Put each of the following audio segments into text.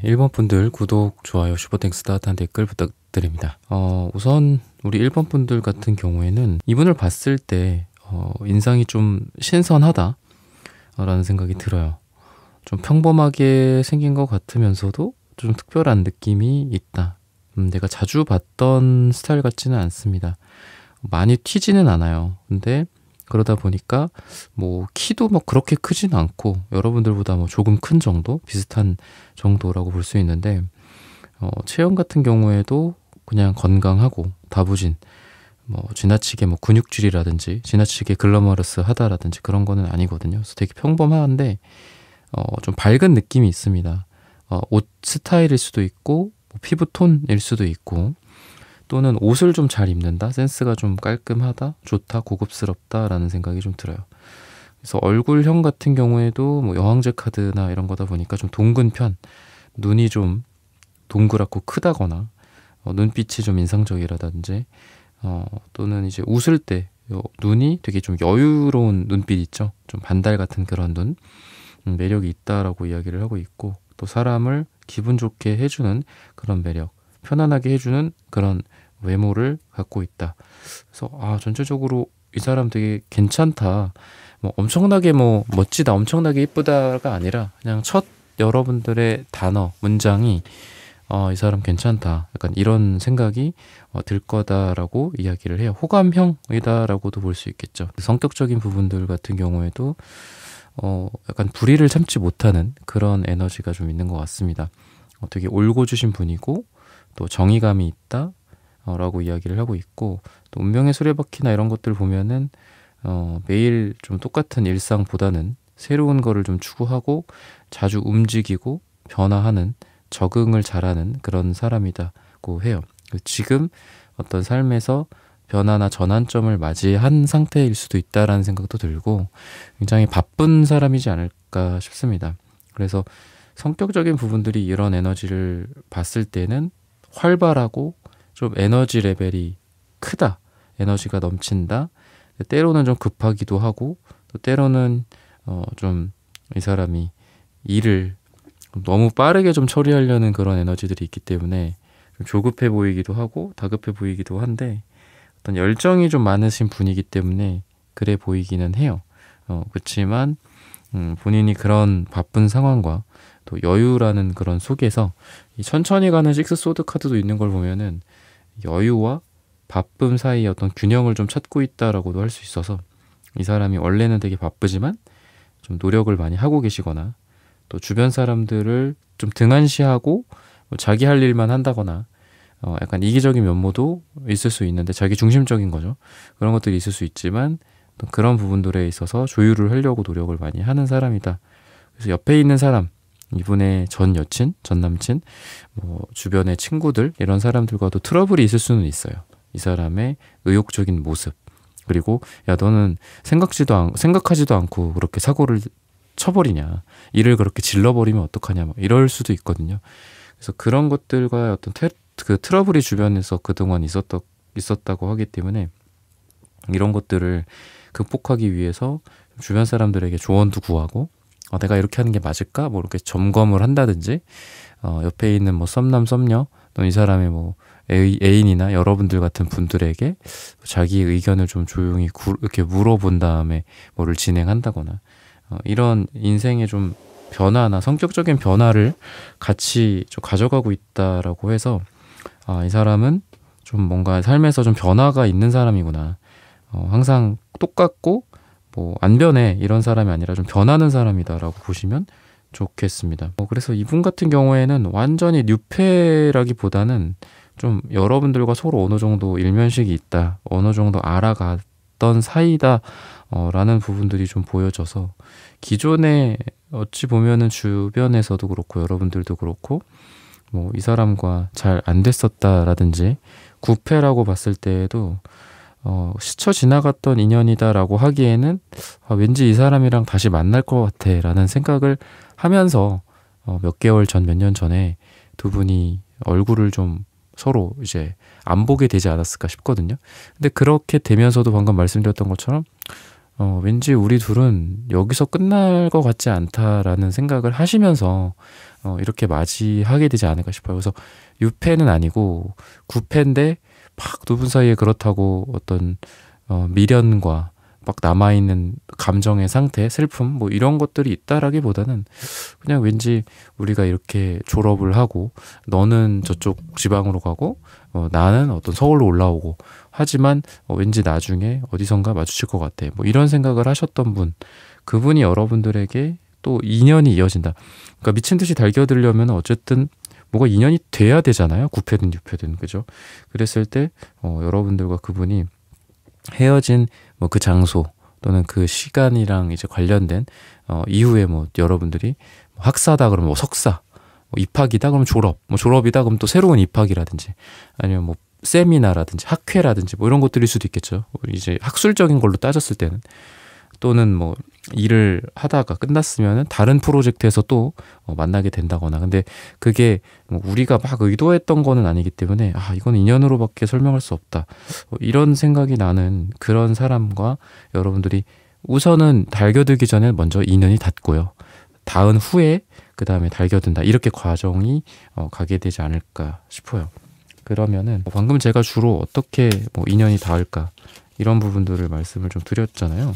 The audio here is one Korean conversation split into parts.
1번 분들 구독, 좋아요, 슈퍼땡스 따뜻한 댓글 부탁드립니다. 우선 우리 1번 분들 같은 경우에는 이분을 봤을 때 인상이 좀 신선하다 라는 생각이 들어요. 좀 평범하게 생긴 것 같으면서도 좀 특별한 느낌이 있다. 내가 자주 봤던 스타일 같지는 않습니다. 많이 튀지는 않아요. 근데 그러다 보니까 뭐 키도 뭐 그렇게 크진 않고 여러분들보다 뭐 조금 큰 정도, 비슷한 정도라고 볼 수 있는데 체형 같은 경우에도 그냥 건강하고 다부진, 뭐 지나치게 뭐 근육질이라든지 지나치게 글러머러스하다라든지 그런 거는 아니거든요. 그래서 되게 평범한데 좀 밝은 느낌이 있습니다. 옷 스타일일 수도 있고 뭐 피부톤일 수도 있고, 또는 옷을 좀 잘 입는다, 센스가 좀 깔끔하다, 좋다, 고급스럽다라는 생각이 좀 들어요. 그래서 얼굴형 같은 경우에도 뭐 여왕제 카드나 이런 거다 보니까 좀 동근 편, 눈이 좀 동그랗고 크다거나 눈빛이 좀 인상적이라든지, 또는 이제 웃을 때 눈이 되게 좀 여유로운 눈빛 있죠. 좀 반달 같은 그런 눈, 매력이 있다라고 이야기를 하고 있고, 또 사람을 기분 좋게 해주는 그런 매력, 편안하게 해주는 그런 외모를 갖고 있다. 그래서 전체적으로 이 사람 되게 괜찮다. 뭐 엄청나게 뭐 멋지다, 엄청나게 이쁘다가 아니라 그냥 첫 여러분들의 단어, 문장이 이 사람 괜찮다, 약간 이런 생각이 들 거다라고 이야기를 해요. 호감형이다라고도 볼 수 있겠죠. 성격적인 부분들 같은 경우에도 약간 불의를 참지 못하는 그런 에너지가 좀 있는 것 같습니다. 되게 올고주신 분이고 또 정의감이 있다 라고 이야기를 하고 있고, 또 운명의 수레바퀴나 이런 것들 보면은 매일 좀 똑같은 일상보다는 새로운 거를 좀 추구하고 자주 움직이고 변화하는, 적응을 잘하는 그런 사람이라고 해요. 지금 어떤 삶에서 변화나 전환점을 맞이한 상태일 수도 있다라는 생각도 들고, 굉장히 바쁜 사람이지 않을까 싶습니다. 그래서 성격적인 부분들이 이런 에너지를 봤을 때는 활발하고 좀 에너지 레벨이 크다, 에너지가 넘친다, 때로는 좀 급하기도 하고, 또 때로는 좀 이 사람이 일을 너무 빠르게 좀 처리하려는 그런 에너지들이 있기 때문에 좀 조급해 보이기도 하고 다급해 보이기도 한데, 어떤 열정이 좀 많으신 분이기 때문에 그래 보이기는 해요. 그렇지만 본인이 그런 바쁜 상황과 또 여유라는 그런 속에서 이 천천히 가는 식스 소드 카드도 있는 걸 보면은 여유와 바쁨 사이의 어떤 균형을 좀 찾고 있다라고도 할 수 있어서, 이 사람이 원래는 되게 바쁘지만 좀 노력을 많이 하고 계시거나, 또 주변 사람들을 좀 등한시하고 뭐 자기 할 일만 한다거나, 약간 이기적인 면모도 있을 수 있는데, 자기 중심적인 거죠. 그런 것들이 있을 수 있지만 또 그런 부분들에 있어서 조율을 하려고 노력을 많이 하는 사람이다. 그래서 옆에 있는 사람, 이분의 전 여친, 전 남친, 뭐 주변의 친구들, 이런 사람들과도 트러블이 있을 수는 있어요. 이 사람의 의욕적인 모습, 그리고 야 너는 생각하지도 않고 그렇게 사고를 쳐버리냐, 일을 그렇게 질러버리면 어떡하냐, 뭐 이럴 수도 있거든요. 그래서 그런 것들과 어떤 그 트러블이 주변에서 그동안 있었다고 하기 때문에, 이런 것들을 극복하기 위해서 주변 사람들에게 조언도 구하고, 내가 이렇게 하는 게 맞을까? 뭐 이렇게 점검을 한다든지, 옆에 있는 뭐 썸남 썸녀, 또 이 사람의 뭐 애인이나 여러분들 같은 분들에게 자기의 의견을 좀 조용히 이렇게 물어본 다음에 뭐를 진행한다거나, 이런 인생의 좀 변화나 성격적인 변화를 같이 좀 가져가고 있다라고 해서, 이 사람은 좀 뭔가 삶에서 좀 변화가 있는 사람이구나. 항상 똑같고 뭐 안 변해 이런 사람이 아니라 좀 변하는 사람이다라고 보시면 좋겠습니다. 그래서 이분 같은 경우에는 완전히 뉴페라기보다는 좀 여러분들과 서로 어느 정도 일면식이 있다, 어느 정도 알아갔던 사이다 라는 부분들이 좀 보여져서, 기존에 어찌 보면은 주변에서도 그렇고 여러분들도 그렇고 뭐 이 사람과 잘 안 됐었다라든지 구패라고 봤을 때에도 스쳐 지나갔던 인연이다라고 하기에는 왠지 이 사람이랑 다시 만날 것 같아 라는 생각을 하면서 몇 개월 전, 몇 년 전에 두 분이 얼굴을 좀 서로 이제 안 보게 되지 않았을까 싶거든요. 근데 그렇게 되면서도 방금 말씀드렸던 것처럼 왠지 우리 둘은 여기서 끝날 것 같지 않다라는 생각을 하시면서 이렇게 맞이하게 되지 않을까 싶어요. 그래서 6패는 아니고 9패인데 막 두 분 사이에 그렇다고 어떤 미련과 막 남아있는 감정의 상태, 슬픔 뭐 이런 것들이 있다라기보다는 그냥 왠지 우리가 이렇게 졸업을 하고 너는 저쪽 지방으로 가고 나는 어떤 서울로 올라오고 하지만 왠지 나중에 어디선가 마주칠 것 같아. 뭐 이런 생각을 하셨던 분, 그분이 여러분들에게 또 인연이 이어진다. 그러니까 미친 듯이 달겨들려면 어쨌든 뭐가 인연이 돼야 되잖아요. 9패든 6패든 그죠? 그랬을 때 여러분들과 그분이 헤어진 뭐 그 장소 또는 그 시간이랑 이제 관련된 이후에 뭐 여러분들이 학사다 그러면 뭐 석사, 뭐 입학이다 그러면 졸업, 뭐 졸업이다 그러면 또 새로운 입학이라든지 아니면 뭐 세미나라든지 학회라든지 뭐 이런 것들일 수도 있겠죠. 이제 학술적인 걸로 따졌을 때는 또는 뭐 일을 하다가 끝났으면은 다른 프로젝트에서 또 만나게 된다거나. 근데 그게 뭐 우리가 막 의도했던 거는 아니기 때문에 이건 인연으로밖에 설명할 수 없다. 이런 생각이 나는 그런 사람과 여러분들이 우선은 달겨들기 전에 먼저 인연이 닿고요. 닿은 후에 그 다음에 달겨든다. 이렇게 과정이 가게 되지 않을까 싶어요. 그러면은 방금 제가 주로 어떻게 뭐 인연이 닿을까 이런 부분들을 말씀을 좀 드렸잖아요.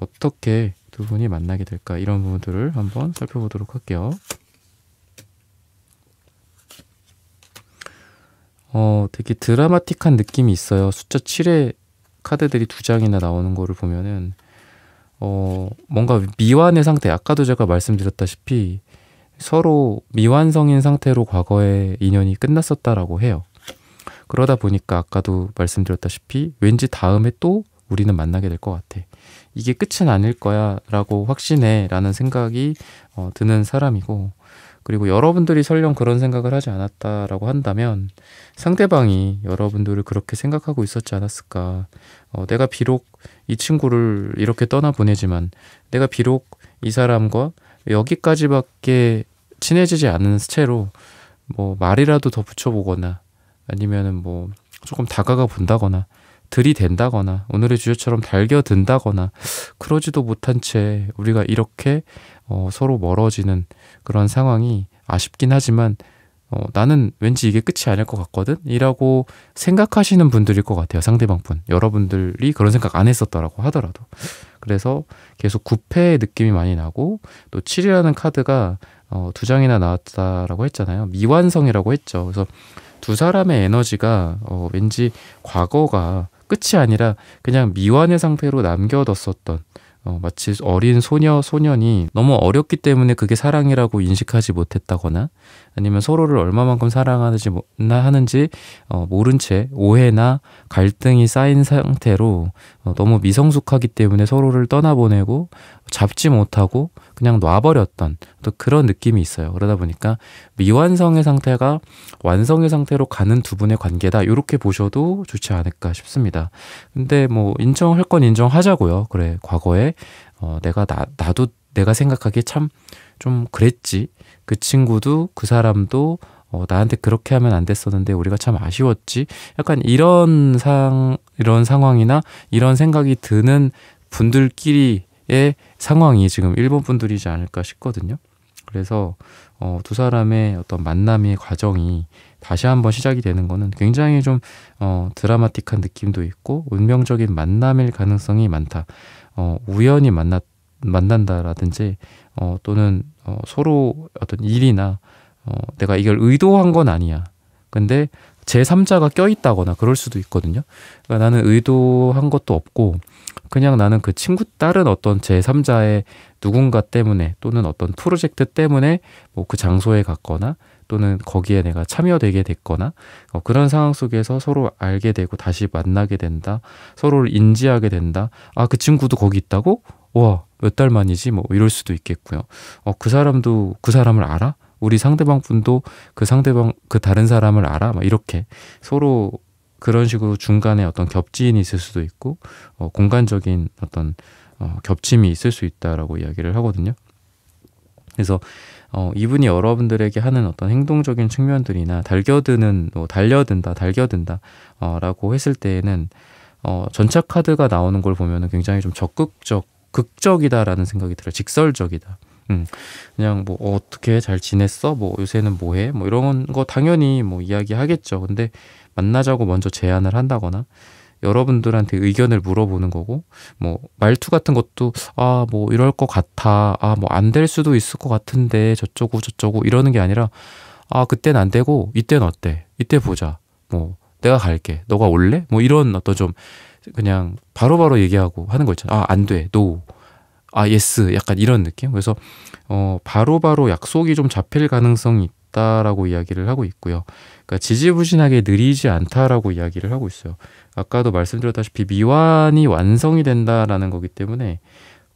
어떻게 두 분이 만나게 될까 이런 부분들을 한번 살펴보도록 할게요. 되게 드라마틱한 느낌이 있어요. 숫자 7의 카드들이 두 장이나 나오는 거를 보면은 뭔가 미완의 상태, 아까도 제가 말씀드렸다시피 서로 미완성인 상태로 과거의 인연이 끝났었다라고 해요. 그러다 보니까 아까도 말씀드렸다시피 왠지 다음에 또 우리는 만나게 될 것 같아. 이게 끝은 아닐 거야 라고 확신해 라는 생각이 드는 사람이고, 그리고 여러분들이 설령 그런 생각을 하지 않았다라고 한다면 상대방이 여러분들을 그렇게 생각하고 있었지 않았을까. 내가 비록 이 친구를 이렇게 떠나보내지만 내가 비록 이 사람과 여기까지밖에 친해지지 않은 채로 뭐 말이라도 더 붙여보거나 아니면은 뭐 조금 다가가 본다거나 들이댄다거나 오늘의 주제처럼 달겨든다거나 그러지도 못한 채 우리가 이렇게 서로 멀어지는 그런 상황이 아쉽긴 하지만 나는 왠지 이게 끝이 아닐 것 같거든? 이라고 생각하시는 분들일 것 같아요. 상대방 분. 여러분들이 그런 생각 안 했었더라고 하더라도. 그래서 계속 9패의 느낌이 많이 나고 또 7이라는 카드가 두 장이나 나왔다라고 했잖아요. 미완성이라고 했죠. 그래서 두 사람의 에너지가 왠지 과거가 끝이 아니라 그냥 미완의 상태로 남겨뒀었던 마치 어린 소녀, 소년이 너무 어렸기 때문에 그게 사랑이라고 인식하지 못했다거나 아니면 서로를 얼마만큼 사랑하는지 모른 채 오해나 갈등이 쌓인 상태로 너무 미성숙하기 때문에 서로를 떠나보내고 잡지 못하고 그냥 놔버렸던 또 그런 느낌이 있어요. 그러다 보니까 미완성의 상태가 완성의 상태로 가는 두 분의 관계다. 이렇게 보셔도 좋지 않을까 싶습니다. 근데 뭐 인정할 건 인정하자고요. 그래, 과거에 나도 내가 생각하기에 참 좀 그랬지. 그 친구도 그 사람도 나한테 그렇게 하면 안 됐었는데 우리가 참 아쉬웠지. 약간 이런 상황이나 이런 생각이 드는 분들끼리의 상황이 지금 일본 분들이지 않을까 싶거든요. 그래서 두 사람의 어떤 만남의 과정이 다시 한번 시작이 되는 거는 굉장히 좀 드라마틱한 느낌도 있고 운명적인 만남일 가능성이 많다. 우연히 만난다라든지 또는 서로 어떤 일이나 내가 이걸 의도한 건 아니야. 근데 제3자가 껴있다거나 그럴 수도 있거든요. 그러니까 나는 의도한 것도 없고 그냥 나는 그 친구 다른 어떤 제3자의 누군가 때문에 또는 어떤 프로젝트 때문에 뭐 그 장소에 갔거나 또는 거기에 내가 참여되게 됐거나 그런 상황 속에서 서로 알게 되고 다시 만나게 된다. 서로를 인지하게 된다. 그 친구도 거기 있다고? 와, 몇 달 만이지? 뭐 이럴 수도 있겠고요. 그 사람도 그 사람을 알아? 우리 상대방 분도 그 다른 사람을 알아? 막 이렇게 서로 그런 식으로 중간에 어떤 겹지인이 있을 수도 있고 공간적인 어떤 겹침이 있을 수 있다라고 이야기를 하거든요. 그래서 이분이 여러분들에게 하는 어떤 행동적인 측면들이나 달겨든다 라고 했을 때에는 전차 카드가 나오는 걸 보면은 굉장히 좀 극적이다라는 생각이 들어요. 직설적이다. 그냥 뭐 어떻게 잘 지냈어? 뭐 요새는 뭐 해? 뭐 이런 거 당연히 뭐 이야기하겠죠. 근데 만나자고 먼저 제안을 한다거나 여러분들한테 의견을 물어보는 거고, 뭐 말투 같은 것도 뭐 이럴 것 같아, 뭐 안 될 수도 있을 것 같은데 저쩌고 저쩌고 이러는 게 아니라 그땐 안 되고 이땐 어때? 이때 보자. 뭐 내가 갈게. 너가 올래? 뭐 이런 어떤 좀 그냥 바로바로 얘기하고 하는 거 있잖아. 안 돼. 노. 예스. 약간 이런 느낌. 그래서 바로바로 약속이 좀 잡힐 가능성이 있다라고 이야기를 하고 있고요. 그러니까 지지부진하게 느리지 않다라고 이야기를 하고 있어요. 아까도 말씀드렸다시피 미완이 완성이 된다라는 거기 때문에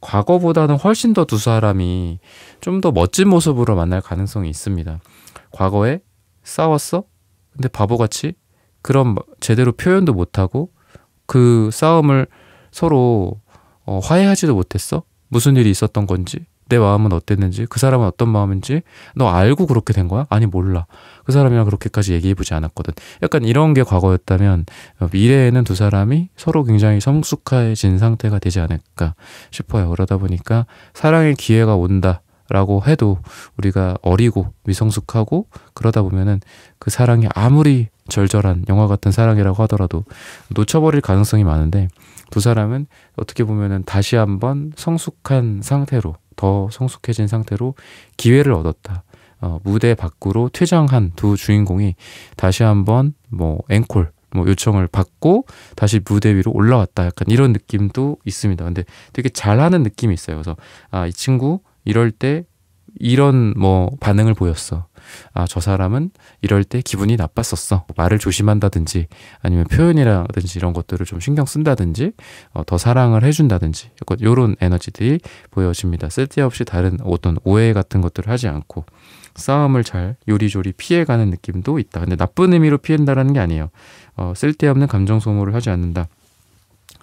과거보다는 훨씬 더 두 사람이 좀 더 멋진 모습으로 만날 가능성이 있습니다. 과거에 싸웠어? 근데 바보같이 그럼 제대로 표현도 못하고 그 싸움을 서로 화해하지도 못했어? 무슨 일이 있었던 건지, 내 마음은 어땠는지, 그 사람은 어떤 마음인지 너 알고 그렇게 된 거야? 아니 몰라. 그 사람이랑 그렇게까지 얘기해보지 않았거든. 약간 이런 게 과거였다면 미래에는 두 사람이 서로 굉장히 성숙해진 상태가 되지 않을까 싶어요. 그러다 보니까 사랑의 기회가 온다라고 해도 우리가 어리고 미성숙하고 그러다 보면은 그 사랑이 아무리 절절한 영화 같은 사랑이라고 하더라도 놓쳐버릴 가능성이 많은데, 두 사람은 어떻게 보면은 다시 한번 성숙한 상태로, 더 성숙해진 상태로 기회를 얻었다. 무대 밖으로 퇴장한 두 주인공이 다시 한번 뭐 앵콜 요청을 받고 다시 무대 위로 올라왔다. 약간 이런 느낌도 있습니다. 근데 되게 잘하는 느낌이 있어요. 그래서 이 친구 이럴 때 이런 뭐 반응을 보였어. 저 사람은 이럴 때 기분이 나빴었어. 말을 조심한다든지 아니면 표현이라든지 이런 것들을 좀 신경 쓴다든지 더 사랑을 해준다든지 약간 이런 에너지들이 보여집니다. 쓸데없이 다른 어떤 오해 같은 것들을 하지 않고 싸움을 잘 요리조리 피해가는 느낌도 있다. 근데 나쁜 의미로 피한다라는 게 아니에요. 쓸데없는 감정 소모를 하지 않는다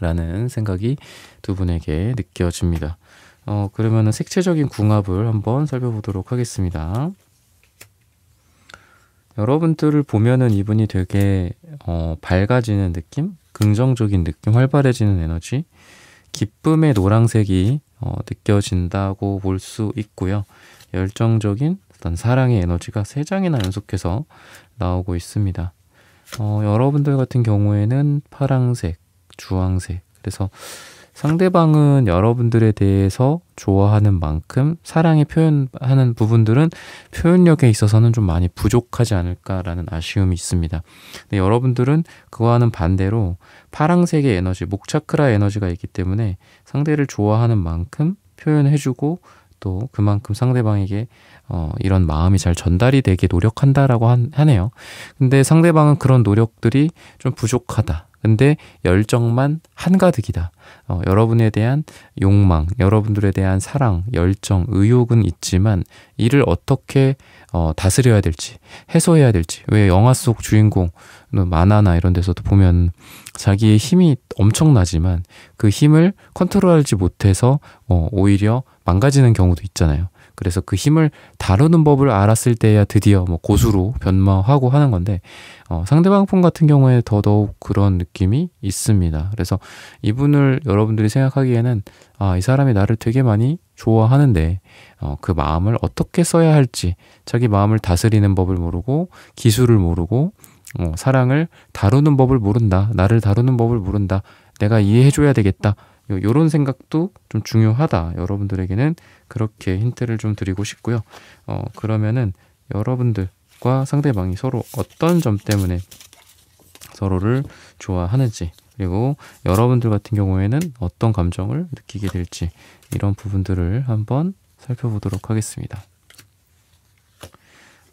라는 생각이 두 분에게 느껴집니다. 그러면은 색채적인 궁합을 한번 살펴보도록 하겠습니다. 여러분들을 보면은 이분이 되게 밝아지는 느낌, 긍정적인 느낌, 활발해지는 에너지, 기쁨의 노란색이 느껴진다고 볼 수 있고요. 열정적인 어떤 사랑의 에너지가 3장이나 연속해서 나오고 있습니다. 여러분들 같은 경우에는 파랑색, 주황색, 그래서 상대방은 여러분들에 대해서 좋아하는 만큼 사랑에 표현하는 부분들은 표현력에 있어서는 좀 많이 부족하지 않을까라는 아쉬움이 있습니다. 근데 여러분들은 그와는 반대로 파랑색의 에너지, 목차크라 에너지가 있기 때문에 상대를 좋아하는 만큼 표현해주고 또 그만큼 상대방에게 이런 마음이 잘 전달이 되게 노력한다라고 하네요. 근데 상대방은 그런 노력들이 좀 부족하다. 근데 열정만 한가득이다. 여러분에 대한 욕망, 여러분들에 대한 사랑, 열정, 의욕은 있지만 이를 어떻게 다스려야 될지, 해소해야 될지. 왜 영화 속 주인공, 만화나 이런 데서도 보면 자기의 힘이 엄청나지만 그 힘을 컨트롤하지 못해서 오히려 망가지는 경우도 있잖아요. 그래서 그 힘을 다루는 법을 알았을 때야 드디어 고수로 변모하고 하는 건데 상대방 분 같은 경우에 더더욱 그런 느낌이 있습니다. 그래서 이분을 여러분들이 생각하기에는 이 사람이 나를 되게 많이 좋아하는데 그 마음을 어떻게 써야 할지, 자기 마음을 다스리는 법을 모르고 기술을 모르고 사랑을 다루는 법을 모른다. 나를 다루는 법을 모른다. 내가 이해해줘야 되겠다. 요런 생각도 좀 중요하다. 여러분들에게는 그렇게 힌트를 좀 드리고 싶고요. 그러면은 여러분들과 상대방이 서로 어떤 점 때문에 서로를 좋아하는지, 그리고 여러분들 같은 경우에는 어떤 감정을 느끼게 될지, 이런 부분들을 한번 살펴보도록 하겠습니다.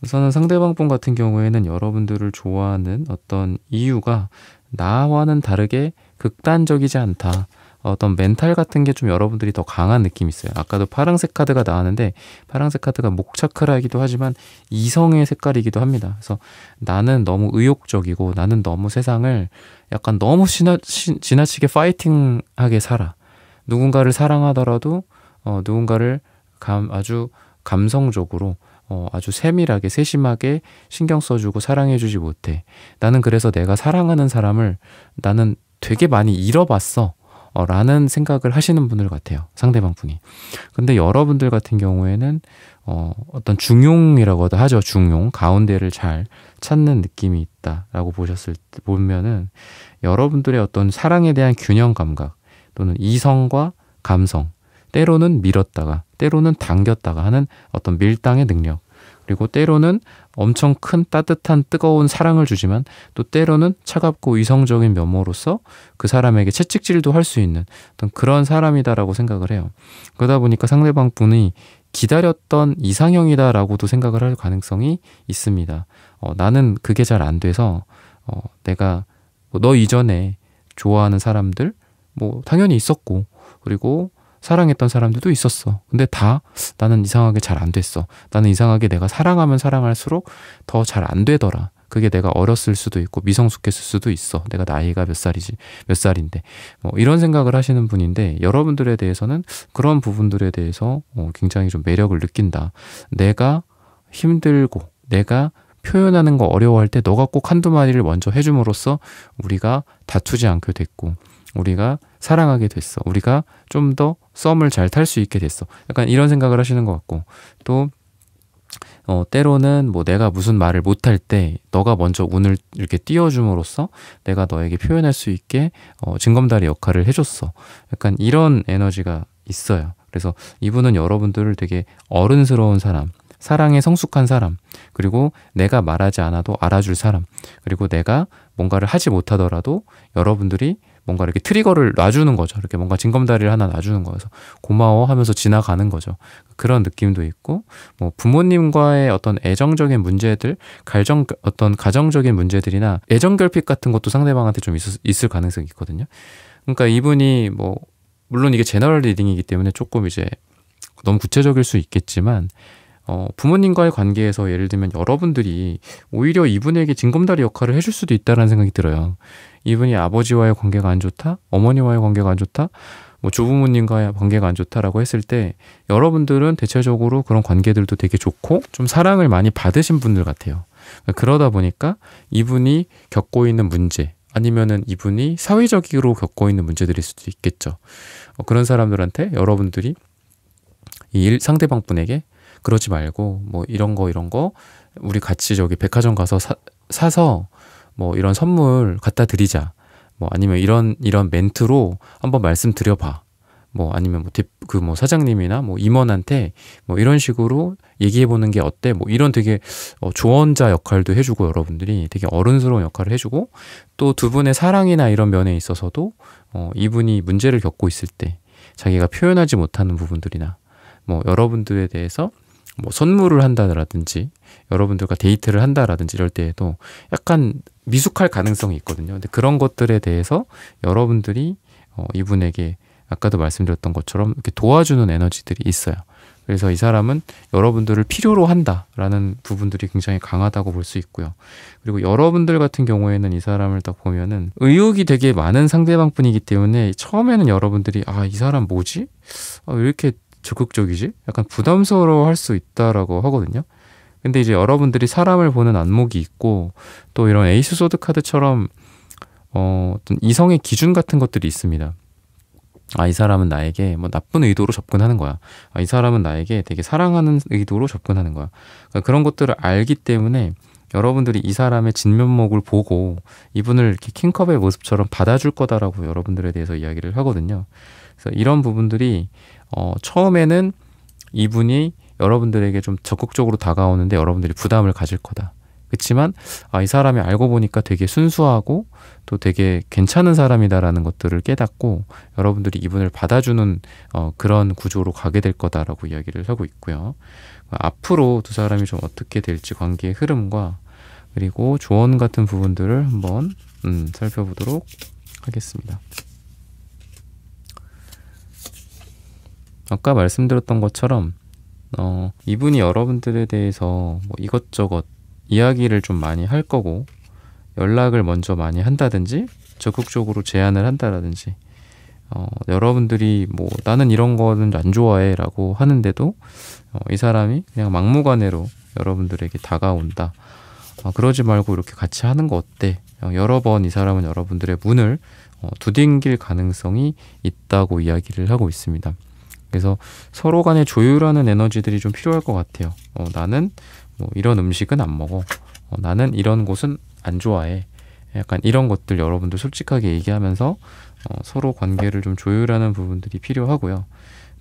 우선은 상대방 분 같은 경우에는 여러분들을 좋아하는 어떤 이유가 나와는 다르게 극단적이지 않다. 어떤 멘탈 같은 게 좀 여러분들이 더 강한 느낌이 있어요. 아까도 파란색 카드가 나왔는데 파란색 카드가 목차크라이기도 하지만 이성의 색깔이기도 합니다. 그래서 나는 너무 의욕적이고 나는 너무 세상을 약간 너무 지나치게 파이팅하게 살아. 누군가를 사랑하더라도 누군가를 아주 감성적으로 아주 세밀하게 세심하게 신경 써주고 사랑해주지 못해. 나는 그래서 내가 사랑하는 사람을 나는 되게 많이 잃어봤어 라는 생각을 하시는 분들 같아요, 상대방 분이. 근데 여러분들 같은 경우에는 어떤 중용이라고도 하죠. 중용, 가운데를 잘 찾는 느낌이 있다라고 보면은 여러분들의 어떤 사랑에 대한 균형 감각 또는 이성과 감성, 때로는 밀었다가 때로는 당겼다가 하는 어떤 밀당의 능력, 그리고 때로는 엄청 큰 따뜻한 뜨거운 사랑을 주지만 또 때로는 차갑고 이성적인 면모로서 그 사람에게 채찍질도 할 수 있는 어떤 그런 사람이다라고 생각을 해요. 그러다 보니까 상대방 분이 기다렸던 이상형이다라고도 생각을 할 가능성이 있습니다. 나는 그게 잘 안 돼서 내가 너 이전에 좋아하는 사람들 당연히 있었고, 그리고 사랑했던 사람들도 있었어. 근데 다 나는 이상하게 잘 안 됐어. 나는 이상하게 내가 사랑하면 사랑할수록 더 잘 안 되더라. 그게 내가 어렸을 수도 있고 미성숙했을 수도 있어. 내가 나이가 몇 살인데. 이런 생각을 하시는 분인데, 여러분들에 대해서는 그런 부분들에 대해서 굉장히 좀 매력을 느낀다. 내가 힘들고 내가 표현하는 거 어려워할 때 너가 꼭 한두 마디를 먼저 해줌으로써 우리가 다투지 않게 됐고, 우리가 사랑하게 됐어. 우리가 좀 더 썸을 잘 탈 수 있게 됐어. 약간 이런 생각을 하시는 것 같고, 또 때로는 내가 무슨 말을 못할 때 너가 먼저 운을 이렇게 띄워줌으로써 내가 너에게 표현할 수 있게 징검다리 역할을 해줬어. 약간 이런 에너지가 있어요. 그래서 이분은 여러분들을 되게 어른스러운 사람, 사랑에 성숙한 사람, 그리고 내가 말하지 않아도 알아줄 사람, 그리고 내가 뭔가를 하지 못하더라도 여러분들이 뭔가 이렇게 트리거를 놔주는 거죠. 이렇게 뭔가 징검다리를 하나 놔주는 거여서 고마워 하면서 지나가는 거죠. 그런 느낌도 있고, 부모님과의 어떤 애정적인 문제들, 어떤 가정적인 문제들이나 애정 결핍 같은 것도 상대방한테 좀 있을 가능성이 있거든요. 그러니까 이분이 물론 이게 제너럴 리딩이기 때문에 조금 이제 너무 구체적일 수 있겠지만, 부모님과의 관계에서 예를 들면 여러분들이 오히려 이분에게 징검다리 역할을 해줄 수도 있다는 생각이 들어요. 이분이 아버지와의 관계가 안 좋다, 어머니와의 관계가 안 좋다, 조부모님과의 관계가 안 좋다라고 했을 때 여러분들은 대체적으로 그런 관계들도 되게 좋고 좀 사랑을 많이 받으신 분들 같아요. 그러다 보니까 이분이 겪고 있는 문제, 아니면은 이분이 사회적으로 겪고 있는 문제들일 수도 있겠죠. 그런 사람들한테 여러분들이 이 상대방 분에게 그러지 말고 이런 거 우리 같이 저기 백화점 가서 사서 이런 선물 갖다 드리자. 아니면 이런 멘트로 한번 말씀드려봐. 아니면 사장님이나 임원한테 이런 식으로 얘기해보는 게 어때? 이런 되게 조언자 역할도 해주고, 여러분들이 되게 어른스러운 역할을 해주고, 또 두 분의 사랑이나 이런 면에 있어서도 이분이 문제를 겪고 있을 때 자기가 표현하지 못하는 부분들이나 여러분들에 대해서 선물을 한다라든지 여러분들과 데이트를 한다라든지 이럴 때에도 약간 미숙할 가능성이 있거든요. 근데 그런 것들에 대해서 여러분들이 이분에게 아까도 말씀드렸던 것처럼 이렇게 도와주는 에너지들이 있어요. 그래서 이 사람은 여러분들을 필요로 한다라는 부분들이 굉장히 강하다고 볼 수 있고요. 그리고 여러분들 같은 경우에는 이 사람을 딱 보면은 의욕이 되게 많은 상대방 분이기 때문에 처음에는 여러분들이 이 사람 뭐지? 왜 이렇게 적극적이지? 약간 부담스러워 할 수 있다라고 하거든요. 근데 이제 여러분들이 사람을 보는 안목이 있고, 또 이런 에이스 소드 카드처럼 어떤 이성의 기준 같은 것들이 있습니다. 이 사람은 나에게 나쁜 의도로 접근하는 거야. 이 사람은 나에게 되게 사랑하는 의도로 접근하는 거야. 그러니까 그런 것들을 알기 때문에 여러분들이 이 사람의 진면목을 보고 이분을 이렇게 킹컵의 모습처럼 받아줄 거다라고 여러분들에 대해서 이야기를 하거든요. 그래서 이런 부분들이 처음에는 이분이 여러분들에게 좀 적극적으로 다가오는데 여러분들이 부담을 가질 거다. 그렇지만 이 사람이 알고 보니까 되게 순수하고 또 되게 괜찮은 사람이다라는 것들을 깨닫고 여러분들이 이분을 받아주는 그런 구조로 가게 될 거다라고 이야기를 하고 있고요. 앞으로 두 사람이 좀 어떻게 될지, 관계의 흐름과 그리고 조언 같은 부분들을 한번 살펴보도록 하겠습니다. 아까 말씀드렸던 것처럼 이분이 여러분들에 대해서 이것저것 이야기를 좀 많이 할 거고, 연락을 먼저 많이 한다든지 적극적으로 제안을 한다든지, 여러분들이 나는 이런 거는 안 좋아해 라고 하는데도 이 사람이 그냥 막무가내로 여러분들에게 다가온다. 그러지 말고 이렇게 같이 하는 거 어때? 여러 번 이 사람은 여러분들의 문을 두들길 가능성이 있다고 이야기를 하고 있습니다. 그래서 서로 간에 조율하는 에너지들이 좀 필요할 것 같아요. 나는 뭐 이런 음식은 안 먹어. 나는 이런 곳은 안 좋아해. 약간 이런 것들 여러분들 솔직하게 얘기하면서 서로 관계를 좀 조율하는 부분들이 필요하고요.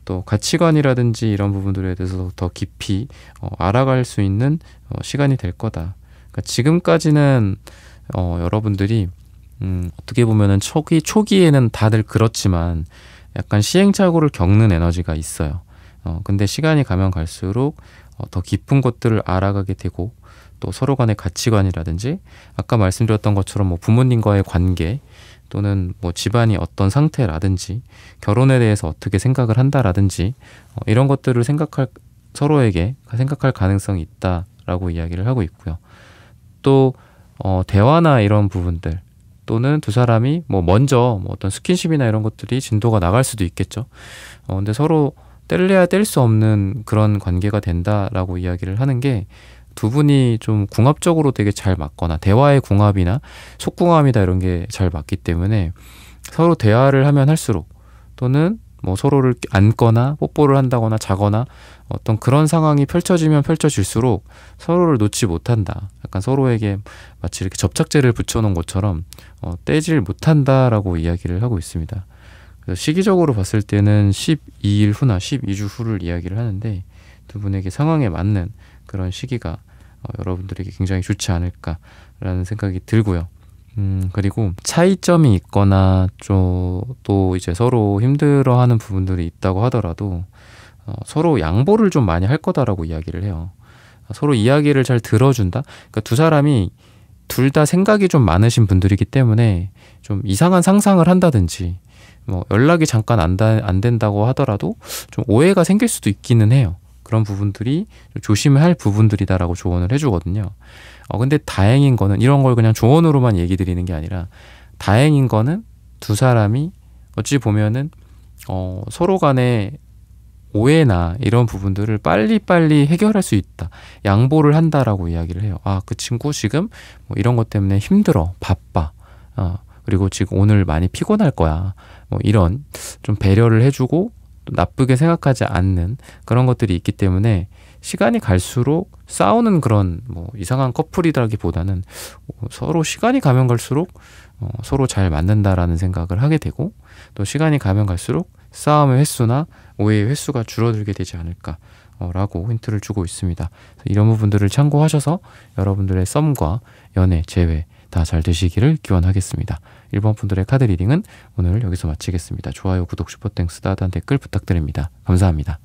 또 가치관이라든지 이런 부분들에 대해서 더 깊이 알아갈 수 있는 시간이 될 거다. 그러니까 지금까지는 여러분들이 어떻게 보면은 초기에는 다들 그렇지만 약간 시행착오를 겪는 에너지가 있어요. 근데 시간이 가면 갈수록 더 깊은 것들을 알아가게 되고 또 서로 간의 가치관이라든지 아까 말씀드렸던 것처럼 뭐 부모님과의 관계 또는 뭐 집안이 어떤 상태라든지 결혼에 대해서 어떻게 생각을 한다라든지 이런 것들을 서로에게 생각할 가능성이 있다라고 이야기를 하고 있고요. 또 대화나 이런 부분들 또는 두 사람이 뭐 먼저 뭐 어떤 스킨십이나 이런 것들이 진도가 나갈 수도 있겠죠. 근데 서로 뗄래야 뗄 수 없는 그런 관계가 된다라고 이야기를 하는 게 두 분이 좀 궁합적으로 되게 잘 맞거나 대화의 궁합이나 속궁합이다 이런 게 잘 맞기 때문에 서로 대화를 하면 할수록 또는 뭐 서로를 안거나 뽀뽀를 한다거나 자거나 어떤 그런 상황이 펼쳐지면 펼쳐질수록 서로를 놓지 못한다. 약간 서로에게 마치 이렇게 접착제를 붙여놓은 것처럼 떼질 못한다라고 이야기를 하고 있습니다. 그래서 시기적으로 봤을 때는 12일 후나 12주 후를 이야기를 하는데 두 분에게 상황에 맞는 그런 시기가 여러분들에게 굉장히 좋지 않을까라는 생각이 들고요. 그리고 차이점이 있거나 또 이제 서로 힘들어하는 부분들이 있다고 하더라도 서로 양보를 좀 많이 할 거다라고 이야기를 해요. 서로 이야기를 잘 들어준다. 그러니까 두 사람이 둘 다 생각이 좀 많으신 분들이기 때문에 좀 이상한 상상을 한다든지 뭐 연락이 잠깐 안 된다고 하더라도 좀 오해가 생길 수도 있기는 해요. 그런 부분들이 조심해야 할 부분들이다라고 조언을 해주거든요. 근데 다행인 거는 이런 걸 그냥 조언으로만 얘기 드리는 게 아니라 다행인 거는 두 사람이 어찌 보면은 서로 간에 오해나 이런 부분들을 빨리빨리 해결할 수 있다. 양보를 한다라고 이야기를 해요. 그 친구 지금 뭐 이런 것 때문에 힘들어. 바빠. 그리고 지금 오늘 많이 피곤할 거야. 뭐 이런 좀 배려를 해주고 또 나쁘게 생각하지 않는 그런 것들이 있기 때문에 시간이 갈수록 싸우는 그런 뭐 이상한 커플이라기보다는 서로 시간이 가면 갈수록 서로 잘 맞는다라는 생각을 하게 되고 또 시간이 가면 갈수록 싸움의 횟수나 오해의 횟수가 줄어들게 되지 않을까라고 힌트를 주고 있습니다. 이런 부분들을 참고하셔서 여러분들의 썸과 연애, 재회 다 잘 되시기를 기원하겠습니다. 1번 분들의 카드 리딩은 오늘 여기서 마치겠습니다. 좋아요, 구독, 슈퍼땡스, 따뜻한 댓글 부탁드립니다. 감사합니다.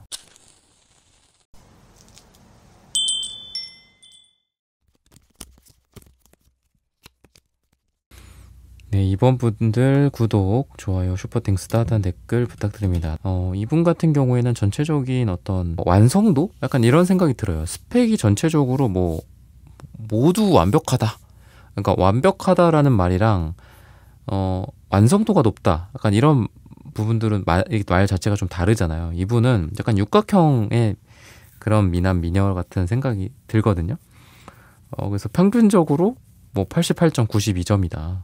네, 2번 분들 구독, 좋아요, 슈퍼땡스, 따뜻한 댓글 부탁드립니다. 이분 같은 경우에는 전체적인 어떤 완성도? 약간 이런 생각이 들어요. 스펙이 전체적으로 뭐 모두 완벽하다. 그러니까 완벽하다라는 말이랑 완성도가 높다. 약간 이런 부분들은 말 자체가 좀 다르잖아요. 이분은 약간 육각형의 그런 미남 미녀 같은 생각이 들거든요. 그래서 평균적으로 뭐 88점, 92점이다.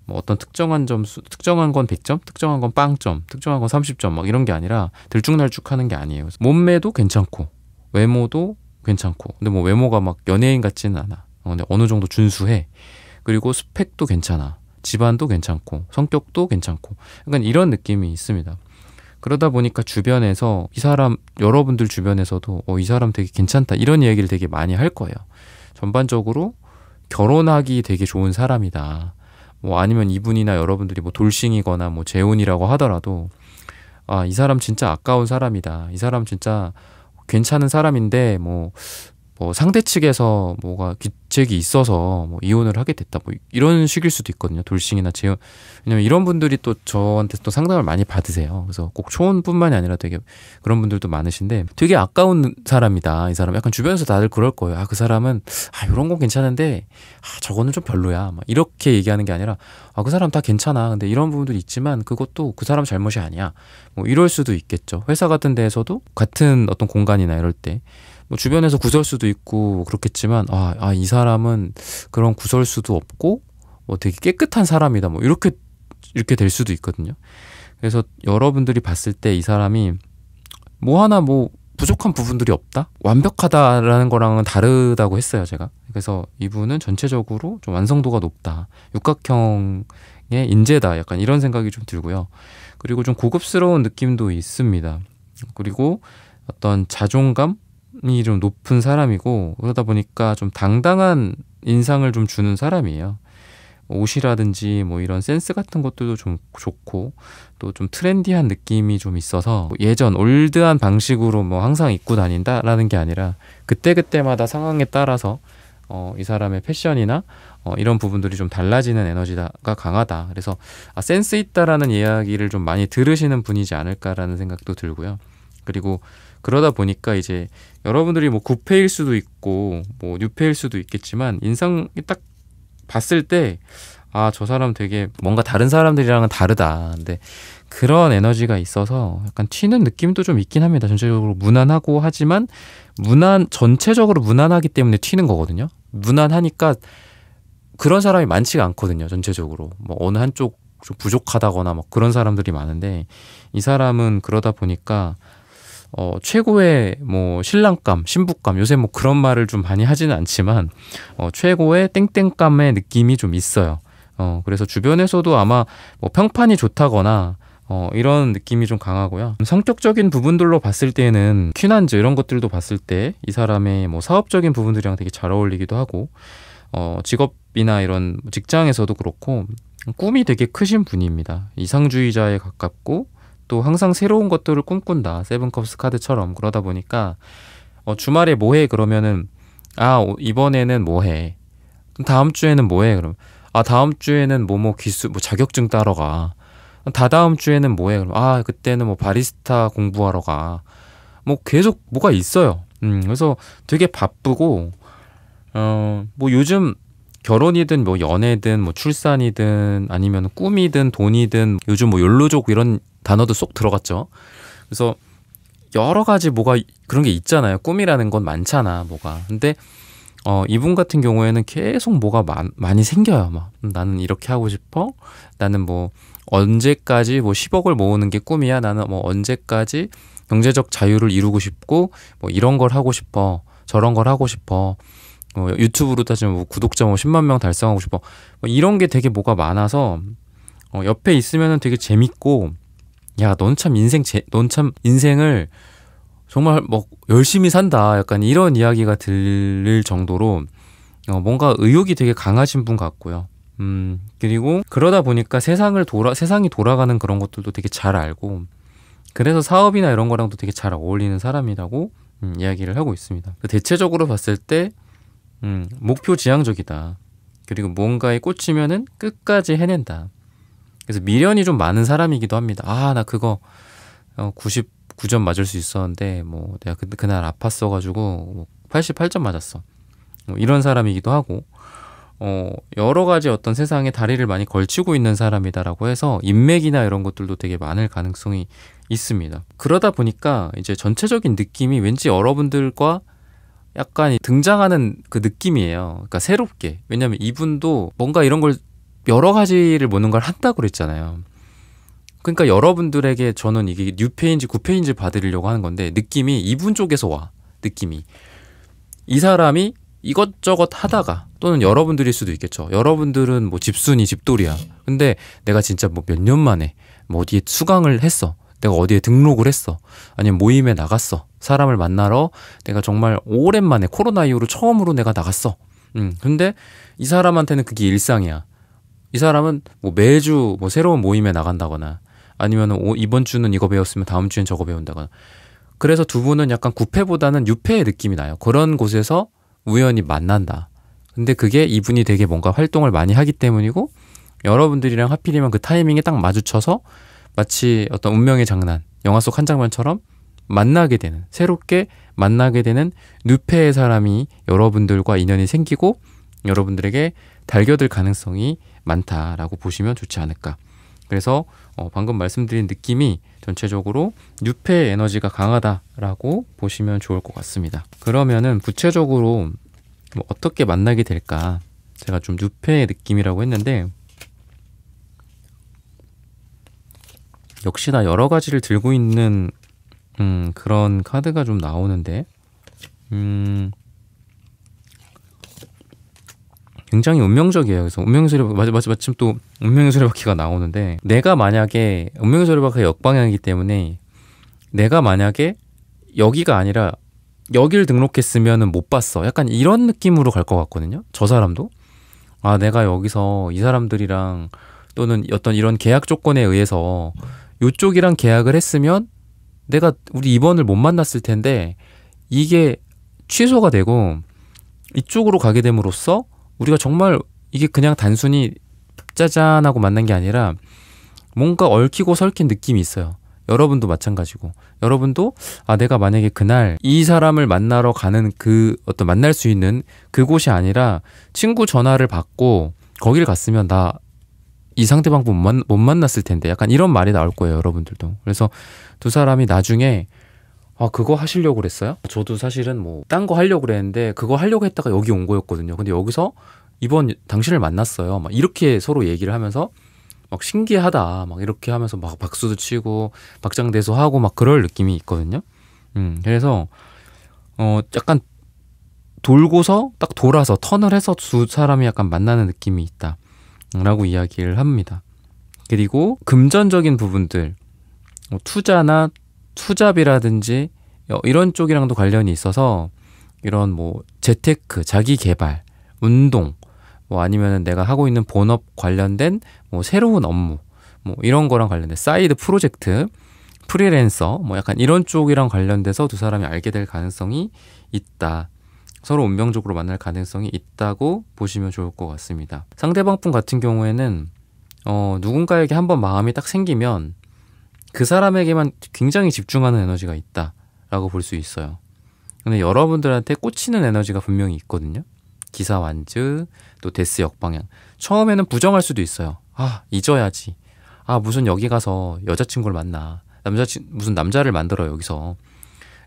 뭐 어떤 특정한 점수, 특정한 건 100점, 특정한 건 빵점, 특정한 건 30점 막 이런 게 아니라 들쭉날쭉하는 게 아니에요. 몸매도 괜찮고 외모도 괜찮고 근데 뭐 외모가 막 연예인 같지는 않아. 근데 어느 정도 준수해. 그리고 스펙도 괜찮아. 집안도 괜찮고 성격도 괜찮고 약간 이런 느낌이 있습니다. 그러다 보니까 주변에서 이 사람, 여러분들 주변에서도 이 사람 되게 괜찮다 이런 이야기를 되게 많이 할 거예요. 전반적으로 결혼하기 되게 좋은 사람이다. 뭐 아니면 이분이나 여러분들이 뭐 돌싱이거나 뭐 재혼이라고 하더라도 이 사람 진짜 아까운 사람이다. 이 사람 진짜 괜찮은 사람인데 뭐 상대 측에서 뭐가 귀책이 있어서 뭐 이혼을 하게 됐다. 뭐 이런 식일 수도 있거든요. 돌싱이나 재혼. 왜냐면 이런 분들이 또 저한테 또 상담을 많이 받으세요. 그래서 꼭 초혼뿐만이 아니라 되게 그런 분들도 많으신데 되게 아까운 사람이다. 이 사람 약간 주변에서 다들 그럴 거예요. 그 사람은 이런 건 괜찮은데 저거는 좀 별로야. 막 이렇게 얘기하는 게 아니라 그 사람 다 괜찮아. 근데 이런 부분들이 있지만 그것도 그 사람 잘못이 아니야. 뭐 이럴 수도 있겠죠. 회사 같은 데에서도 같은 어떤 공간이나 이럴 때 뭐 주변에서 구설수도 있고 그렇겠지만 이 사람은 그런 구설수도 없고 뭐 되게 깨끗한 사람이다 뭐 이렇게 될 수도 있거든요. 그래서 여러분들이 봤을 때 이 사람이 뭐 하나 뭐 부족한 부분들이 없다? 완벽하다라는 거랑은 다르다고 했어요, 제가. 그래서 이분은 전체적으로 좀 완성도가 높다. 육각형의 인재다. 약간 이런 생각이 좀 들고요. 그리고 좀 고급스러운 느낌도 있습니다. 그리고 어떤 자존감이 좀 높은 사람이고, 그러다 보니까 좀 당당한 인상을 좀 주는 사람이에요. 옷이라든지 뭐 이런 센스 같은 것들도 좀 좋고, 또 좀 트렌디한 느낌이 좀 있어서 예전 올드한 방식으로 뭐 항상 입고 다닌다라는 게 아니라 그때그때마다 상황에 따라서 이 사람의 패션이나 이런 부분들이 좀 달라지는 에너지가 강하다. 그래서 센스 있다라는 이야기를 좀 많이 들으시는 분이지 않을까라는 생각도 들고요. 그리고 그러다 보니까 이제 여러분들이 뭐 구패일 수도 있고 뭐 뉴패일 수도 있겠지만 인상이 딱 봤을 때 저 사람 되게 뭔가 다른 사람들이랑은 다르다. 근데 그런 에너지가 있어서 약간 튀는 느낌도 좀 있긴 합니다. 전체적으로 무난하고 하지만 전체적으로 무난하기 때문에 튀는 거거든요. 무난하니까 그런 사람이 많지가 않거든요. 전체적으로 뭐 어느 한쪽 좀 부족하다거나 뭐 그런 사람들이 많은데 이 사람은 그러다 보니까 최고의 뭐 신랑감, 신부감, 요새 뭐 그런 말을 좀 많이 하지는 않지만 최고의 땡땡감의 느낌이 좀 있어요. 그래서 주변에서도 아마 뭐 평판이 좋다거나 이런 느낌이 좀 강하고요. 성격적인 부분들로 봤을 때는 퀴난즈 이런 것들도 봤을 때 이 사람의 뭐 사업적인 부분들이랑 되게 잘 어울리기도 하고 직업이나 이런 직장에서도 그렇고 꿈이 되게 크신 분입니다. 이상주의자에 가깝고 또 항상 새로운 것들을 꿈꾼다. 세븐컵스 카드처럼. 그러다 보니까 주말에 뭐해? 그러면은 이번에는 뭐해? 다음 주에는 뭐해? 그럼 다음 주에는 뭐 기술 뭐 자격증 따러 가. 다다음 주에는 뭐해? 그럼 그때는 뭐 바리스타 공부하러 가. 뭐 계속 뭐가 있어요. 그래서 되게 바쁘고 뭐 요즘 결혼이든 뭐 연애든 뭐 출산이든 아니면 꿈이든 돈이든 요즘 뭐 욜로족 이런 단어도 쏙 들어갔죠. 그래서 여러 가지 뭐가 그런 게 있잖아요. 꿈이라는 건 많잖아, 뭐가. 근데 이분 같은 경우에는 계속 뭐가 많이 생겨요. 막 나는 이렇게 하고 싶어. 나는 뭐 언제까지 뭐 10억을 모으는 게 꿈이야. 나는 뭐 언제까지 경제적 자유를 이루고 싶고 뭐 이런 걸 하고 싶어. 저런 걸 하고 싶어. 유튜브로 따지면 뭐 구독자 뭐 10만 명 달성하고 싶어. 뭐 이런 게 되게 뭐가 많아서 옆에 있으면은 되게 재밌고, 야, 넌 참 인생을 정말 뭐 열심히 산다. 약간 이런 이야기가 들릴 정도로 뭔가 의욕이 되게 강하신 분 같고요. 그리고 그러다 보니까 세상이 돌아가는 그런 것들도 되게 잘 알고, 그래서 사업이나 이런 거랑도 되게 잘 어울리는 사람이라고 이야기를 하고 있습니다. 대체적으로 봤을 때 목표 지향적이다. 그리고 뭔가에 꽂히면은 끝까지 해낸다. 그래서 미련이 좀 많은 사람이기도 합니다. 나 그거 99점 맞을 수 있었는데 뭐 내가 그날 아팠어가지고 88점 맞았어. 이런 사람이기도 하고 여러 가지 어떤 세상에 다리를 많이 걸치고 있는 사람이다라고 해서 인맥이나 이런 것들도 되게 많을 가능성이 있습니다. 그러다 보니까 이제 전체적인 느낌이 왠지 여러분들과 약간 등장하는 그 느낌이에요. 그러니까 새롭게. 왜냐면 이분도 뭔가 이런 걸 여러 가지를 모는 걸 한다고 그랬잖아요. 그러니까 여러분들에게 저는 이게 뉴페인지 구페인지 봐드리려고 하는 건데 느낌이 이분 쪽에서 와. 느낌이. 이 사람이 이것저것 하다가 또는 여러분들일 수도 있겠죠. 여러분들은 뭐 집순이 집돌이야. 근데 내가 진짜 뭐 몇 년 만에 뭐 어디에 수강을 했어. 내가 어디에 등록을 했어. 아니면 모임에 나갔어. 사람을 만나러 내가 정말 오랜만에 코로나 이후로 처음으로 내가 나갔어. 근데 이 사람한테는 그게 일상이야. 이 사람은 뭐 매주 뭐 새로운 모임에 나간다거나 아니면 이번 주는 이거 배웠으면 다음 주엔 저거 배운다거나. 그래서 두 분은 약간 구패보다는 유패의 느낌이 나요. 그런 곳에서 우연히 만난다. 근데 그게 이분이 되게 뭔가 활동을 많이 하기 때문이고, 여러분들이랑 하필이면 그 타이밍에 딱 마주쳐서 마치 어떤 운명의 장난, 영화 속 한 장면처럼 만나게 되는, 새롭게 만나게 되는 뉴페의 사람이 여러분들과 인연이 생기고 여러분들에게 달겨들 가능성이 많다라고 보시면 좋지 않을까. 그래서 방금 말씀드린 느낌이 전체적으로 뉴페의 에너지가 강하다라고 보시면 좋을 것 같습니다. 그러면은 구체적으로 뭐 어떻게 만나게 될까? 제가 좀 뉴페의 느낌이라고 했는데 역시나 여러 가지를 들고 있는 그런 카드가 좀 나오는데 굉장히 운명적이에요. 그래서 운명의 수레바퀴 마침 또 운명의 수레바퀴가 나오는데 내가 만약에 운명의 수레바퀴가 역방향이기 때문에 내가 만약에 여기가 아니라 여길 등록했으면 못 봤어. 약간 이런 느낌으로 갈 것 같거든요. 저 사람도 아 내가 여기서 이 사람들이랑 또는 어떤 이런 계약 조건에 의해서 요쪽이랑 계약을 했으면 내가 우리 이번을 못 만났을 텐데 이게 취소가 되고 이쪽으로 가게 됨으로써 우리가 정말 이게 그냥 단순히 짜잔 하고 만난 게 아니라 뭔가 얽히고 설킨 느낌이 있어요. 여러분도 마찬가지고 여러분도 아 내가 만약에 그날 이 사람을 만나러 가는 그 어떤 만날 수 있는 그곳이 아니라 친구 전화를 받고 거길 갔으면 나 이 상대방 못 만났을 텐데 약간 이런 말이 나올 거예요. 여러분들도. 그래서 두 사람이 나중에 아 그거 하시려고 그랬어요? 저도 사실은 뭐 딴 거 하려고 그랬는데 그거 하려고 했다가 여기 온 거였거든요. 근데 여기서 이번 당신을 만났어요. 막 이렇게 서로 얘기를 하면서 막 신기하다 막 이렇게 하면서 막 박수도 치고 박장대소하고 막 그럴 느낌이 있거든요. 그래서 약간 돌고서 딱 돌아서 턴을 해서 두 사람이 약간 만나는 느낌이 있다 라고 이야기를 합니다. 그리고 금전적인 부분들 투자나 투잡이라든지 이런 쪽이랑도 관련이 있어서 이런 뭐 재테크, 자기 개발, 운동 뭐 아니면 내가 하고 있는 본업 관련된 뭐 새로운 업무 뭐 이런 거랑 관련된 사이드 프로젝트, 프리랜서 뭐 약간 이런 쪽이랑 관련돼서 두 사람이 알게 될 가능성이 있다. 서로 운명적으로 만날 가능성이 있다고 보시면 좋을 것 같습니다. 상대방 분 같은 경우에는 누군가에게 한번 마음이 딱 생기면 그 사람에게만 굉장히 집중하는 에너지가 있다라고 볼 수 있어요. 근데 여러분들한테 꽂히는 에너지가 분명히 있거든요. 기사 완즈, 또 데스 역방향. 처음에는 부정할 수도 있어요. 아, 잊어야지. 아, 무슨 여기 가서 여자친구를 만나. 무슨 남자를 만들어 여기서.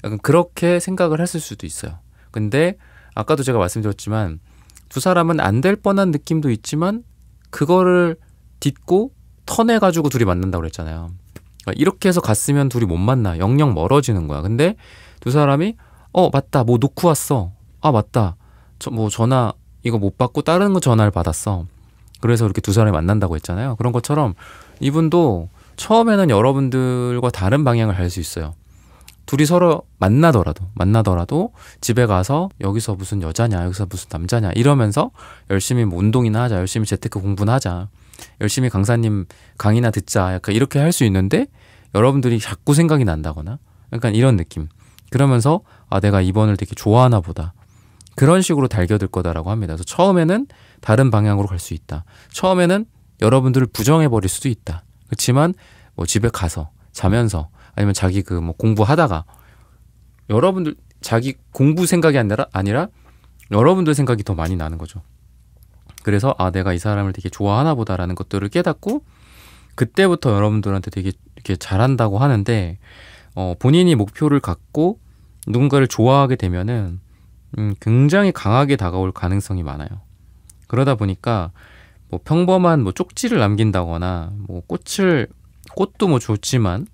약간 그렇게 생각을 했을 수도 있어요. 근데 아까도 제가 말씀드렸지만 두 사람은 안 될 뻔한 느낌도 있지만 그거를 딛고 턴해가지고 둘이 만난다고 그랬잖아요. 그러니까 이렇게 해서 갔으면 둘이 못 만나. 영영 멀어지는 거야. 근데 두 사람이 맞다. 뭐 놓고 왔어. 아 맞다. 뭐 전화 이거 못 받고 다른 거 전화를 받았어. 그래서 이렇게 두 사람이 만난다고 했잖아요. 그런 것처럼 이분도 처음에는 여러분들과 다른 방향을 갈 수 있어요. 둘이 서로 만나더라도 집에 가서 여기서 무슨 여자냐 여기서 무슨 남자냐 이러면서 열심히 뭐 운동이나 하자, 열심히 재테크 공부나 하자, 열심히 강사님 강의나 듣자, 약간 이렇게 할 수 있는데 여러분들이 자꾸 생각이 난다거나 약간 이런 느낌. 그러면서 아 내가 이번을 되게 좋아하나 보다, 그런 식으로 달겨들 거다라고 합니다. 그래서 처음에는 다른 방향으로 갈 수 있다. 처음에는 여러분들을 부정해버릴 수도 있다. 그렇지만 뭐 집에 가서 자면서 아니면 자기 그 뭐 공부하다가 여러분들 자기 공부 생각이 아니라 여러분들 생각이 더 많이 나는 거죠. 그래서 아 내가 이 사람을 되게 좋아하나 보다라는 것들을 깨닫고 그때부터 여러분들한테 되게 이렇게 잘한다고 하는데 본인이 목표를 갖고 누군가를 좋아하게 되면은 굉장히 강하게 다가올 가능성이 많아요. 그러다 보니까 뭐 평범한 뭐 쪽지를 남긴다거나 뭐 꽃도 뭐 좋지만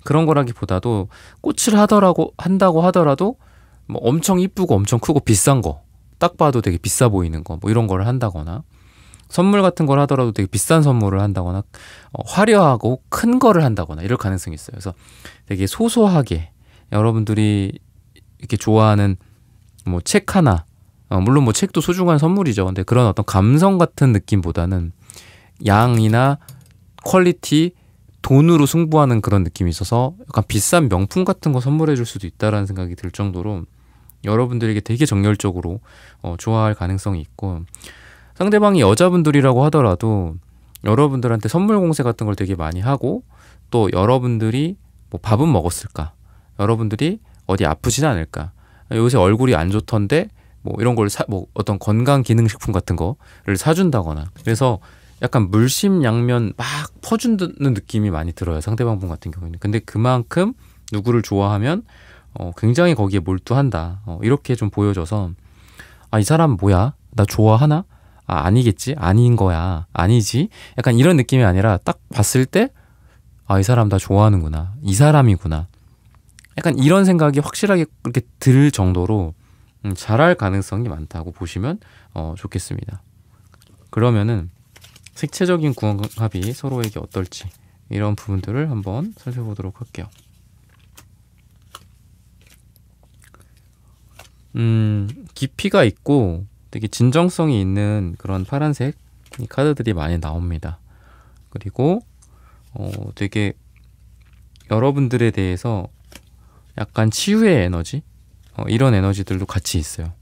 그런 거라기보다도 꽃을 한다고 하더라도 뭐 엄청 이쁘고 엄청 크고 비싼 거, 딱 봐도 되게 비싸 보이는 거, 뭐 이런 거를 한다거나 선물 같은 걸 하더라도 되게 비싼 선물을 한다거나 화려하고 큰 거를 한다거나 이럴 가능성이 있어요. 그래서 되게 소소하게 여러분들이 이렇게 좋아하는 뭐 책 하나, 물론 뭐 책도 소중한 선물이죠. 근데 그런 어떤 감성 같은 느낌보다는 양이나 퀄리티, 돈으로 승부하는 그런 느낌이 있어서 약간 비싼 명품 같은 거 선물해 줄 수도 있다라는 생각이 들 정도로 여러분들에게 되게 정열적으로 좋아할 가능성이 있고, 상대방이 여자분들이라고 하더라도 여러분들한테 선물 공세 같은 걸 되게 많이 하고, 또 여러분들이 뭐 밥은 먹었을까, 여러분들이 어디 아프진 않을까, 요새 얼굴이 안 좋던데 뭐 이런 걸 뭐 어떤 건강 기능 식품 같은 거를 사준다거나, 그래서 약간 물심양면 막 퍼주는 느낌이 많이 들어요, 상대방 분 같은 경우에는. 근데 그만큼 누구를 좋아하면 굉장히 거기에 몰두한다, 이렇게 좀 보여줘서 아 이 사람 뭐야, 나 좋아하나, 아니겠지? 아닌 거야. 아니지? 약간 이런 느낌이 아니라 딱 봤을 때 이 사람 나 좋아하는구나. 이 사람이구나. 약간 이런 생각이 확실하게 그렇게 들 정도로 잘할 가능성이 많다고 보시면 좋겠습니다. 그러면은 색채적인 궁합이 서로에게 어떨지 이런 부분들을 한번 살펴보도록 할게요. 깊이가 있고 되게 진정성이 있는 그런 파란색 카드들이 많이 나옵니다. 그리고 되게 여러분들에 대해서 약간 치유의 에너지 이런 에너지들도 같이 있어요.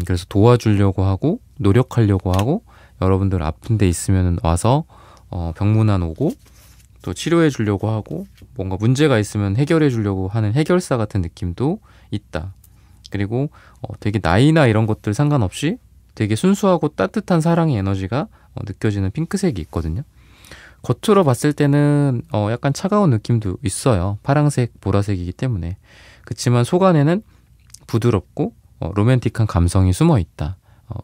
그래서 도와주려고 하고 노력하려고 하고 여러분들 아픈 데 있으면 와서 병문안 오고 또 치료해 주려고 하고 뭔가 문제가 있으면 해결해 주려고 하는 해결사 같은 느낌도 있다. 그리고 되게 나이나 이런 것들 상관없이 되게 순수하고 따뜻한 사랑의 에너지가 느껴지는 핑크색이 있거든요. 겉으로 봤을 때는 약간 차가운 느낌도 있어요. 파랑색, 보라색이기 때문에. 그치만 속 안에는 부드럽고 로맨틱한 감성이 숨어 있다.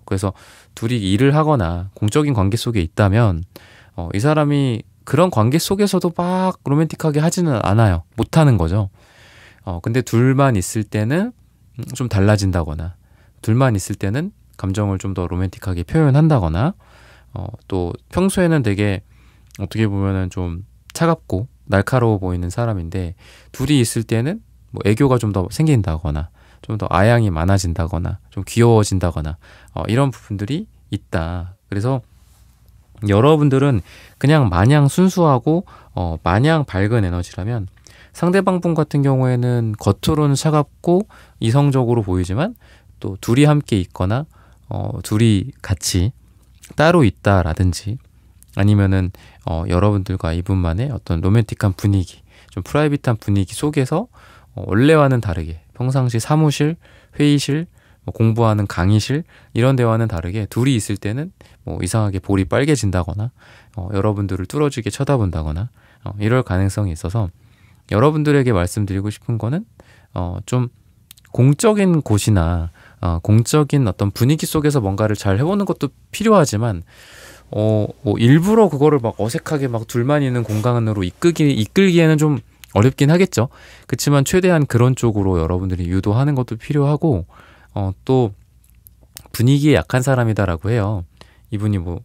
그래서 둘이 일을 하거나 공적인 관계 속에 있다면 이 사람이 그런 관계 속에서도 막 로맨틱하게 하지는 않아요. 못하는 거죠. 근데 둘만 있을 때는 좀 달라진다거나 둘만 있을 때는 감정을 좀 더 로맨틱하게 표현한다거나 또 평소에는 되게 어떻게 보면은 좀 차갑고 날카로워 보이는 사람인데 둘이 있을 때는 뭐 애교가 좀 더 생긴다거나 좀 더 아양이 많아진다거나 좀 귀여워진다거나 이런 부분들이 있다. 그래서 여러분들은 그냥 마냥 순수하고 마냥 밝은 에너지라면 상대방 분 같은 경우에는 겉으로는 차갑고 이성적으로 보이지만 또 둘이 함께 있거나 둘이 같이 따로 있다라든지 아니면은 여러분들과 이분만의 어떤 로맨틱한 분위기, 좀 프라이빗한 분위기 속에서 원래와는 다르게 평상시 사무실, 회의실, 공부하는 강의실 이런 데와는 다르게 둘이 있을 때는 이상하게 볼이 빨개진다거나 여러분들을 뚫어지게 쳐다본다거나 이럴 가능성이 있어서 여러분들에게 말씀드리고 싶은 거는 좀 공적인 곳이나 공적인 어떤 분위기 속에서 뭔가를 잘 해보는 것도 필요하지만 뭐 일부러 그거를 막 어색하게 막 둘만 있는 공간으로 이끌기에는 좀 어렵긴 하겠죠. 그렇지만 최대한 그런 쪽으로 여러분들이 유도하는 것도 필요하고 또 분위기에 약한 사람이다라고 해요. 이분이 뭐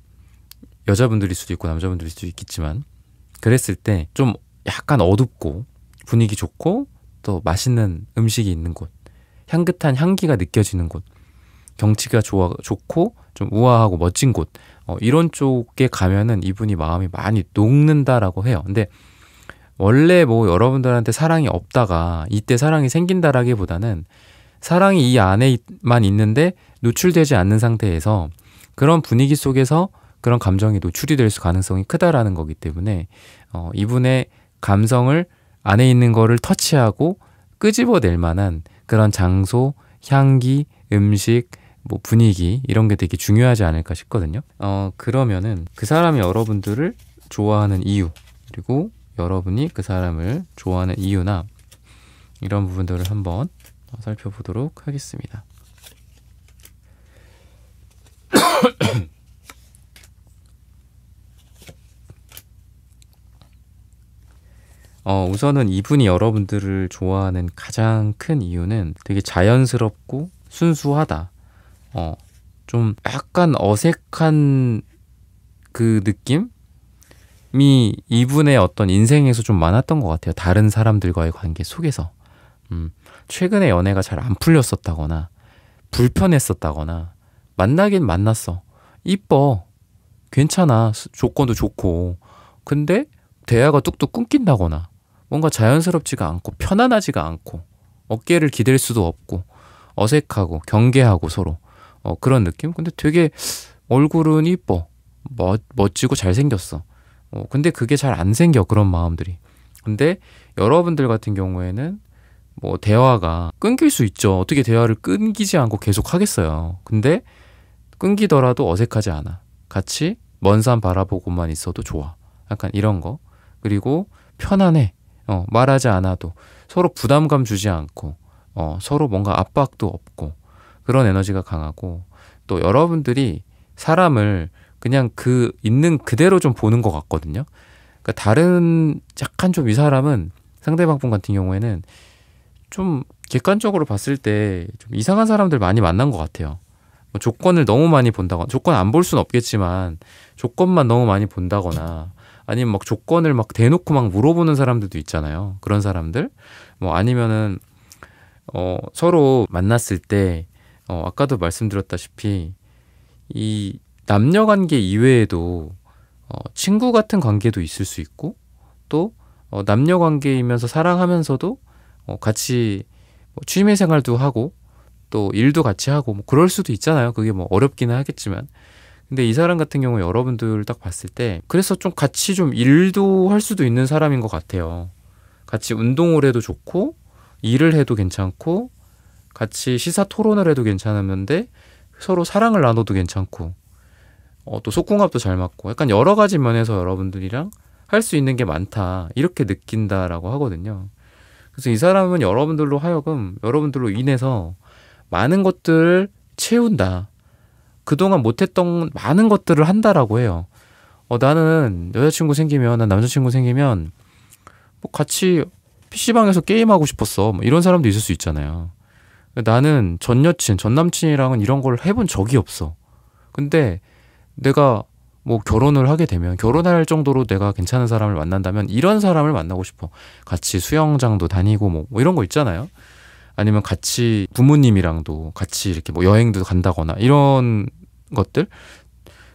여자분들일 수도 있고 남자분들일 수도 있겠지만 그랬을 때 좀 약간 어둡고 분위기 좋고 또 맛있는 음식이 있는 곳, 향긋한 향기가 느껴지는 곳, 경치가 좋고 좀 우아하고 멋진 곳 이런 쪽에 가면은 이분이 마음이 많이 녹는다라고 해요. 근데 원래 뭐 여러분들한테 사랑이 없다가 이때 사랑이 생긴다라기보다는 사랑이 이 안에만 있는데 노출되지 않는 상태에서 그런 분위기 속에서 그런 감정이 노출이 될 가능성이 크다라는 거기 때문에 이분의 감성을 안에 있는 거를 터치하고 끄집어낼 만한 그런 장소, 향기, 음식, 뭐 분위기 이런 게 되게 중요하지 않을까 싶거든요. 그러면은 그 사람이 여러분들을 좋아하는 이유 그리고 여러분이 그 사람을 좋아하는 이유나 이런 부분들을 한번 살펴보도록 하겠습니다. 우선은 이분이 여러분들을 좋아하는 가장 큰 이유는 되게 자연스럽고 순수하다. 좀 약간 어색한 그 느낌이 이분의 어떤 인생에서 좀 많았던 것 같아요. 다른 사람들과의 관계 속에서. 최근에 연애가 잘 안 풀렸었다거나 불편했었다거나 만나긴 만났어. 이뻐. 괜찮아. 조건도 좋고. 근데 대화가 뚝뚝 끊긴다거나 뭔가 자연스럽지가 않고 편안하지가 않고 어깨를 기댈 수도 없고 어색하고 경계하고 서로 그런 느낌? 근데 되게 얼굴은 이뻐. 멋지고 잘생겼어. 근데 그게 잘 안 생겨 그런 마음들이. 근데 여러분들 같은 경우에는 뭐 대화가 끊길 수 있죠. 어떻게 대화를 끊기지 않고 계속 하겠어요. 근데 끊기더라도 어색하지 않아. 같이 먼 산 바라보고만 있어도 좋아. 약간 이런 거. 그리고 편안해. 말하지 않아도 서로 부담감 주지 않고 서로 뭔가 압박도 없고 그런 에너지가 강하고 또 여러분들이 사람을 그냥 그 있는 그대로 좀 보는 것 같거든요. 그러니까 다른 약간 좀 이 사람은 상대방 분 같은 경우에는 좀 객관적으로 봤을 때 좀 이상한 사람들 많이 만난 것 같아요. 뭐 조건을 너무 많이 본다거나 조건 안 볼 수는 없겠지만 조건만 너무 많이 본다거나 아니면 막 조건을 막 대놓고 막 물어보는 사람들도 있잖아요. 그런 사람들 뭐 아니면은 서로 만났을 때 아까도 말씀드렸다시피 이 남녀 관계 이외에도 친구 같은 관계도 있을 수 있고 또 남녀 관계이면서 사랑하면서도 같이 뭐 취미 생활도 하고 또 일도 같이 하고 뭐 그럴 수도 있잖아요. 그게 뭐 어렵기는 하겠지만 근데 이 사람 같은 경우 여러분들 딱 봤을 때 그래서 좀 같이 좀 일도 할 수도 있는 사람인 것 같아요. 같이 운동을 해도 좋고 일을 해도 괜찮고 같이 시사 토론을 해도 괜찮았는데 서로 사랑을 나눠도 괜찮고 또 속궁합도 잘 맞고 약간 여러 가지 면에서 여러분들이랑 할 수 있는 게 많다 이렇게 느낀다라고 하거든요. 그래서 이 사람은 여러분들로 하여금 여러분들로 인해서 많은 것들을 채운다. 그동안 못했던 많은 것들을 한다라고 해요. 나는 여자친구 생기면 난 남자친구 생기면 뭐 같이 PC방에서 게임하고 싶었어. 뭐 이런 사람도 있을 수 있잖아요. 나는 전 여친, 전 남친이랑은 이런 걸 해본 적이 없어. 근데 내가 뭐 결혼을 하게 되면 결혼할 정도로 내가 괜찮은 사람을 만난다면 이런 사람을 만나고 싶어. 같이 수영장도 다니고 뭐 이런 거 있잖아요. 아니면 같이 부모님이랑도 같이 이렇게 뭐 여행도 간다거나 이런 것들.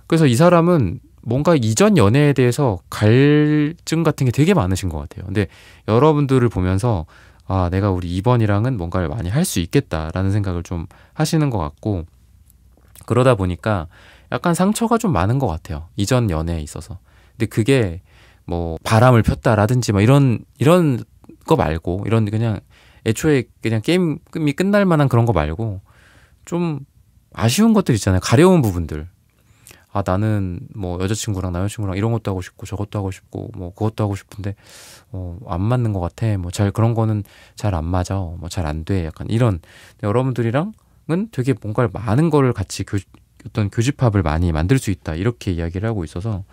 그래서 이 사람은 뭔가 이전 연애에 대해서 갈증 같은 게 되게 많으신 것 같아요. 근데 여러분들을 보면서 내가 우리 이번이랑은 뭔가를 많이 할 수 있겠다라는 생각을 좀 하시는 것 같고 그러다 보니까 약간 상처가 좀 많은 것 같아요. 이전 연애에 있어서. 근데 그게 뭐 바람을 폈다라든지 뭐 이런 거 말고 이런 그냥 애초에 그냥 게임이 끝날 만한 그런 거 말고 좀 아쉬운 것들 있잖아요. 가려운 부분들. 나는 뭐 여자친구랑 남자친구랑 이런 것도 하고 싶고 저것도 하고 싶고 뭐 그것도 하고 싶은데 안 맞는 것 같아. 뭐 잘 그런 거는 잘 안 맞아. 뭐 잘 안 돼. 약간 이런 여러분들이랑은 되게 뭔가 많은 거를 같이 어떤 교집합을 많이 만들 수 있다. 이렇게 이야기를 하고 있어서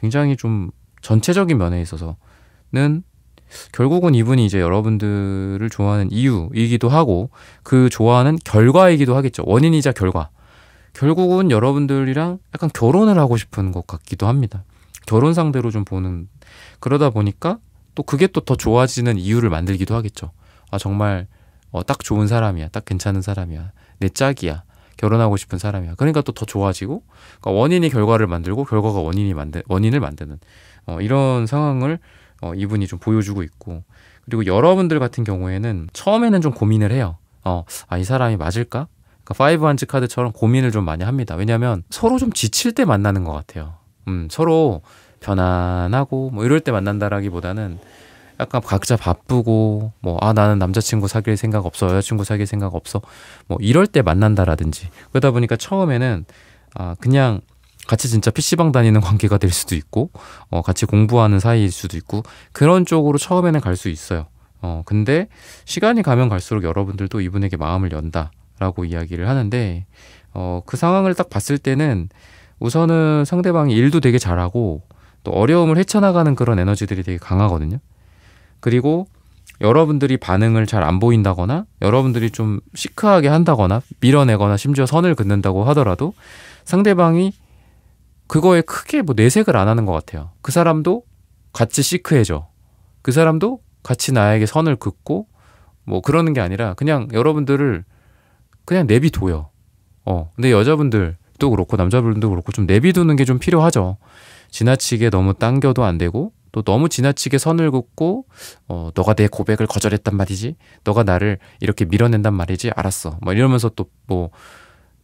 굉장히 좀 전체적인 면에 있어서는 결국은 이분이 이제 여러분들을 좋아하는 이유이기도 하고 그 좋아하는 결과이기도 하겠죠. 원인이자 결과. 결국은 여러분들이랑 약간 결혼을 하고 싶은 것 같기도 합니다. 결혼 상대로 좀 보는 그러다 보니까 또 그게 또 더 좋아지는 이유를 만들기도 하겠죠. 정말 딱 좋은 사람이야. 딱 괜찮은 사람이야. 내 짝이야. 결혼하고 싶은 사람이야. 그러니까 또 더 좋아지고 그러니까 원인이 결과를 만들고 결과가 원인을 만드는 이런 상황을 이분이 좀 보여주고 있고 그리고 여러분들 같은 경우에는 처음에는 좀 고민을 해요. 이 사람이 맞을까? 그러니까 5 한지 카드처럼 고민을 좀 많이 합니다. 왜냐하면 서로 좀 지칠 때 만나는 것 같아요. 서로 편안하고 뭐 이럴 때 만난다라기보다는 약간 각자 바쁘고 뭐 나는 남자친구 사귈 생각 없어 여자친구 사귈 생각 없어 뭐 이럴 때 만난다라든지 그러다 보니까 처음에는 그냥 같이 진짜 PC방 다니는 관계가 될 수도 있고 같이 공부하는 사이일 수도 있고 그런 쪽으로 처음에는 갈 수 있어요. 근데 시간이 가면 갈수록 여러분들도 이분에게 마음을 연다라고 이야기를 하는데 그 상황을 딱 봤을 때는 우선은 상대방이 일도 되게 잘하고 또 어려움을 헤쳐나가는 그런 에너지들이 되게 강하거든요. 그리고 여러분들이 반응을 잘 안 보인다거나 여러분들이 좀 시크하게 한다거나 밀어내거나 심지어 선을 긋는다고 하더라도 상대방이 그거에 크게 뭐 내색을 안 하는 것 같아요. 그 사람도 같이 시크해져. 그 사람도 같이 나에게 선을 긋고 뭐 그러는 게 아니라 그냥 여러분들을 그냥 내비둬요. 근데 여자분들도 그렇고 남자분들도 그렇고 좀 내비두는 게 좀 필요하죠. 지나치게 너무 당겨도 안 되고 또 너무 지나치게 선을 긋고 너가 내 고백을 거절했단 말이지 너가 나를 이렇게 밀어낸단 말이지 알았어 뭐 이러면서 또 뭐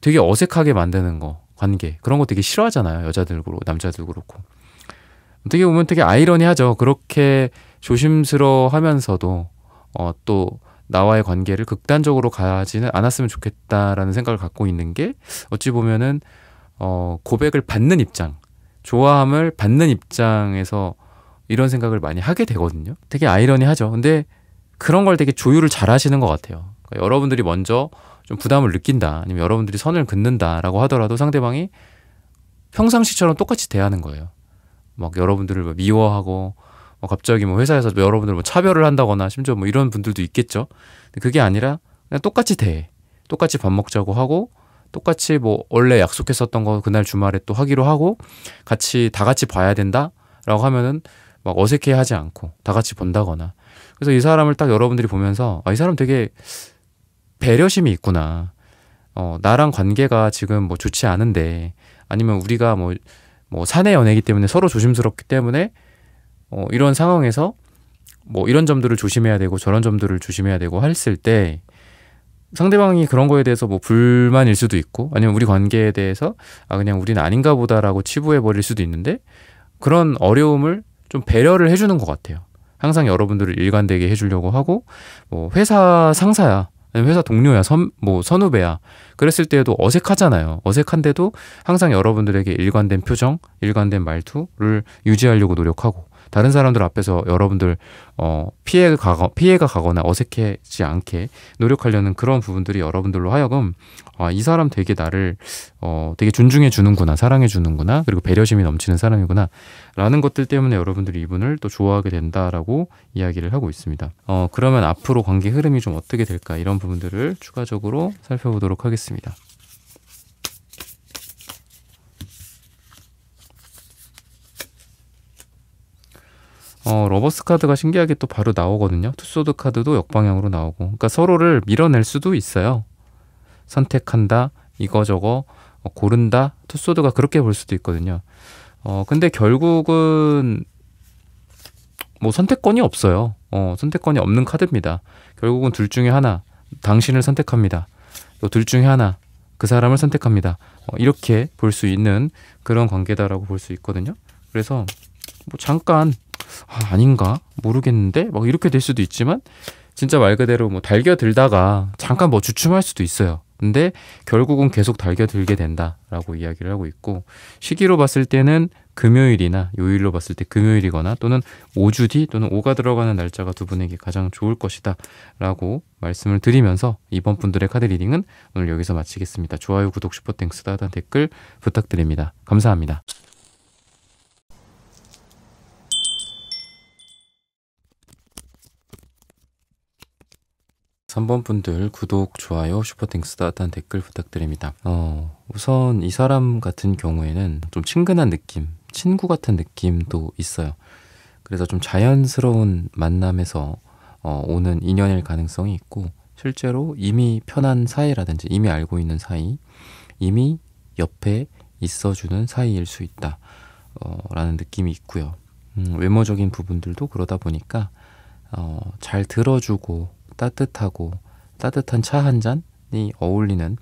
되게 어색하게 만드는 거 관계 그런 거 되게 싫어하잖아요. 여자들 그렇고 남자들 그렇고 어떻게 보면 되게 아이러니하죠. 그렇게 조심스러워하면서도 또 나와의 관계를 극단적으로 가지는 않았으면 좋겠다라는 생각을 갖고 있는 게 어찌 보면은 고백을 받는 입장 좋아함을 받는 입장에서 이런 생각을 많이 하게 되거든요. 되게 아이러니하죠. 근데 그런 걸 되게 조율을 잘 하시는 것 같아요. 그러니까 여러분들이 먼저 좀 부담을 느낀다 아니면 여러분들이 선을 긋는다라고 하더라도 상대방이 평상시처럼 똑같이 대하는 거예요. 막 여러분들을 뭐 미워하고 갑자기 뭐 회사에서 여러분들 뭐 차별을 한다거나 심지어 뭐 이런 분들도 있겠죠. 근데 그게 아니라 그냥 똑같이 대해. 똑같이 밥 먹자고 하고 똑같이 뭐 원래 약속했었던 거 그날 주말에 또 하기로 하고 다 같이 봐야 된다라고 하면은 막 어색해하지 않고 다 같이 본다거나. 그래서 이 사람을 딱 여러분들이 보면서 이 사람 되게 배려심이 있구나. 나랑 관계가 지금 뭐 좋지 않은데 아니면 우리가 뭐 사내 연애이기 때문에 서로 조심스럽기 때문에 이런 상황에서 뭐 이런 점들을 조심해야 되고 저런 점들을 조심해야 되고 했을 때 상대방이 그런 거에 대해서 뭐 불만일 수도 있고 아니면 우리 관계에 대해서 그냥 우리는 아닌가 보다라고 치부해 버릴 수도 있는데 그런 어려움을 좀 배려를 해주는 것 같아요. 항상 여러분들을 일관되게 해주려고 하고 뭐 회사 상사야 아니면 회사 동료야 선후배야 그랬을 때에도 어색하잖아요. 어색한데도 항상 여러분들에게 일관된 표정, 일관된 말투를 유지하려고 노력하고 다른 사람들 앞에서 여러분들 피해가 가거나 어색해지지 않게 노력하려는 그런 부분들이 여러분들로 하여금 이 사람 되게 나를 되게 존중해 주는구나, 사랑해 주는구나, 그리고 배려심이 넘치는 사람이구나 라는 것들 때문에 여러분들이 이분을 또 좋아하게 된다라고 이야기를 하고 있습니다. 그러면 앞으로 관계 흐름이 좀 어떻게 될까 이런 부분들을 추가적으로 살펴보도록 하겠습니다. 러버스 카드가 신기하게 또 바로 나오거든요. 투소드 카드도 역방향으로 나오고. 그러니까 서로를 밀어낼 수도 있어요. 선택한다, 이거저거, 고른다, 투소드가 그렇게 볼 수도 있거든요. 근데 결국은 뭐 선택권이 없어요. 선택권이 없는 카드입니다. 결국은 둘 중에 하나, 당신을 선택합니다. 또 둘 중에 하나, 그 사람을 선택합니다. 이렇게 볼 수 있는 그런 관계다라고 볼 수 있거든요. 그래서 뭐 잠깐 아닌가 모르겠는데 막 이렇게 될 수도 있지만 진짜 말 그대로 뭐 달겨들다가 잠깐 뭐 주춤할 수도 있어요. 근데 결국은 계속 달겨들게 된다라고 이야기를 하고 있고 시기로 봤을 때는 금요일이나 요일로 봤을 때 금요일이거나 또는 5주 뒤 또는 5가 들어가는 날짜가 두 분에게 가장 좋을 것이다 라고 말씀을 드리면서 이번 분들의 카드 리딩은 오늘 여기서 마치겠습니다. 좋아요, 구독, 슈퍼땡스, 따뜻한 댓글 부탁드립니다. 감사합니다. 3번 분들 구독, 좋아요, 슈퍼땡스, 따뜻한 댓글 부탁드립니다. 우선 이 사람 같은 경우에는 좀 친근한 느낌, 친구 같은 느낌도 있어요. 그래서 좀 자연스러운 만남에서 오는 인연일 가능성이 있고 실제로 이미 편한 사이라든지 이미 알고 있는 사이, 이미 옆에 있어주는 사이일 수 있다 라는 느낌이 있고요. 외모적인 부분들도 그러다 보니까 잘 들어주고 따뜻하고 따뜻한 차 한 잔이 어울리는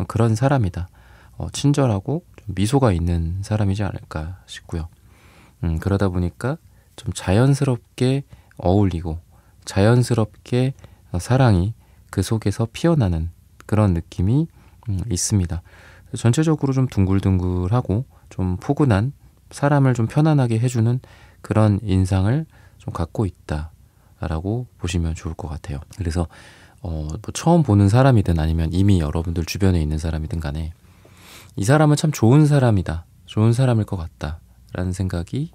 그런 사람이다. 친절하고 좀 미소가 있는 사람이지 않을까 싶고요. 그러다 보니까 좀 자연스럽게 어울리고 자연스럽게 사랑이 그 속에서 피어나는 그런 느낌이 있습니다. 전체적으로 좀 둥글둥글하고 좀 포근한 사람을 좀 편안하게 해주는 그런 인상을 좀 갖고 있다라고 보시면 좋을 것 같아요. 그래서 뭐 처음 보는 사람이든 아니면 이미 여러분들 주변에 있는 사람이든 간에 이 사람은 참 좋은 사람이다, 좋은 사람일 것 같다 라는 생각이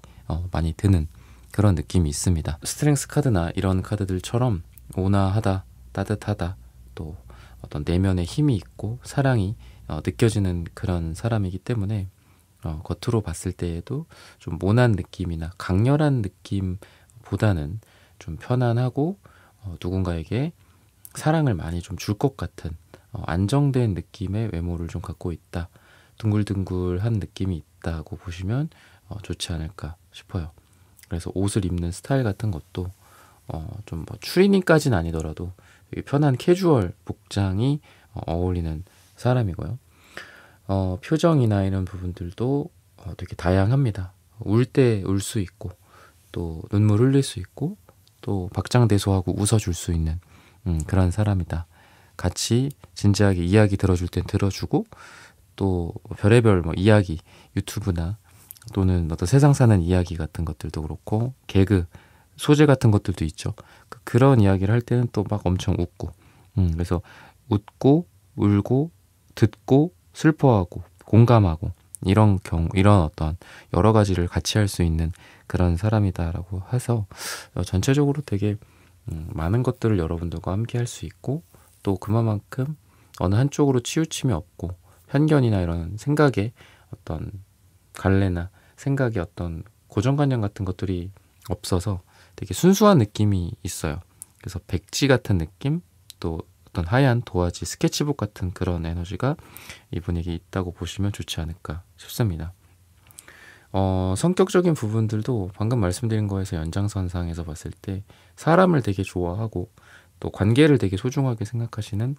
많이 드는 그런 느낌이 있습니다. 스트렝스 카드나 이런 카드들처럼 온화하다, 따뜻하다, 또 어떤 내면에 힘이 있고 사랑이 느껴지는 그런 사람이기 때문에 겉으로 봤을 때에도 좀 모난 느낌이나 강렬한 느낌보다는 좀 편안하고 누군가에게 사랑을 많이 좀 줄 것 같은 안정된 느낌의 외모를 좀 갖고 있다, 둥글둥글한 느낌이 있다고 보시면 좋지 않을까 싶어요. 그래서 옷을 입는 스타일 같은 것도 좀 뭐 추리닝까지는 아니더라도 되게 편한 캐주얼 복장이 어울리는 사람이고요. 표정이나 이런 부분들도 되게 다양합니다. 울 때 울 수 있고 또 눈물 흘릴 수 있고 또 박장대소하고 웃어줄 수 있는 그런 사람이다. 같이 진지하게 이야기 들어줄 땐 들어주고 또 별의별 뭐 이야기 유튜브나 또는 어떤 세상 사는 이야기 같은 것들도 그렇고 개그 소재 같은 것들도 있죠. 그런 이야기를 할 때는 또 막 엄청 웃고 그래서 웃고 울고 듣고 슬퍼하고 공감하고 이런 어떤 여러 가지를 같이 할 수 있는 그런 사람이다라고 해서 전체적으로 되게 많은 것들을 여러분들과 함께 할 수 있고, 또 그만큼 어느 한쪽으로 치우침이 없고 편견이나 이런 생각에 어떤 갈래나 생각의 어떤 고정관념 같은 것들이 없어서 되게 순수한 느낌이 있어요. 그래서 백지 같은 느낌, 또 어떤 하얀 도화지, 스케치북 같은 그런 에너지가 이분에게 있다고 보시면 좋지 않을까 싶습니다. 성격적인 부분들도 방금 말씀드린 거에서 연장선상에서 봤을 때 사람을 되게 좋아하고 또 관계를 되게 소중하게 생각하시는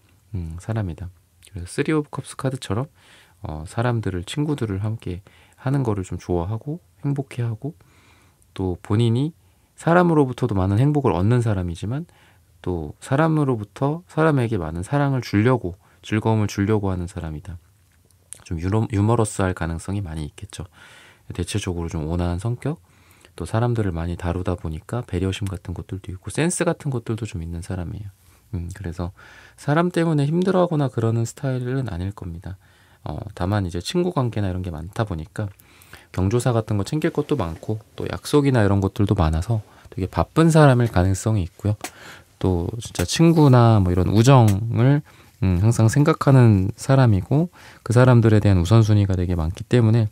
사람이다. 그래서 3 오브 컵스 카드처럼 사람들을, 친구들을 함께 하는 거를 좀 좋아하고 행복해하고, 또 본인이 사람으로부터도 많은 행복을 얻는 사람이지만 또 사람으로부터 사람에게 많은 사랑을 주려고, 즐거움을 주려고 하는 사람이다. 좀 유머러스할 가능성이 많이 있겠죠. 대체적으로 좀 온화한 성격, 또 사람들을 많이 다루다 보니까 배려심 같은 것들도 있고 센스 같은 것들도 좀 있는 사람이에요. 그래서 사람 때문에 힘들어하거나 그러는 스타일은 아닐 겁니다. 다만 이제 친구 관계나 이런 게 많다 보니까 경조사 같은 거 챙길 것도 많고 또 약속이나 이런 것들도 많아서 되게 바쁜 사람일 가능성이 있고요. 또 진짜 친구나 뭐 이런 우정을 항상 생각하는 사람이고, 그 사람들에 대한 우선순위가 되게 많기 때문에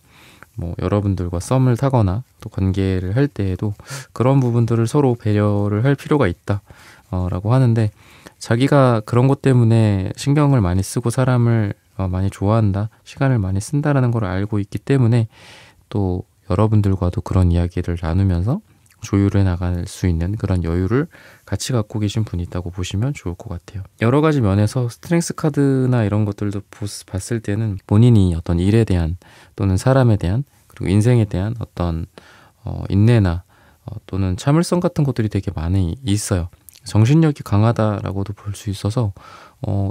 뭐 여러분들과 썸을 타거나 또 관계를 할 때에도 그런 부분들을 서로 배려를 할 필요가 있다 라고 하는데, 자기가 그런 것 때문에 신경을 많이 쓰고 사람을 많이 좋아한다, 시간을 많이 쓴다라는 걸 알고 있기 때문에 또 여러분들과도 그런 이야기를 나누면서 조율해 나갈 수 있는 그런 여유를 같이 갖고 계신 분이 있다고 보시면 좋을 것 같아요. 여러 가지 면에서 스트렝스 카드나 이런 것들도 봤을 때는 본인이 어떤 일에 대한 또는 사람에 대한 그리고 인생에 대한 어떤 인내나 또는 참을성 같은 것들이 되게 많이 있어요. 정신력이 강하다라고도 볼 수 있어서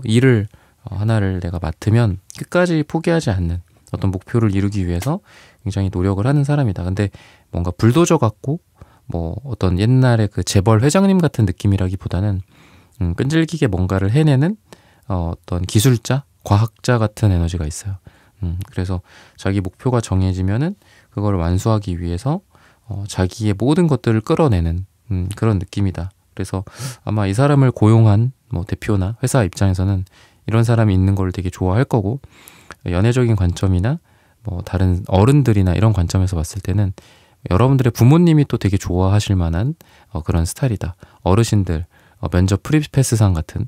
일을 하나를 내가 맡으면 끝까지 포기하지 않는 어떤 목표를 이루기 위해서 굉장히 노력을 하는 사람이다. 근데 뭔가 불도저 같고 뭐 어떤 옛날에 그 재벌 회장님 같은 느낌이라기보다는 끈질기게 뭔가를 해내는 어떤 기술자, 과학자 같은 에너지가 있어요. 그래서 자기 목표가 정해지면은 그걸 완수하기 위해서 자기의 모든 것들을 끌어내는 그런 느낌이다. 그래서 아마 이 사람을 고용한 뭐 대표나 회사 입장에서는 이런 사람이 있는 걸 되게 좋아할 거고, 연애적인 관점이나 뭐 다른 어른들이나 이런 관점에서 봤을 때는 여러분들의 부모님이 또 되게 좋아하실 만한 그런 스타일이다. 어르신들 면접 프리패스상 같은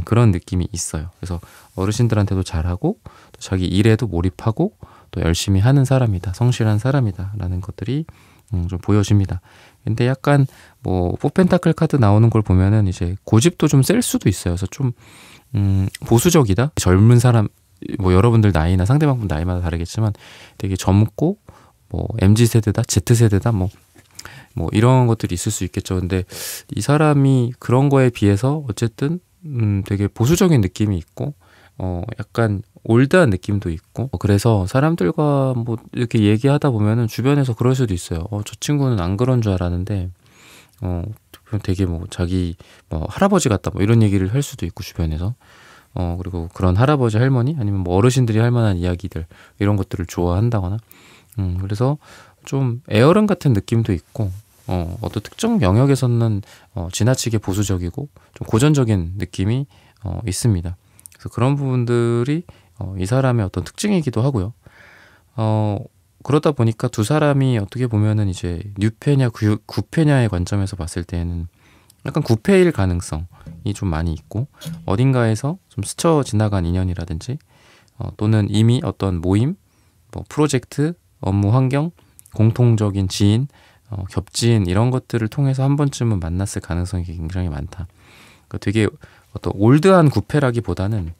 그런 느낌이 있어요. 그래서 어르신들한테도 잘하고 또 자기 일에도 몰입하고 또 열심히 하는 사람이다. 성실한 사람이다 라는 것들이 좀 보여집니다. 근데 약간 뭐 포펜타클 카드 나오는 걸 보면은 이제 고집도 좀 셀 수도 있어요. 그래서 좀 보수적이다. 젊은 사람, 뭐 여러분들 나이나 상대방 나이마다 다르겠지만 되게 젊고 뭐 MZ세대다, Z세대다 뭐 이런 것들이 있을 수 있겠죠. 근데 이 사람이 그런 거에 비해서 어쨌든 되게 보수적인 느낌이 있고 약간 올드한 느낌도 있고, 그래서 사람들과 뭐 이렇게 얘기하다 보면은 주변에서 그럴 수도 있어요. 저 친구는 안 그런 줄 알았는데 되게 뭐 자기 뭐 할아버지 같다 뭐 이런 얘기를 할 수도 있고 주변에서. 그리고 그런 할아버지 할머니 아니면 뭐 어르신들이 할 만한 이야기들 이런 것들을 좋아한다거나 그래서 좀 애어른 같은 느낌도 있고 어떤 특정 영역에서는 지나치게 보수적이고 좀 고전적인 느낌이 있습니다. 그래서 그런 부분들이 이 사람의 어떤 특징이기도 하고요. 그러다 보니까 두 사람이 어떻게 보면은 이제 뉴패냐 구패냐의 관점에서 봤을 때는 약간 구패일 가능성이 좀 많이 있고, 어딘가에서 좀 스쳐 지나간 인연이라든지 또는 이미 어떤 모임, 뭐 프로젝트, 업무 환경, 공통적인 지인, 겹지인 이런 것들을 통해서 한 번쯤은 만났을 가능성이 굉장히 많다. 그러니까 되게 어떤 올드한 구패라기보다는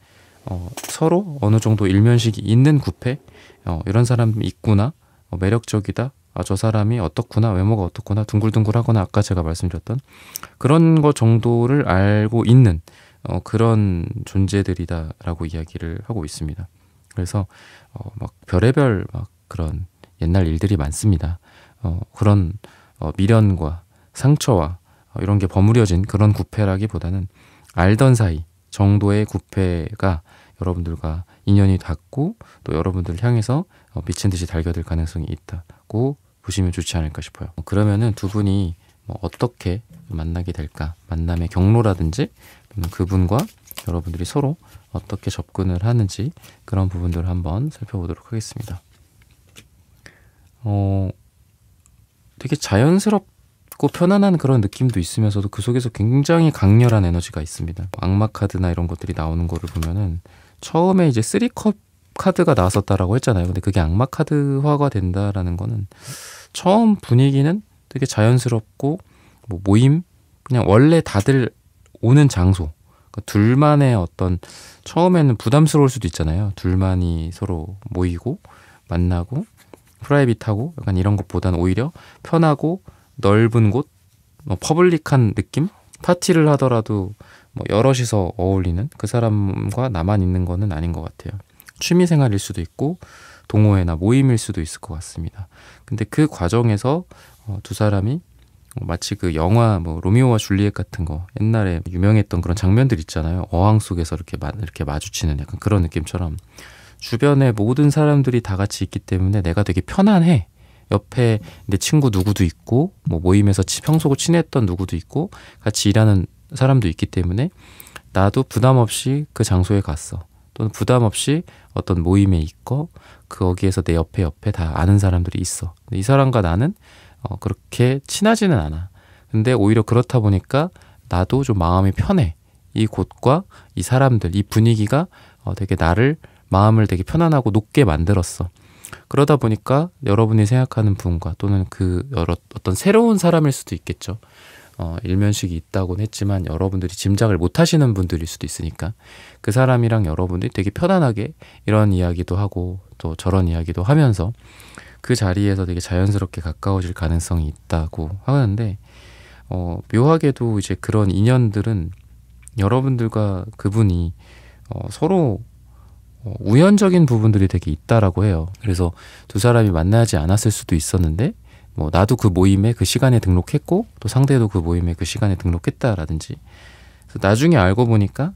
서로 어느 정도 일면식이 있는 구패, 이런 사람이 있구나, 매력적이다, 저 사람이 어떻구나, 외모가 어떻구나, 둥글둥글하거나 아까 제가 말씀드렸던 그런 거 정도를 알고 있는 그런 존재들이다라고 이야기를 하고 있습니다. 그래서 막 별의별 막 그런 옛날 일들이 많습니다. 그런 미련과 상처와 이런 게 버무려진 그런 구패라기보다는 알던 사이 정도의 구패가 여러분들과 인연이 닿고 또 여러분들을 향해서 미친 듯이 달겨들 가능성이 있다고 보시면 좋지 않을까 싶어요. 그러면은 두 분이 어떻게 만나게 될까? 만남의 경로라든지 그분과 여러분들이 서로 어떻게 접근을 하는지 그런 부분들을 한번 살펴보도록 하겠습니다. 되게 자연스럽고 편안한 그런 느낌도 있으면서도 그 속에서 굉장히 강렬한 에너지가 있습니다. 악마 카드나 이런 것들이 나오는 거를 보면은 처음에 이제 3컵 카드가 나왔었다라고 했잖아요. 근데 그게 악마 카드화가 된다라는 거는 처음 분위기는 되게 자연스럽고 모임 그냥 원래 다들 오는 장소 그러니까 둘만의 어떤 처음에는 부담스러울 수도 있잖아요. 둘만이 서로 모이고 만나고 프라이빗하고 약간 이런 것보다는 오히려 편하고 넓은 곳 퍼블릭한 느낌? 파티를 하더라도 여럿이서 어울리는 그 사람과 나만 있는 거는 아닌 것 같아요. 취미생활일 수도 있고 동호회나 모임일 수도 있을 것 같습니다. 근데 그 과정에서 두 사람이 마치 그 영화 로미오와 줄리엣 같은 거 옛날에 유명했던 그런 장면들 있잖아요. 어항 속에서 이렇게 마주치는 약간 그런 느낌처럼 주변에 모든 사람들이 다 같이 있기 때문에 내가 되게 편안해. 옆에 내 친구 누구도 있고 모임에서 평소 친했던 누구도 있고 같이 일하는 사람도 있기 때문에 나도 부담 없이 그 장소에 갔어. 또는 부담 없이 어떤 모임에 있고 거기에서 내 옆에 다 아는 사람들이 있어. 이 사람과 나는 그렇게 친하지는 않아. 근데 오히려 그렇다 보니까 나도 좀 마음이 편해. 이 곳과 이 사람들, 이 분위기가 되게 마음을 되게 편안하고 높게 만들었어. 그러다 보니까 여러분이 생각하는 분과 또는 어떤 새로운 사람일 수도 있겠죠. 일면식이 있다고는 했지만 여러분들이 짐작을 못 하시는 분들일 수도 있으니까 그 사람이랑 여러분들이 되게 편안하게 이런 이야기도 하고 또 저런 이야기도 하면서 그 자리에서 되게 자연스럽게 가까워질 가능성이 있다고 하는데 묘하게도 이제 그런 인연들은 여러분들과 그분이 서로 우연적인 부분들이 되게 있다라고 해요. 그래서 두 사람이 만나지 않았을 수도 있었는데 나도 그 모임에 그 시간에 등록했고 또 상대도 그 모임에 그 시간에 등록했다라든지 그래서 나중에 알고 보니까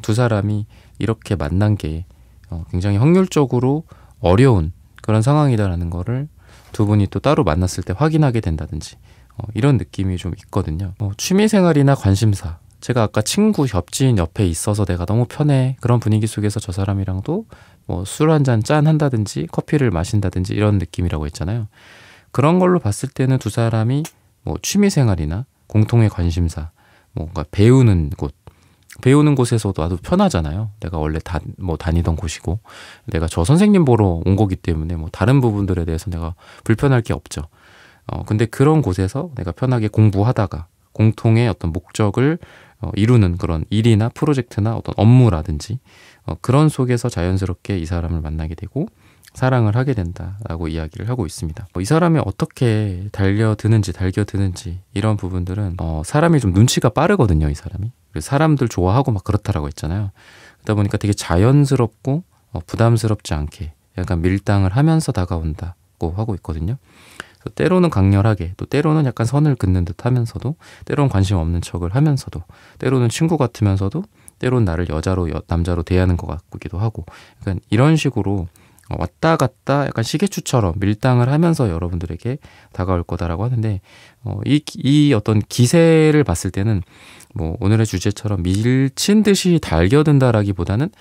두 사람이 이렇게 만난 게 굉장히 확률적으로 어려운 그런 상황이다라는 거를 두 분이 또 따로 만났을 때 확인하게 된다든지 이런 느낌이 좀 있거든요. 취미생활이나 관심사 제가 아까 친구 옆지인 옆에 있어서 내가 너무 편해 그런 분위기 속에서 저 사람이랑도 술 한 잔 짠 한다든지 커피를 마신다든지 이런 느낌이라고 했잖아요. 그런 걸로 봤을 때는 두 사람이 취미생활이나 공통의 관심사 뭔가 배우는 곳에서도 아주 편하잖아요. 내가 원래 다니던 곳이고 내가 저 선생님 보러 온 거기 때문에 다른 부분들에 대해서 내가 불편할 게 없죠. 근데 그런 곳에서 내가 편하게 공부하다가 공통의 어떤 목적을 이루는 그런 일이나 프로젝트나 어떤 업무라든지 그런 속에서 자연스럽게 이 사람을 만나게 되고 사랑을 하게 된다라고 이야기를 하고 있습니다. 이 사람이 어떻게 달겨드는지 이런 부분들은 사람이 좀 눈치가 빠르거든요. 이 사람이. 그래서 사람들 좋아하고 막 그렇다라고 했잖아요. 그러다 보니까 되게 자연스럽고 부담스럽지 않게 약간 밀당을 하면서 다가온다고 하고 있거든요. 때로는 강렬하게 또 때로는 약간 선을 긋는 듯 하면서도 때로는 관심 없는 척을 하면서도 때로는 친구 같으면서도 때로는 나를 남자로 대하는 것 같기도 하고 약간 이런 식으로 왔다 갔다 약간 시계추처럼 밀당을 하면서 여러분들에게 다가올 거다라고 하는데 이 어떤 기세를 봤을 때는 오늘의 주제처럼 밀친 듯이 달겨든다라기보다는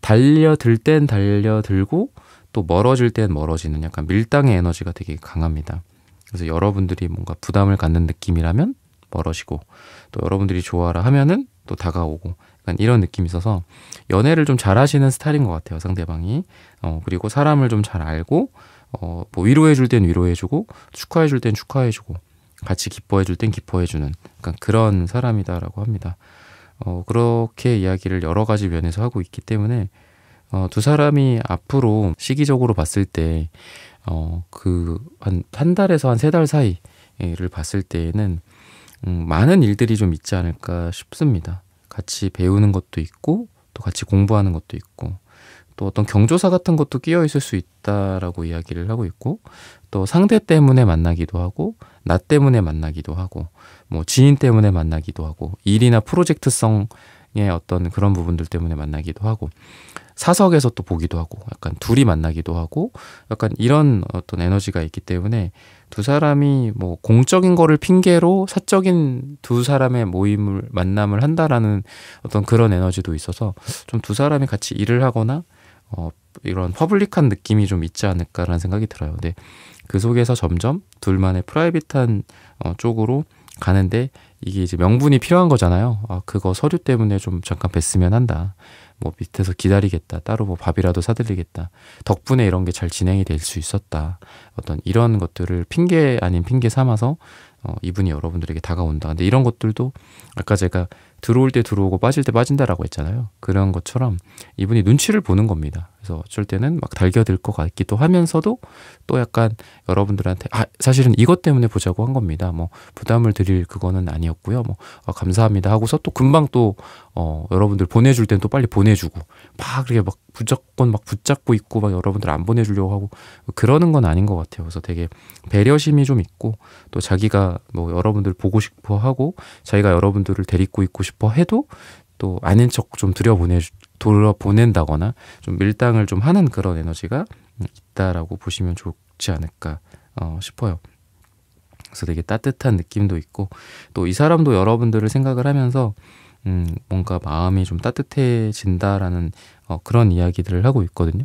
달려들 땐 달려들고 또 멀어질 땐 멀어지는 약간 밀당의 에너지가 되게 강합니다. 그래서 여러분들이 뭔가 부담을 갖는 느낌이라면 멀어지고 또 여러분들이 좋아라 하면은 또 다가오고 약간 이런 느낌이 있어서 연애를 좀 잘하시는 스타일인 것 같아요. 상대방이. 그리고 사람을 좀 잘 알고 위로해줄 땐 위로해주고 축하해줄 땐 축하해주고 같이 기뻐해줄 땐 기뻐해주는 약간 그런 사람이다라고 합니다. 그렇게 이야기를 여러 가지 면에서 하고 있기 때문에 두 사람이 앞으로 시기적으로 봤을 때 한 달에서 한 3달 사이를 봤을 때에는 많은 일들이 좀 있지 않을까 싶습니다. 같이 배우는 것도 있고 또 같이 공부하는 것도 있고 또 어떤 경조사 같은 것도 끼어 있을 수 있다라고 이야기를 하고 있고 또 상대 때문에 만나기도 하고 나 때문에 만나기도 하고 지인 때문에 만나기도 하고 일이나 프로젝트성에 어떤 그런 부분들 때문에 만나기도 하고, 사석에서 또 보기도 하고, 약간 둘이 만나기도 하고, 약간 이런 어떤 에너지가 있기 때문에 두 사람이 뭐 공적인 거를 핑계로 사적인 두 사람의 만남을 한다라는 어떤 그런 에너지도 있어서 좀 두 사람이 같이 일을 하거나 이런 퍼블릭한 느낌이 좀 있지 않을까라는 생각이 들어요. 근데 그 속에서 점점 둘만의 프라이빗한 쪽으로 가는데, 이게 이제 명분이 필요한 거잖아요. 그거 서류 때문에 좀 잠깐 뵀으면 한다. 뭐 밑에서 기다리겠다. 따로 뭐 밥이라도 사드리겠다. 덕분에 이런 게 잘 진행이 될 수 있었다. 어떤 이런 것들을 핑계 아닌 핑계 삼아서 이분이 여러분들에게 다가온다. 근데 이런 것들도 아까 제가 들어올 때 들어오고 빠질 때 빠진다라고 했잖아요. 그런 것처럼 이분이 눈치를 보는 겁니다. 그래서 어쩔 때는 막 달겨들 것 같기도 하면서도 또 약간 여러분들한테 사실은 이것 때문에 보자고 한 겁니다. 뭐 부담을 드릴 그거는 아니었고요. 뭐 감사합니다 하고서 또 금방 또 여러분들 보내줄 땐 또 빨리 보내주고 막 그렇게 막 무조건 막 붙잡고 있고 막 여러분들 안 보내주려고 하고 그러는 건 아닌 것 같아요. 그래서 되게 배려심이 좀 있고, 또 자기가 뭐 여러분들 보고 싶어 하고 자기가 여러분들을 데리고 있고 싶어 해도 또 아닌 척 좀 돌아보낸다거나 좀 밀당을 좀 하는 그런 에너지가 있다라고 보시면 좋지 않을까 싶어요. 그래서 되게 따뜻한 느낌도 있고, 또 이 사람도 여러분들을 생각을 하면서 뭔가 마음이 좀 따뜻해진다라는 그런 이야기들을 하고 있거든요.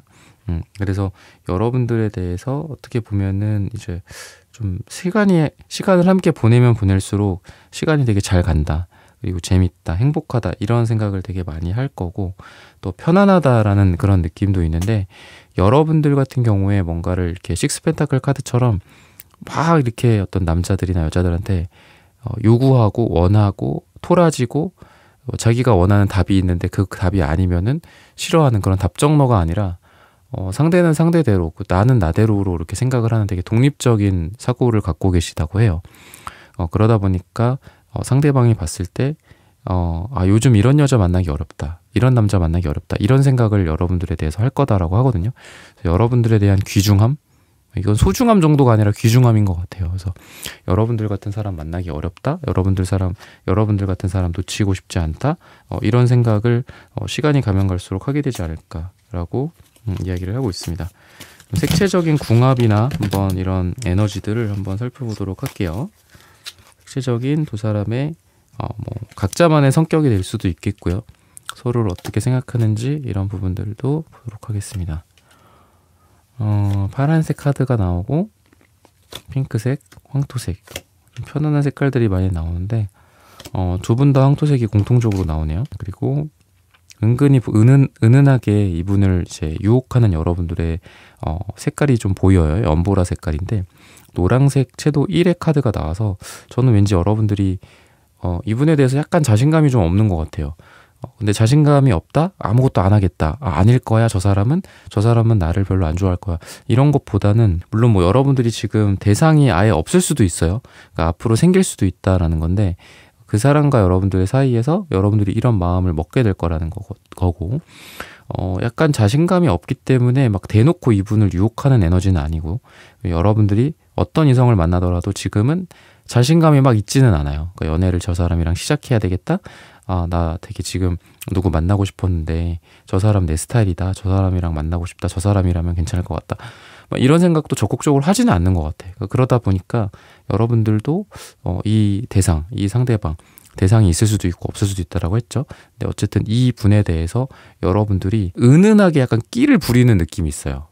그래서 여러분들에 대해서 어떻게 보면은 이제 좀 시간을 함께 보내면 보낼수록 시간이 되게 잘 간다. 그리고 재밌다, 행복하다, 이런 생각을 되게 많이 할 거고, 또 편안하다라는 그런 느낌도 있는데, 여러분들 같은 경우에 뭔가를 이렇게 식스 펜타클 카드처럼 막 이렇게 어떤 남자들이나 여자들한테 요구하고 원하고 토라지고 자기가 원하는 답이 있는데 그 답이 아니면은 싫어하는 그런 답정너가 아니라 상대는 상대대로, 나는 나대로로 이렇게 생각을 하는 되게 독립적인 사고를 갖고 계시다고 해요. 그러다 보니까 상대방이 봤을 때 요즘 이런 여자 만나기 어렵다, 이런 남자 만나기 어렵다, 이런 생각을 여러분들에 대해서 할 거다라고 하거든요. 여러분들에 대한 귀중함, 이건 소중함 정도가 아니라 귀중함인 것 같아요. 그래서 여러분들 같은 사람 만나기 어렵다, 여러분들 같은 사람 놓치고 싶지 않다, 이런 생각을 시간이 가면 갈수록 하게 되지 않을까라고 이야기를 하고 있습니다. 색채적인 궁합이나 한번 이런 에너지들을 한번 살펴보도록 할게요. 색채적인 두 사람의 뭐 각자만의 성격이 될 수도 있겠고요. 서로를 어떻게 생각하는지 이런 부분들도 보도록 하겠습니다. 파란색 카드가 나오고 핑크색, 황토색, 좀 편안한 색깔들이 많이 나오는데 두 분 다 황토색이 공통적으로 나오네요. 그리고 은근히 은은하게 이분을 이제 유혹하는 여러분들의 색깔이 좀 보여요. 연보라 색깔인데 노란색 채도 1의 카드가 나와서 저는 왠지 여러분들이 이분에 대해서 약간 자신감이 좀 없는 것 같아요. 근데 자신감이 없다? 아무것도 안 하겠다. 아닐 거야. 저 사람은 나를 별로 안 좋아할 거야. 이런 것보다는, 물론 뭐 여러분들이 지금 대상이 아예 없을 수도 있어요. 그러니까 앞으로 생길 수도 있다라는 건데, 그 사람과 여러분들의 사이에서 여러분들이 이런 마음을 먹게 될 거라는 거고, 약간 자신감이 없기 때문에 막 대놓고 이분을 유혹하는 에너지는 아니고, 여러분들이 어떤 이성을 만나더라도 지금은 자신감이 막 있지는 않아요. 그러니까 연애를 저 사람이랑 시작해야 되겠다? 나 되게 지금 누구 만나고 싶었는데 저 사람 내 스타일이다, 저 사람이랑 만나고 싶다, 저 사람이라면 괜찮을 것 같다, 이런 생각도 적극적으로 하지는 않는 것 같아요. 그러다 보니까 여러분들도 이 상대방 대상이 있을 수도 있고 없을 수도 있다라고 했죠. 근데 어쨌든 이 분에 대해서 여러분들이 은은하게 약간 끼를 부리는 느낌이 있어요.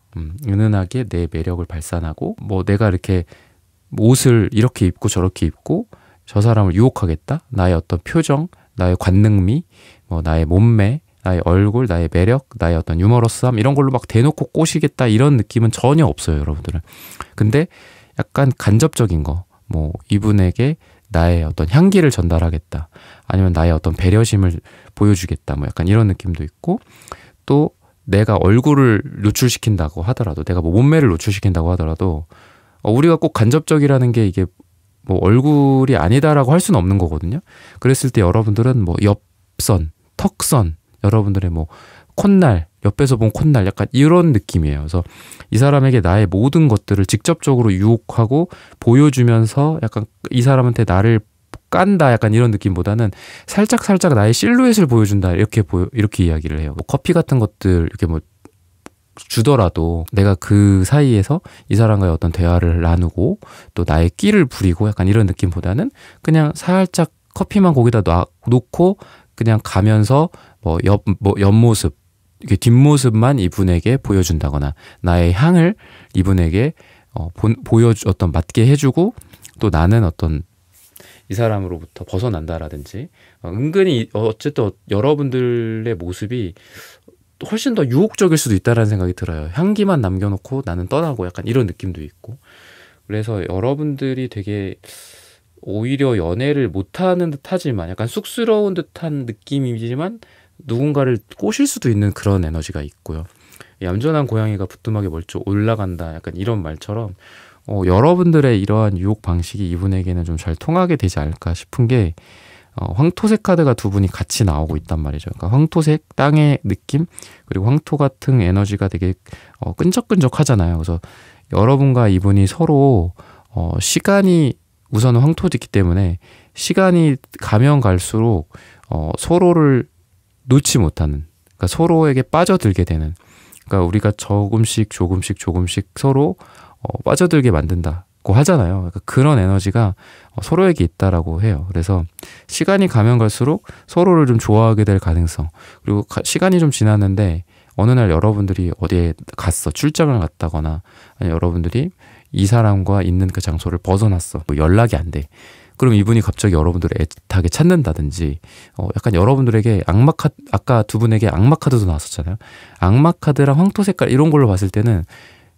은은하게 내 매력을 발산하고, 뭐 내가 이렇게 옷을 이렇게 입고 저렇게 입고 저 사람을 유혹하겠다, 나의 어떤 표정, 나의 관능미, 나의 몸매, 나의 얼굴, 나의 매력, 나의 어떤 유머러스함, 이런 걸로 막 대놓고 꼬시겠다, 이런 느낌은 전혀 없어요, 여러분들은. 근데 약간 간접적인 거, 뭐 이분에게 나의 어떤 향기를 전달하겠다, 아니면 나의 어떤 배려심을 보여주겠다, 뭐 약간 이런 느낌도 있고, 또 내가 얼굴을 노출시킨다고 하더라도, 내가 뭐 몸매를 노출시킨다고 하더라도 우리가 꼭 간접적이라는 게 이게 뭐 얼굴이 아니다라고 할 수는 없는 거거든요. 그랬을 때 여러분들은 뭐 옆선, 턱선, 여러분들의 뭐 콧날, 옆에서 본 콧날, 약간 이런 느낌이에요. 그래서 이 사람에게 나의 모든 것들을 직접적으로 유혹하고 보여주면서 약간 이 사람한테 나를 깐다 약간 이런 느낌보다는 살짝 나의 실루엣을 보여준다 이렇게 이야기를 해요. 뭐 커피 같은 것들 이렇게 뭐 주더라도 내가 그 사이에서 이 사람과의 어떤 대화를 나누고 또 나의 끼를 부리고 약간 이런 느낌보다는 그냥 살짝 커피만 거기다 놓고 그냥 가면서 뭐 옆모습 이렇게 뒷모습만 이분에게 보여준다거나 나의 향을 이분에게 어떤 맡게 해주고 또 나는 어떤 이 사람으로부터 벗어난다라든지 은근히 어쨌든 여러분들의 모습이 훨씬 더 유혹적일 수도 있다라는 생각이 들어요. 향기만 남겨놓고 나는 떠나고 약간 이런 느낌도 있고 그래서 여러분들이 되게 오히려 연애를 못하는 듯하지만 약간 쑥스러운 듯한 느낌이지만 누군가를 꼬실 수도 있는 그런 에너지가 있고요. 얌전한 고양이가 부뚜막에 멀쩡 올라간다 약간 이런 말처럼 여러분들의 이러한 유혹 방식이 이분에게는 좀 잘 통하게 되지 않을까 싶은 게 황토색 카드가 두 분이 같이 나오고 있단 말이죠. 그러니까 황토색 땅의 느낌 그리고 황토 같은 에너지가 되게 끈적끈적 하잖아요. 그래서 여러분과 이분이 서로 시간이 우선은 황토이기 때문에 시간이 가면 갈수록 서로를 놓지 못하는 그러니까 서로에게 빠져들게 되는 그러니까 우리가 조금씩 서로 빠져들게 만든다고 하잖아요. 그러니까 그런 에너지가 서로에게 있다라고 해요. 그래서 시간이 가면 갈수록 서로를 좀 좋아하게 될 가능성 그리고 시간이 좀 지났는데 어느 날 여러분들이 어디에 출장을 갔다거나 아니 여러분들이 이 사람과 있는 그 장소를 벗어났어. 뭐 연락이 안 돼. 그럼 이분이 갑자기 여러분들을 애타게 찾는다든지 약간 여러분들에게 아까 두 분에게 악마 카드도 나왔었잖아요. 악마 카드랑 황토 색깔 이런 걸로 봤을 때는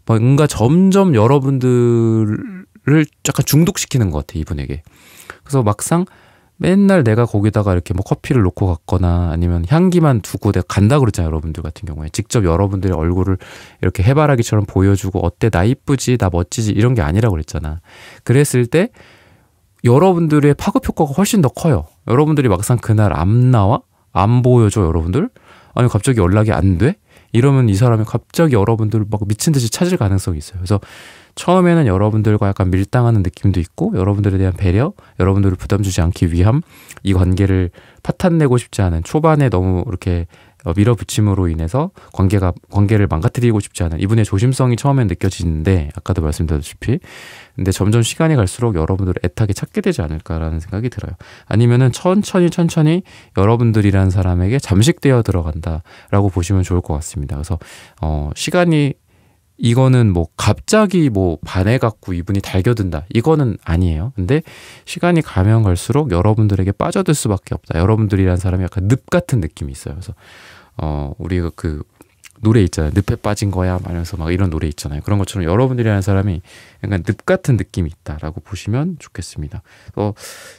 뭔가 점점 여러분들을 약간 중독시키는 것 같아 이분에게. 그래서 막상 맨날 내가 거기다가 이렇게 뭐 커피를 놓고 갔거나 아니면 향기만 두고 내가 간다 그랬잖아요. 여러분들 같은 경우에 직접 여러분들의 얼굴을 이렇게 해바라기처럼 보여주고 어때 나 이쁘지 나 멋지지 이런 게 아니라고 그랬잖아. 그랬을 때 여러분들의 파급 효과가 훨씬 더 커요. 여러분들이 막상 그날 안 나와? 안 보여줘 여러분들? 아니 갑자기 연락이 안 돼? 이러면 이 사람이 갑자기 여러분들을 막 미친 듯이 찾을 가능성이 있어요. 그래서 처음에는 여러분들과 약간 밀당하는 느낌도 있고 여러분들에 대한 배려, 여러분들을 부담 주지 않기 위함, 이 관계를 파탄내고 싶지 않은 초반에 너무 이렇게 밀어붙임으로 인해서 관계를 망가뜨리고 싶지 않은 이분의 조심성이 처음엔 느껴지는데 아까도 말씀드렸다시피 근데 점점 시간이 갈수록 여러분들을 애타게 찾게 되지 않을까라는 생각이 들어요. 아니면은 천천히 여러분들이라는 사람에게 잠식되어 들어간다라고 보시면 좋을 것 같습니다. 그래서 시간이 이거는 뭐 갑자기 뭐 반해갖고 이분이 달겨든다 이거는 아니에요. 근데 시간이 가면 갈수록 여러분들에게 빠져들 수밖에 없다. 여러분들이라는 사람이 약간 늪 같은 느낌이 있어요. 그래서 우리가 그 노래 있잖아요. 늪에 빠진 거야 말면서 막 이런 노래 있잖아요. 그런 것처럼 여러분들이라는 사람이 약간 늪 같은 느낌이 있다라고 보시면 좋겠습니다.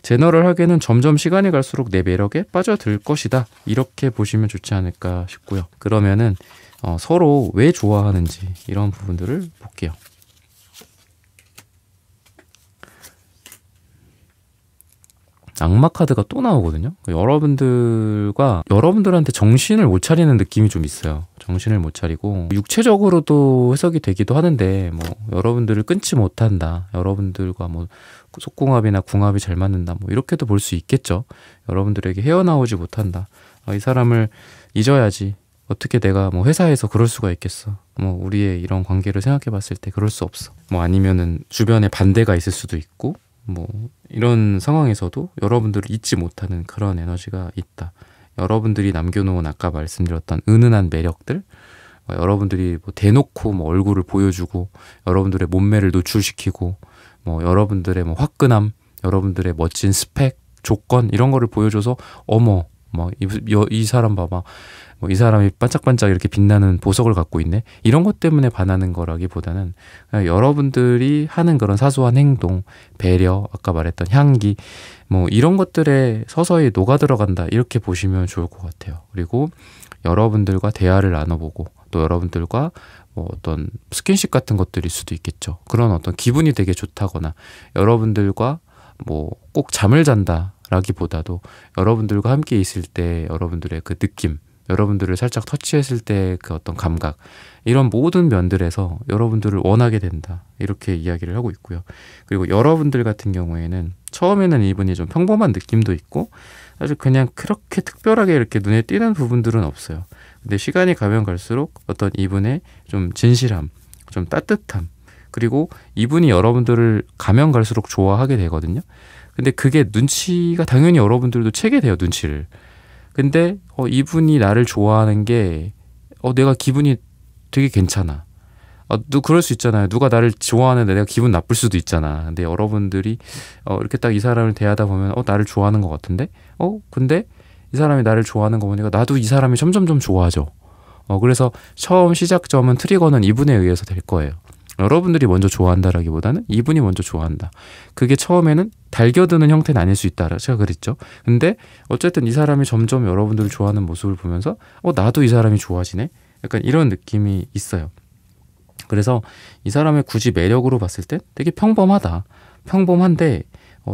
제너럴하게는 점점 시간이 갈수록 내 매력에 빠져들 것이다. 이렇게 보시면 좋지 않을까 싶고요. 그러면은 서로 왜 좋아하는지 이런 부분들을 볼게요. 악마 카드가 또 나오거든요. 여러분들한테 정신을 못 차리는 느낌이 좀 있어요. 정신을 못 차리고 육체적으로도 해석이 되기도 하는데 뭐 여러분들을 끊지 못한다. 여러분들과 뭐 속궁합이나 궁합이 잘 맞는다. 뭐 이렇게도 볼 수 있겠죠. 여러분들에게 헤어나오지 못한다. 이 사람을 잊어야지. 어떻게 내가 뭐 회사에서 그럴 수가 있겠어. 뭐 우리의 이런 관계를 생각해 봤을 때 그럴 수 없어. 뭐 아니면은 주변에 반대가 있을 수도 있고 뭐 이런 상황에서도 여러분들을 잊지 못하는 그런 에너지가 있다. 여러분들이 남겨놓은 아까 말씀드렸던 은은한 매력들 여러분들이 뭐 대놓고 뭐 얼굴을 보여주고 여러분들의 몸매를 노출시키고 뭐 여러분들의 뭐 화끈함 여러분들의 멋진 스펙 조건 이런 거를 보여줘서 어머 뭐 이 사람 봐봐 뭐 이 사람이 반짝반짝 이렇게 빛나는 보석을 갖고 있네 이런 것 때문에 반하는 거라기보다는 여러분들이 하는 그런 사소한 행동 배려 아까 말했던 향기 뭐 이런 것들에 서서히 녹아 들어간다 이렇게 보시면 좋을 것 같아요. 그리고 여러분들과 대화를 나눠보고 또 여러분들과 뭐 어떤 스킨십 같은 것들일 수도 있겠죠. 그런 어떤 기분이 되게 좋다거나 여러분들과 뭐 꼭 잠을 잔다 라기보다도 여러분들과 함께 있을 때 여러분들의 그 느낌 여러분들을 살짝 터치했을 때 그 어떤 감각, 이런 모든 면들에서 여러분들을 원하게 된다, 이렇게 이야기를 하고 있고요. 그리고 여러분들 같은 경우에는 처음에는 이분이 좀 평범한 느낌도 있고 사실 그냥 그렇게 특별하게 이렇게 눈에 띄는 부분들은 없어요. 근데 시간이 가면 갈수록 어떤 이분의 좀 진실함, 좀 따뜻함, 그리고 이분이 여러분들을 가면 갈수록 좋아하게 되거든요. 근데 그게 눈치가 당연히 여러분들도 채게 돼요, 눈치를. 근데 이분이 나를 좋아하는 게 내가 기분이 되게 괜찮아. 그럴 수 있잖아요. 누가 나를 좋아하는데 내가 기분 나쁠 수도 있잖아. 근데 여러분들이 이렇게 딱 이 사람을 대하다 보면 나를 좋아하는 것 같은데? 근데 이 사람이 나를 좋아하는 거 보니까 나도 이 사람이 점점점 좋아져. 그래서 처음 시작점은 트리거는 이분에 의해서 될 거예요. 여러분들이 먼저 좋아한다라기보다는 이분이 먼저 좋아한다. 그게 처음에는 달겨드는 형태는 아닐 수 있다, 제가 그랬죠. 근데 어쨌든 이 사람이 점점 여러분들을 좋아하는 모습을 보면서 나도 이 사람이 좋아지네? 약간 이런 느낌이 있어요. 그래서 이 사람의 굳이 매력으로 봤을 때 되게 평범하다. 평범한데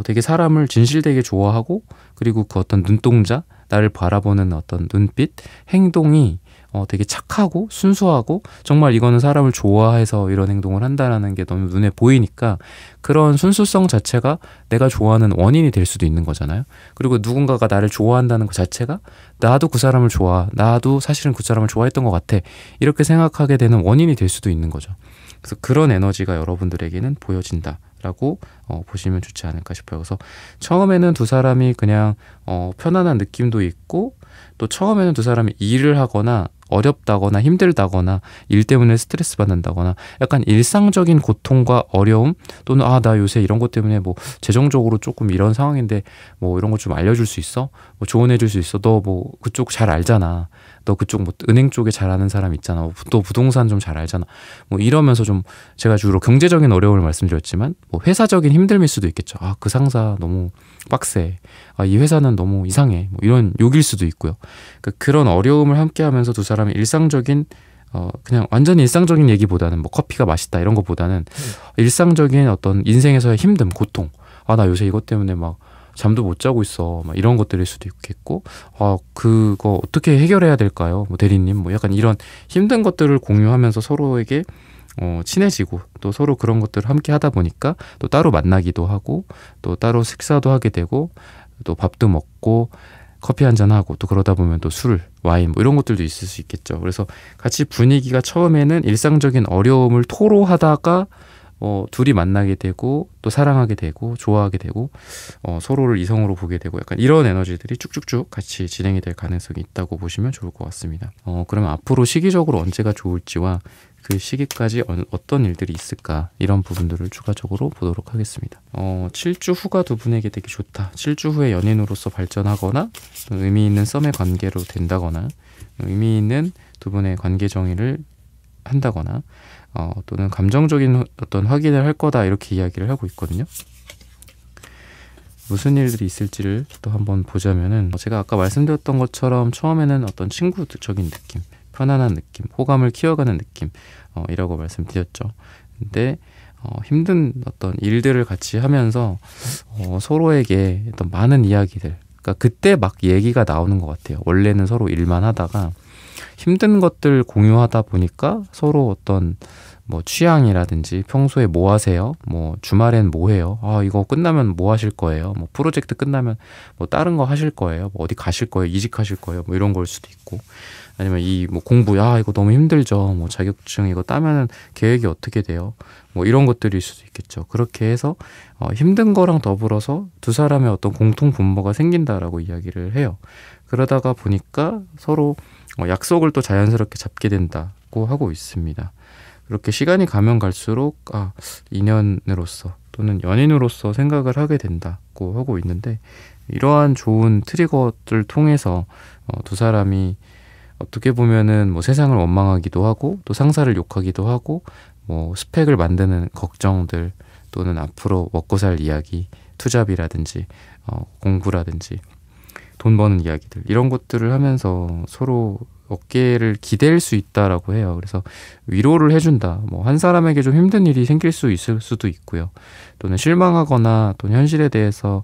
되게 사람을 진실되게 좋아하고, 그리고 그 어떤 눈동자, 나를 바라보는 어떤 눈빛, 행동이 되게 착하고 순수하고, 정말 이거는 사람을 좋아해서 이런 행동을 한다라는 게 너무 눈에 보이니까 그런 순수성 자체가 내가 좋아하는 원인이 될 수도 있는 거잖아요. 그리고 누군가가 나를 좋아한다는 것 자체가 나도 그 사람을 나도 사실은 그 사람을 좋아했던 것 같아, 이렇게 생각하게 되는 원인이 될 수도 있는 거죠. 그래서 그런 에너지가 여러분들에게는 보여진다 라고 보시면 좋지 않을까 싶어요. 그래서 처음에는 두 사람이 그냥 편안한 느낌도 있고, 또 처음에는 두 사람이 일을 하거나 어렵다거나 힘들다거나 일 때문에 스트레스 받는다거나 약간 일상적인 고통과 어려움, 또는 나 요새 이런 것 때문에 뭐 재정적으로 조금 이런 상황인데 뭐 이런 것 좀 알려줄 수 있어? 뭐 조언해 줄 수 있어? 너 뭐 그쪽 잘 알잖아. 너 그쪽 뭐 은행 쪽에 잘 아는 사람 있잖아. 또 부동산 좀 잘 알잖아. 뭐 이러면서 좀, 제가 주로 경제적인 어려움을 말씀드렸지만 뭐 회사적인 힘듦일 수도 있겠죠. 그 상사 너무 빡세. 이 회사는 너무 이상해. 뭐 이런 욕일 수도 있고요. 그러니까 그런 어려움을 함께 하면서 두 사람이 일상적인 그냥 완전히 일상적인 얘기보다는 뭐 커피가 맛있다 이런 것보다는 일상적인 어떤 인생에서의 힘듦, 고통. 나 요새 이것 때문에 막 잠도 못 자고 있어. 막 이런 것들일 수도 있겠고, 그거 어떻게 해결해야 될까요? 뭐 대리님, 뭐 약간 이런 힘든 것들을 공유하면서 서로에게 친해지고, 또 서로 그런 것들을 함께 하다 보니까 또 따로 만나기도 하고, 또 따로 식사도 하게 되고, 또 밥도 먹고 커피 한잔 하고, 또 그러다 보면 또 술, 와인 뭐 이런 것들도 있을 수 있겠죠. 그래서 같이 분위기가 처음에는 일상적인 어려움을 토로하다가 둘이 만나게 되고, 또 사랑하게 되고, 좋아하게 되고, 서로를 이성으로 보게 되고, 약간 이런 에너지들이 쭉쭉쭉 같이 진행이 될 가능성이 있다고 보시면 좋을 것 같습니다. 그러면 앞으로 시기적으로 언제가 좋을지와 그 시기까지 어떤 일들이 있을까, 이런 부분들을 추가적으로 보도록 하겠습니다. 7주 후가 두 분에게 되게 좋다. 7주 후에 연인으로서 발전하거나, 의미 있는 썸의 관계로 된다거나, 의미 있는 두 분의 관계 정의를 한다거나, 또는 감정적인 어떤 확인을 할 거다, 이렇게 이야기를 하고 있거든요. 무슨 일들이 있을지를 또 한번 보자면은, 제가 아까 말씀드렸던 것처럼 처음에는 어떤 친구적인 느낌, 편안한 느낌, 호감을 키워가는 느낌, 이라고 말씀드렸죠. 근데 힘든 어떤 일들을 같이 하면서 서로에게 어떤 많은 이야기들, 그러니까 그때 막 얘기가 나오는 것 같아요. 원래는 서로 일만 하다가 힘든 것들 공유하다 보니까 서로 어떤 뭐 취향이라든지, 평소에 뭐 하세요? 뭐 주말엔 뭐 해요? 이거 끝나면 뭐 하실 거예요? 뭐 프로젝트 끝나면 뭐 다른 거 하실 거예요? 뭐 어디 가실 거예요? 이직하실 거예요? 뭐 이런 걸 수도 있고, 아니면 이 뭐 공부, 이거 너무 힘들죠. 뭐 자격증 이거 따면은 계획이 어떻게 돼요? 뭐 이런 것들일 수도 있겠죠. 그렇게 해서 힘든 거랑 더불어서 두 사람의 어떤 공통 분모가 생긴다라고 이야기를 해요. 그러다가 보니까 서로 약속을 또 자연스럽게 잡게 된다고 하고 있습니다. 그렇게 시간이 가면 갈수록 인연으로서 또는 연인으로서 생각을 하게 된다고 하고 있는데, 이러한 좋은 트리거를 통해서 두 사람이 어떻게 보면은 뭐 세상을 원망하기도 하고, 또 상사를 욕하기도 하고, 뭐 스펙을 만드는 걱정들, 또는 앞으로 먹고 살 이야기, 투잡이라든지 공부라든지 돈 버는 이야기들, 이런 것들을 하면서 서로 어깨를 기댈 수 있다라고 해요. 그래서 위로를 해준다. 뭐 한 사람에게 좀 힘든 일이 생길 수 있을 수도 있고요. 또는 실망하거나, 또는 현실에 대해서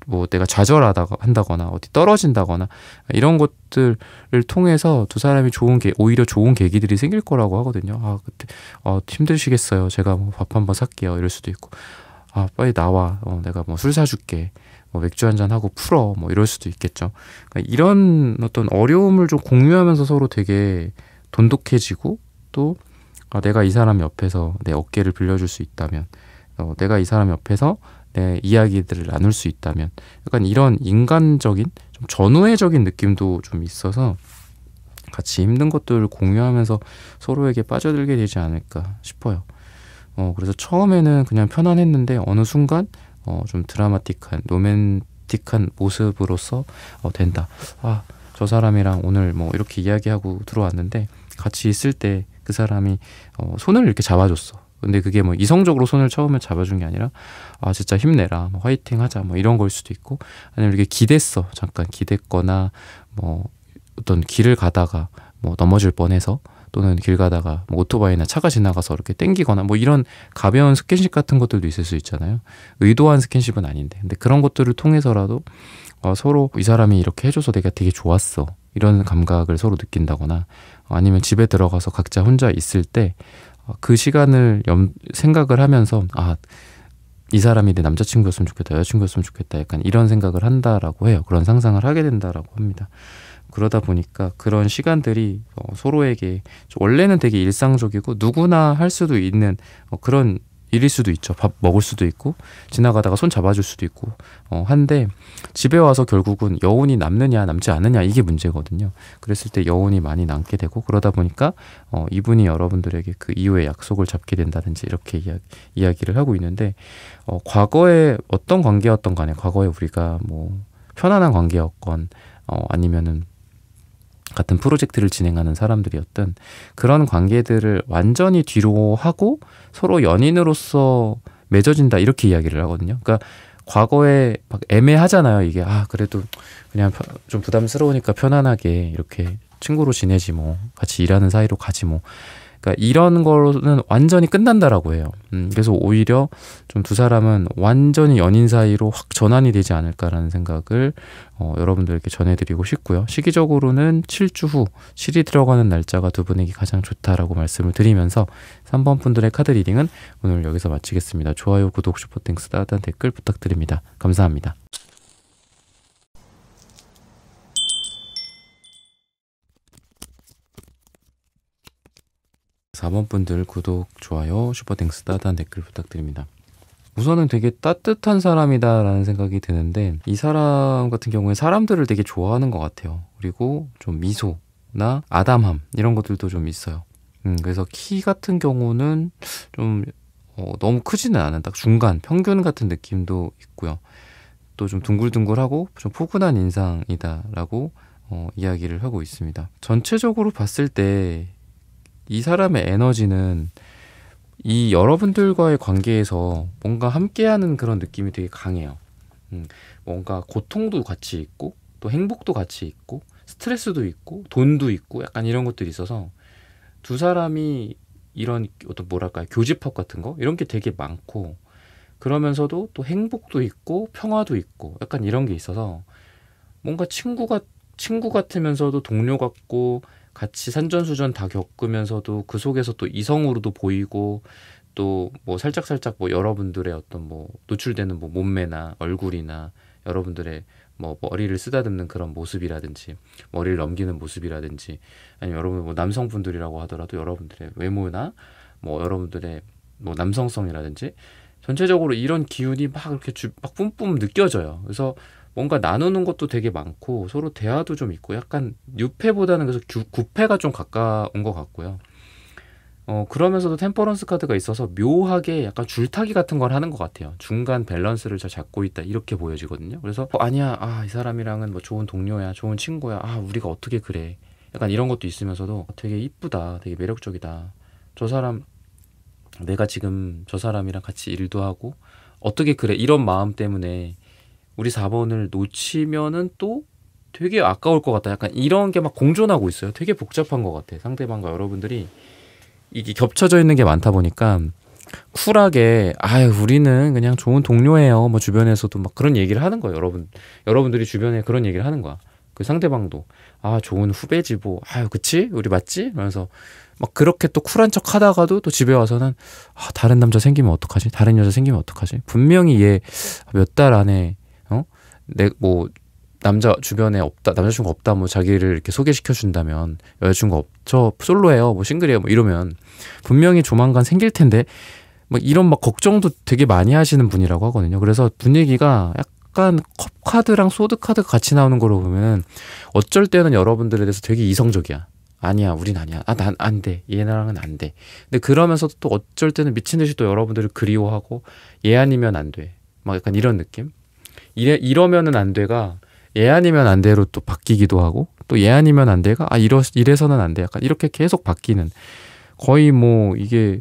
뭐 내가 좌절하다가 한다거나 어디 떨어진다거나 이런 것들을 통해서 두 사람이 오히려 좋은 계기들이 생길 거라고 하거든요. 아, 그때 힘드시겠어요. 제가 뭐 밥 한번 살게요. 이럴 수도 있고, 아, 빨리 나와. 내가 뭐 술 사줄게. 뭐 맥주 한잔 하고 풀어. 뭐 이럴 수도 있겠죠. 그러니까 이런 어떤 어려움을 좀 공유하면서 서로 되게 돈독해지고, 또 내가 이 사람 옆에서 내 어깨를 빌려줄 수 있다면, 내가 이 사람 옆에서 내 이야기들을 나눌 수 있다면, 약간 이런 인간적인 좀 전우애적인 느낌도 좀 있어서 같이 힘든 것들을 공유하면서 서로에게 빠져들게 되지 않을까 싶어요. 그래서 처음에는 그냥 편안했는데 어느 순간 좀 드라마틱한 로맨틱한 모습으로서 된다. 아, 저 사람이랑 오늘 뭐 이렇게 이야기하고 들어왔는데 같이 있을 때 그 사람이 손을 이렇게 잡아줬어. 근데 그게 뭐 이성적으로 손을 처음에 잡아준 게 아니라, 아, 진짜 힘내라, 뭐 화이팅 하자, 뭐 이런 걸 수도 있고, 아니면 이렇게 기댔어. 잠깐 기댔거나, 뭐 어떤 길을 가다가 뭐 넘어질 뻔해서, 또는 길 가다가 뭐 오토바이나 차가 지나가서 이렇게 땡기거나, 뭐 이런 가벼운 스킨십 같은 것들도 있을 수 있잖아요. 의도한 스킨십은 아닌데. 근데 그런 것들을 통해서라도 서로 이 사람이 이렇게 해줘서 내가 되게 좋았어, 이런 감각을 서로 느낀다거나, 아니면 집에 들어가서 각자 혼자 있을 때 그 시간을 생각을 하면서, 아, 이 사람이 내 남자친구였으면 좋겠다, 여자친구였으면 좋겠다, 약간 이런 생각을 한다라고 해요. 그런 상상을 하게 된다라고 합니다. 그러다 보니까 그런 시간들이 서로에게 원래는 되게 일상적이고 누구나 할 수도 있는 그런 일일 수도 있죠. 밥 먹을 수도 있고 지나가다가 손 잡아줄 수도 있고 한데, 집에 와서 결국은 여운이 남느냐 남지 않느냐, 이게 문제거든요. 그랬을 때 여운이 많이 남게 되고, 그러다 보니까 이분이 여러분들에게 그 이후에 약속을 잡게 된다든지 이렇게 이야기를 하고 있는데, 과거에 어떤 관계였던 간에, 과거에 우리가 뭐 편안한 관계였건 아니면은 같은 프로젝트를 진행하는 사람들이었던 그런 관계들을 완전히 뒤로 하고 서로 연인으로서 맺어진다, 이렇게 이야기를 하거든요. 그러니까 과거에 막 애매하잖아요. 이게 그래도 그냥 좀 부담스러우니까 편안하게 이렇게 친구로 지내지, 뭐 같이 일하는 사이로 가지, 뭐. 그러니까 이런 거는 완전히 끝난다라고 해요. 그래서 오히려 좀 두 사람은 완전히 연인 사이로 확 전환이 되지 않을까라는 생각을 여러분들께 전해드리고 싶고요. 시기적으로는 7주 후 7이 들어가는 날짜가 두 분에게 가장 좋다라고 말씀을 드리면서 3번 분들의 카드 리딩은 오늘 여기서 마치겠습니다. 좋아요, 구독, 슈퍼땡스, 따뜻한 댓글 부탁드립니다. 감사합니다. 4번 분들 구독, 좋아요, 슈퍼땡스, 따뜻한 댓글 부탁드립니다. 우선은 되게 따뜻한 사람이다라는 생각이 드는데, 이 사람 같은 경우에 사람들을 되게 좋아하는 것 같아요. 그리고 좀 미소나 아담함, 이런 것들도 좀 있어요. 그래서 키 같은 경우는 좀 너무 크지는 않은 딱 중간, 평균 같은 느낌도 있고요. 또 좀 둥글둥글하고 좀 포근한 인상이다라고 이야기를 하고 있습니다. 전체적으로 봤을 때 이 사람의 에너지는 이 여러분들과의 관계에서 뭔가 함께하는 그런 느낌이 되게 강해요. 뭔가 고통도 같이 있고, 또 행복도 같이 있고, 스트레스도 있고, 돈도 있고, 약간 이런 것들이 있어서 두 사람이 이런 어떤 뭐랄까요, 교집합 같은 거, 이런 게 되게 많고, 그러면서도 또 행복도 있고 평화도 있고, 약간 이런 게 있어서 뭔가 친구 같으면서도 동료 같고, 같이 산전수전 다 겪으면서도 그 속에서 또 이성으로도 보이고, 또 뭐 살짝살짝 뭐 여러분들의 어떤 뭐 노출되는 뭐 몸매나 얼굴이나 여러분들의 뭐 머리를 쓰다듬는 그런 모습이라든지, 머리를 넘기는 모습이라든지, 아니면 여러분 뭐 남성분들이라고 하더라도 여러분들의 외모나 뭐 여러분들의 뭐 남성성이라든지, 전체적으로 이런 기운이 막 이렇게 막 뿜뿜 느껴져요. 그래서 뭔가 나누는 것도 되게 많고, 서로 대화도 좀 있고, 약간 뉴페보다는 그래서 구페가 좀 가까운 것 같고요. 그러면서도 템퍼런스 카드가 있어서 묘하게 약간 줄타기 같은 걸 하는 것 같아요. 중간 밸런스를 잘 잡고 있다, 이렇게 보여지거든요. 그래서 아니야, 이 사람이랑은 뭐 좋은 동료야, 좋은 친구야, 우리가 어떻게 그래, 약간 이런 것도 있으면서도 되게 이쁘다, 되게 매력적이다, 저 사람 내가 지금 저 사람이랑 같이 일도 하고 어떻게 그래, 이런 마음 때문에 우리 4번을 놓치면은 또 되게 아까울 것 같다, 약간 이런 게 막 공존하고 있어요. 되게 복잡한 것 같아. 상대방과 여러분들이 이게 겹쳐져 있는 게 많다 보니까 쿨하게 우리는 그냥 좋은 동료예요. 뭐 주변에서도 막 그런 얘기를 하는 거예요. 여러분들이 주변에 그런 얘기를 하는 거야. 그 상대방도 좋은 후배지 뭐. 그치? 우리 맞지? 이러면서 막 그렇게 또 쿨한 척 하다가도 또 집에 와서는 다른 남자 생기면 어떡하지? 다른 여자 생기면 어떡하지? 분명히 얘 몇 달 안에 내 뭐 남자 주변에 없다, 남자친구 없다, 뭐 자기를 이렇게 소개시켜 준다면 여자친구 저 솔로예요, 뭐 싱글이에요, 뭐 이러면 분명히 조만간 생길 텐데 막 이런 막 걱정도 되게 많이 하시는 분이라고 하거든요. 그래서 분위기가 약간 컵카드랑 소드카드가 같이 나오는 거로 보면 어쩔 때는 여러분들에 대해서 되게 이성적이야. 아니야, 우린 아니야. 난 안 돼. 얘랑은 안 돼. 근데 그러면서도 또 어쩔 때는 미친 듯이 또 여러분들을 그리워하고 얘 아니면 안 돼. 막 약간 이런 느낌? 이러면은 안 돼가 얘 아니면 안 돼로 또 바뀌기도 하고 또 얘 아니면 안 돼가 이래서는 안 돼. 약간 이렇게 계속 바뀌는 거의 뭐 이게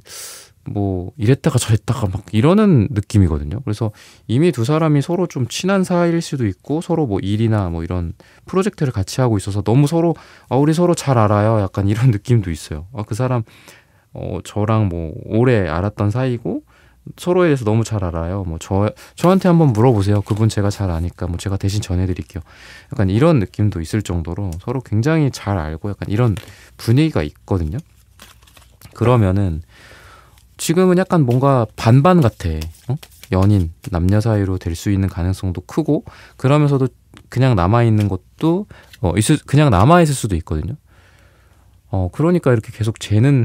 뭐 이랬다가 저랬다가 막 이러는 느낌이거든요. 그래서 이미 두 사람이 서로 좀 친한 사이일 수도 있고 서로 뭐 일이나 뭐 이런 프로젝트를 같이 하고 있어서 너무 서로 우리 서로 잘 알아요. 약간 이런 느낌도 있어요. 그 사람 저랑 뭐 오래 알았던 사이고 서로에 대해서 너무 잘 알아요. 뭐 저한테 한번 물어보세요. 그분 제가 잘 아니까 뭐 제가 대신 전해드릴게요. 약간 이런 느낌도 있을 정도로 서로 굉장히 잘 알고 약간 이런 분위기가 있거든요. 그러면은 지금은 약간 뭔가 반반 같아. 연인, 남녀 사이로 될 수 있는 가능성도 크고 그러면서도 그냥 남아있는 것도 그냥 남아있을 수도 있거든요. 그러니까 이렇게 계속 재는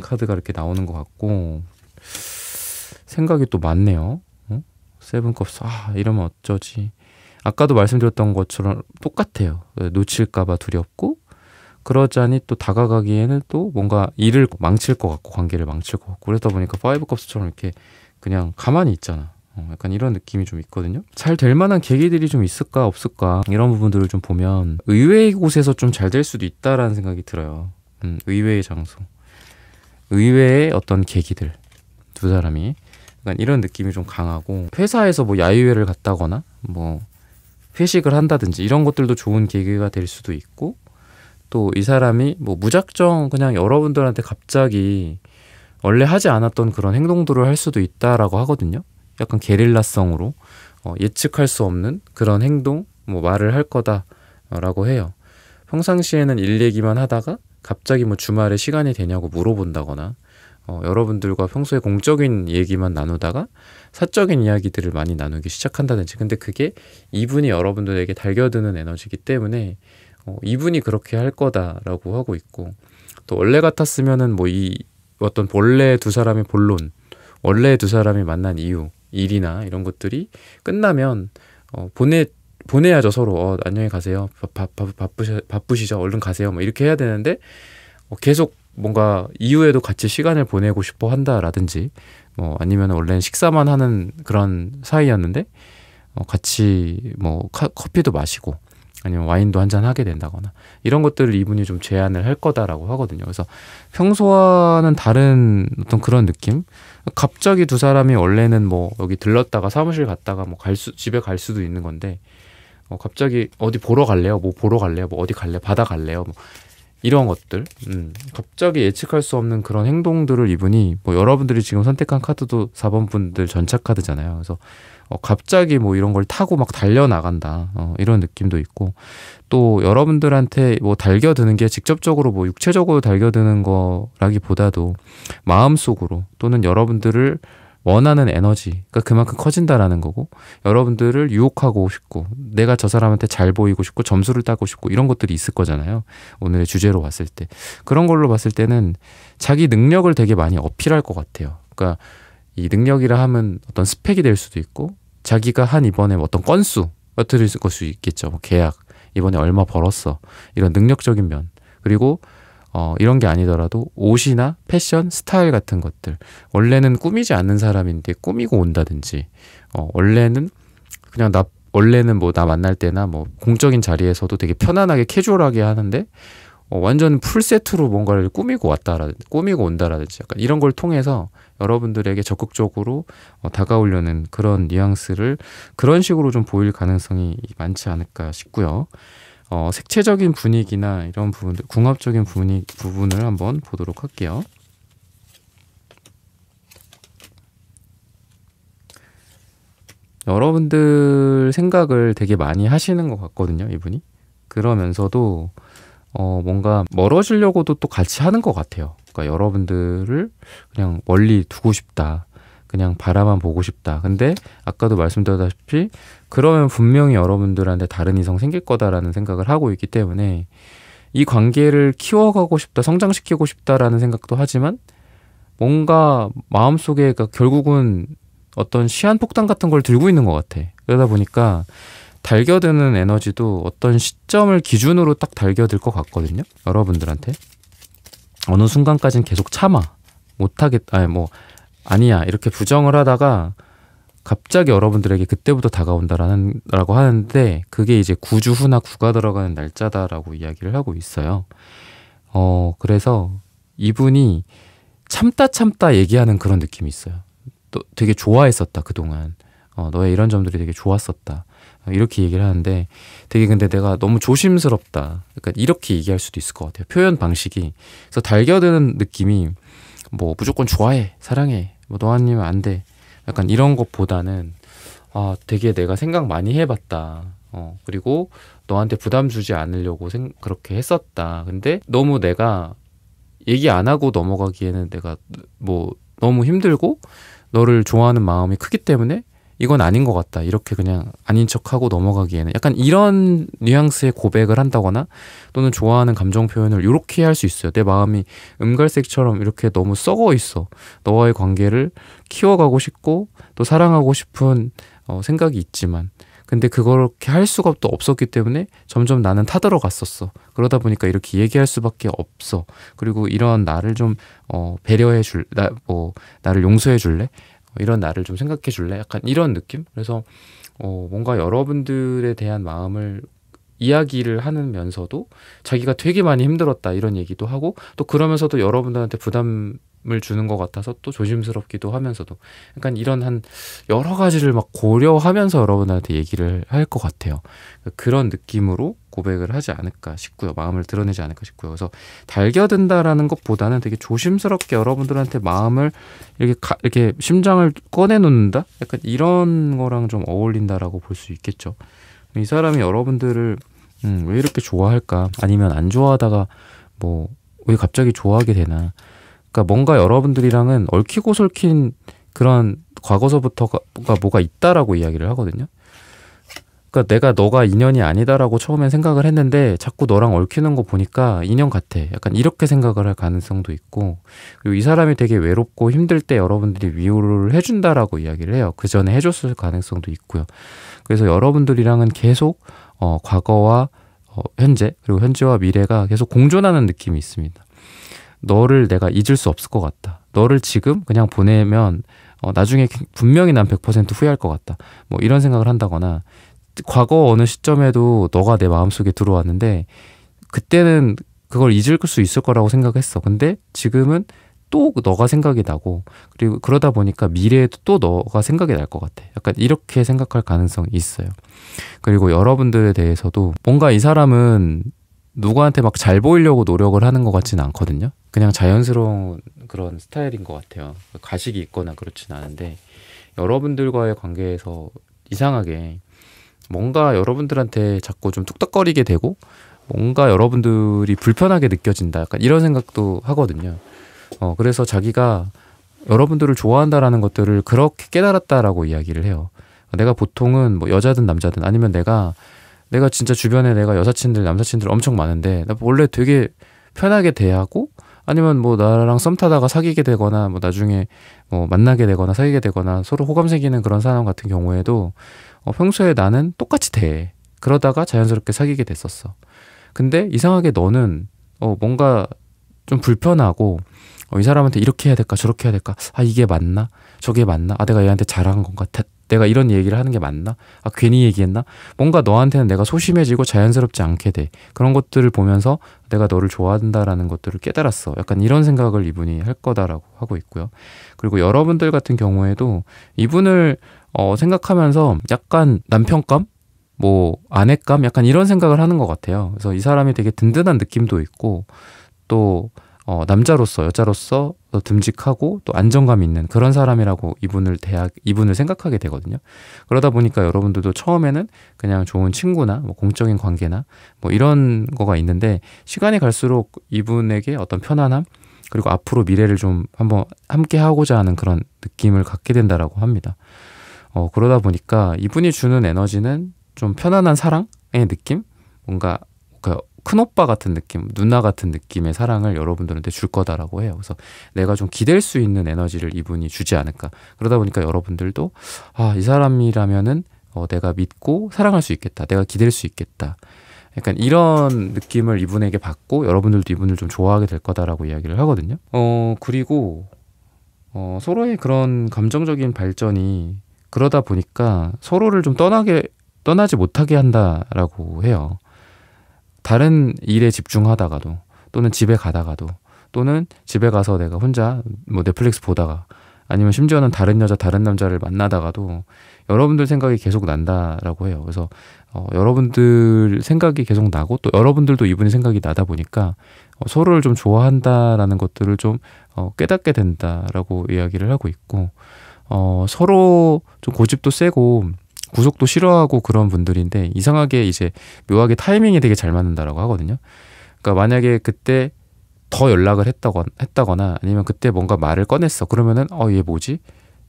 카드가 이렇게 나오는 것 같고 생각이 또 많네요. 세븐컵스 이러면 어쩌지. 아까도 말씀드렸던 것처럼 똑같아요. 놓칠까봐 두렵고 그러자니 또 다가가기에는 또 뭔가 일을 망칠 것 같고 관계를 망칠 것 같고 그러다 보니까 파이브컵스처럼 이렇게 그냥 가만히 있잖아. 약간 이런 느낌이 좀 있거든요. 잘 될 만한 계기들이 좀 있을까 없을까 이런 부분들을 좀 보면 의외의 곳에서 좀 잘 될 수도 있다라는 생각이 들어요. 의외의 장소, 의외의 어떤 계기들, 두 사람이 약간 이런 느낌이 좀 강하고 회사에서 뭐 야유회를 갔다거나 뭐 회식을 한다든지 이런 것들도 좋은 계기가 될 수도 있고 또 이 사람이 뭐 무작정 그냥 여러분들한테 갑자기 원래 하지 않았던 그런 행동들을 할 수도 있다라고 하거든요. 약간 게릴라성으로 예측할 수 없는 그런 행동, 뭐 말을 할 거다라고 해요. 평상시에는 일 얘기만 하다가 갑자기 뭐 주말에 시간이 되냐고 물어본다거나 여러분들과 평소에 공적인 얘기만 나누다가 사적인 이야기들을 많이 나누기 시작한다든지 근데 그게 이분이 여러분들에게 달겨드는 에너지이기 때문에 이분이 그렇게 할 거다라고 하고 있고 또 원래 같았으면은 뭐 이 어떤 원래 두 사람의 본론 원래 두 사람이 만난 이유 일이나 이런 것들이 끝나면 보내야죠 서로 안녕히 가세요 바쁘시죠 얼른 가세요 뭐 이렇게 해야 되는데 계속 뭔가 이후에도 같이 시간을 보내고 싶어 한다라든지 뭐 아니면 원래는 식사만 하는 그런 사이였는데 같이 뭐 커피도 마시고 아니면 와인도 한잔 하게 된다거나 이런 것들을 이분이 좀 제안을 할 거다라고 하거든요. 그래서 평소와는 다른 어떤 그런 느낌? 갑자기 두 사람이 원래는 뭐 여기 들렀다가 사무실 갔다가 뭐 집에 갈 수도 있는 건데 갑자기 어디 보러 갈래요? 뭐 보러 갈래요? 뭐 어디 갈래? 바다 갈래요? 뭐 이런 것들 갑자기 예측할 수 없는 그런 행동들을 이분이 뭐 여러분들이 지금 선택한 카드도 4번 분들 전차 카드잖아요. 그래서 갑자기 뭐 이런 걸 타고 막 달려나간다 이런 느낌도 있고 또 여러분들한테 뭐 달겨드는 게 직접적으로 뭐 육체적으로 달겨드는 거라기보다도 마음속으로 또는 여러분들을 원하는 에너지가 그만큼 커진다라는 거고 여러분들을 유혹하고 싶고 내가 저 사람한테 잘 보이고 싶고 점수를 따고 싶고 이런 것들이 있을 거잖아요. 오늘의 주제로 봤을 때 그런 걸로 봤을 때는 자기 능력을 되게 많이 어필할 것 같아요. 그러니까 이 능력이라 하면 어떤 스펙이 될 수도 있고 자기가 한 이번에 어떤 건수 들을 수 있겠죠. 뭐 계약 이번에 얼마 벌었어 이런 능력적인 면 그리고 이런 게 아니더라도 옷이나 패션, 스타일 같은 것들 원래는 꾸미지 않는 사람인데 꾸미고 온다든지 원래는 그냥 원래는 뭐 나 만날 때나 뭐 공적인 자리에서도 되게 편안하게 캐주얼하게 하는데 완전 풀세트로 뭔가를 꾸미고 온다라든지 약간 이런 걸 통해서 여러분들에게 적극적으로 다가오려는 그런 뉘앙스를 그런 식으로 좀 보일 가능성이 많지 않을까 싶고요. 색채적인 분위기나 이런 부분들, 궁합적인 부분을 한번 보도록 할게요. 여러분들 생각을 되게 많이 하시는 것 같거든요, 이분이. 그러면서도 뭔가 멀어지려고도 또 같이 하는 것 같아요. 그러니까 여러분들을 그냥 멀리 두고 싶다. 그냥 바라만 보고 싶다. 근데 아까도 말씀드렸다시피 그러면 분명히 여러분들한테 다른 이성 생길 거다라는 생각을 하고 있기 때문에 이 관계를 키워가고 싶다, 성장시키고 싶다라는 생각도 하지만 뭔가 마음속에 결국은 어떤 시한폭탄 같은 걸 들고 있는 것 같아. 그러다 보니까 달겨드는 에너지도 어떤 시점을 기준으로 딱 달겨들 것 같거든요. 여러분들한테. 어느 순간까지는 계속 참아. 못하겠다. 아니야. 이렇게 부정을 하다가 갑자기 여러분들에게 그때부터 다가온다라고 하는데 그게 이제 9주 후나 9가 들어가는 날짜다라고 이야기를 하고 있어요. 그래서 이분이 참다 얘기하는 그런 느낌이 있어요. 또 되게 좋아했었다, 그동안. 너의 이런 점들이 되게 좋았었다. 이렇게 얘기를 하는데 되게 근데 내가 너무 조심스럽다. 그러니까 이렇게 얘기할 수도 있을 것 같아요. 표현 방식이. 그래서 달겨드는 느낌이 무조건 좋아해, 사랑해, 너 아니면 안 돼. 약간 이런 것보다는 되게 내가 생각 많이 해봤다. 그리고 너한테 부담 주지 않으려고 그렇게 했었다. 근데 너무 내가 얘기 안 하고 넘어가기에는 내가 너무 힘들고 너를 좋아하는 마음이 크기 때문에 이건 아닌 것 같다. 이렇게 그냥 아닌 척하고 넘어가기에는 약간 이런 뉘앙스의 고백을 한다거나 또는 좋아하는 감정 표현을 이렇게 할 수 있어요. 내 마음이 음갈색처럼 이렇게 너무 썩어 있어. 너와의 관계를 키워가고 싶고 또 사랑하고 싶은 생각이 있지만 근데 그렇게 할 수가 또 없었기 때문에 점점 나는 타들어갔었어. 그러다 보니까 이렇게 얘기할 수밖에 없어. 그리고 이런 나를 좀 배려해 나를 용서해 줄래? 이런 나를 좀 생각해 줄래? 약간 이런 느낌? 그래서 뭔가 여러분들에 대한 마음을 이야기를 하면서도 자기가 되게 많이 힘들었다 이런 얘기도 하고 또 그러면서도 여러분들한테 부담을 주는 것 같아서 또 조심스럽기도 하면서도 약간 이런 한 여러 가지를 막 고려하면서 여러분한테 얘기를 할 것 같아요. 그런 느낌으로 고백을 하지 않을까 싶고요. 마음을 드러내지 않을까 싶고요. 그래서 달겨든다라는 것보다는 되게 조심스럽게 여러분들한테 마음을 이렇게 심장을 꺼내놓는다? 약간 이런 거랑 좀 어울린다라고 볼 수 있겠죠. 이 사람이 여러분들을 왜 이렇게 좋아할까? 아니면 안 좋아하다가 왜 갑자기 좋아하게 되나? 그러니까 뭔가 여러분들이랑은 얽히고 설킨 그런 과거서부터가 뭐가 있다라고 이야기를 하거든요. 그러니까 너가 인연이 아니다라고 처음엔 생각을 했는데 자꾸 너랑 얽히는 거 보니까 인연 같아. 약간 이렇게 생각을 할 가능성도 있고 그리고 이 사람이 되게 외롭고 힘들 때 여러분들이 위로를 해준다라고 이야기를 해요. 그 전에 해줬을 가능성도 있고요. 그래서 여러분들이랑은 계속 과거와 현재 그리고 현재와 미래가 계속 공존하는 느낌이 있습니다. 너를 내가 잊을 수 없을 것 같다. 너를 지금 그냥 보내면 나중에 분명히 난 100% 후회할 것 같다. 이런 생각을 한다거나 과거 어느 시점에도 너가 내 마음속에 들어왔는데 그때는 그걸 잊을 수 있을 거라고 생각했어. 근데 지금은 또 너가 생각이 나고 그리고 그러다 보니까 미래에도 또 너가 생각이 날 것 같아. 약간 이렇게 생각할 가능성이 있어요. 그리고 여러분들에 대해서도 뭔가 이 사람은 누구한테 막 잘 보이려고 노력을 하는 것 같지는 않거든요. 그냥 자연스러운 그런 스타일인 것 같아요. 가식이 있거나 그렇진 않은데 여러분들과의 관계에서 이상하게 뭔가 여러분들한테 자꾸 좀 뚝딱거리게 되고 뭔가 여러분들이 불편하게 느껴진다. 약간 이런 생각도 하거든요. 그래서 자기가 여러분들을 좋아한다라는 것들을 그렇게 깨달았다라고 이야기를 해요. 내가 보통은 여자든 남자든 아니면 내가 진짜 주변에 내가 여사친들 남사친들 엄청 많은데 나 원래 되게 편하게 대하고 아니면 나랑 썸 타다가 사귀게 되거나 나중에 만나게 되거나 사귀게 되거나 서로 호감 생기는 그런 사람 같은 경우에도 평소에 나는 똑같이 대해. 그러다가 자연스럽게 사귀게 됐었어. 근데 이상하게 너는 뭔가 좀 불편하고 이 사람한테 이렇게 해야 될까 저렇게 해야 될까 이게 맞나 저게 맞나 내가 얘한테 잘한 건가 내가 이런 얘기를 하는 게 맞나 괜히 얘기했나 뭔가 너한테는 내가 소심해지고 자연스럽지 않게 돼. 그런 것들을 보면서 내가 너를 좋아한다라는 것들을 깨달았어. 약간 이런 생각을 이분이 할 거다라고 하고 있고요. 그리고 여러분들 같은 경우에도 이분을 생각하면서 약간 남편감 아내감 약간 이런 생각을 하는 것 같아요. 그래서 이 사람이 되게 든든한 느낌도 있고 또 남자로서 여자로서 또 듬직하고 또 안정감 있는 그런 사람이라고 이분을 생각하게 되거든요. 그러다 보니까 여러분들도 처음에는 그냥 좋은 친구나 뭐 공적인 관계나 뭐 이런 거가 있는데 시간이 갈수록 이분에게 어떤 편안함 그리고 앞으로 미래를 좀 한번 함께 하고자 하는 그런 느낌을 갖게 된다라고 합니다. 그러다 보니까 이분이 주는 에너지는 좀 편안한 사랑의 느낌? 뭔가 큰오빠 같은 느낌, 누나 같은 느낌의 사랑을 여러분들한테 줄 거다라고 해요. 그래서 내가 좀 기댈 수 있는 에너지를 이분이 주지 않을까. 그러다 보니까 여러분들도 이 사람이라면은 내가 믿고 사랑할 수 있겠다. 내가 기댈 수 있겠다. 약간 이런 느낌을 이분에게 받고 여러분들도 이분을 좀 좋아하게 될 거다라고 이야기를 하거든요. 그리고 서로의 그런 감정적인 발전이 그러다 보니까 서로를 좀 떠나지 못하게 한다라고 해요. 다른 일에 집중하다가도 또는 집에 가다가도 또는 집에 가서 내가 혼자 뭐 넷플릭스 보다가 아니면 심지어는 다른 여자 다른 남자를 만나다가도 여러분들 생각이 계속 난다라고 해요. 그래서 여러분들 생각이 계속 나고 또 여러분들도 이분의 생각이 나다 보니까 서로를 좀 좋아한다라는 것들을 좀 깨닫게 된다라고 이야기를 하고 있고 서로 좀 고집도 세고 구속도 싫어하고 그런 분들인데 이상하게 이제 묘하게 타이밍이 되게 잘 맞는다라고 하거든요. 그러니까 만약에 그때 더 연락을 했다거나 아니면 그때 뭔가 말을 꺼냈어. 그러면은 얘 뭐지?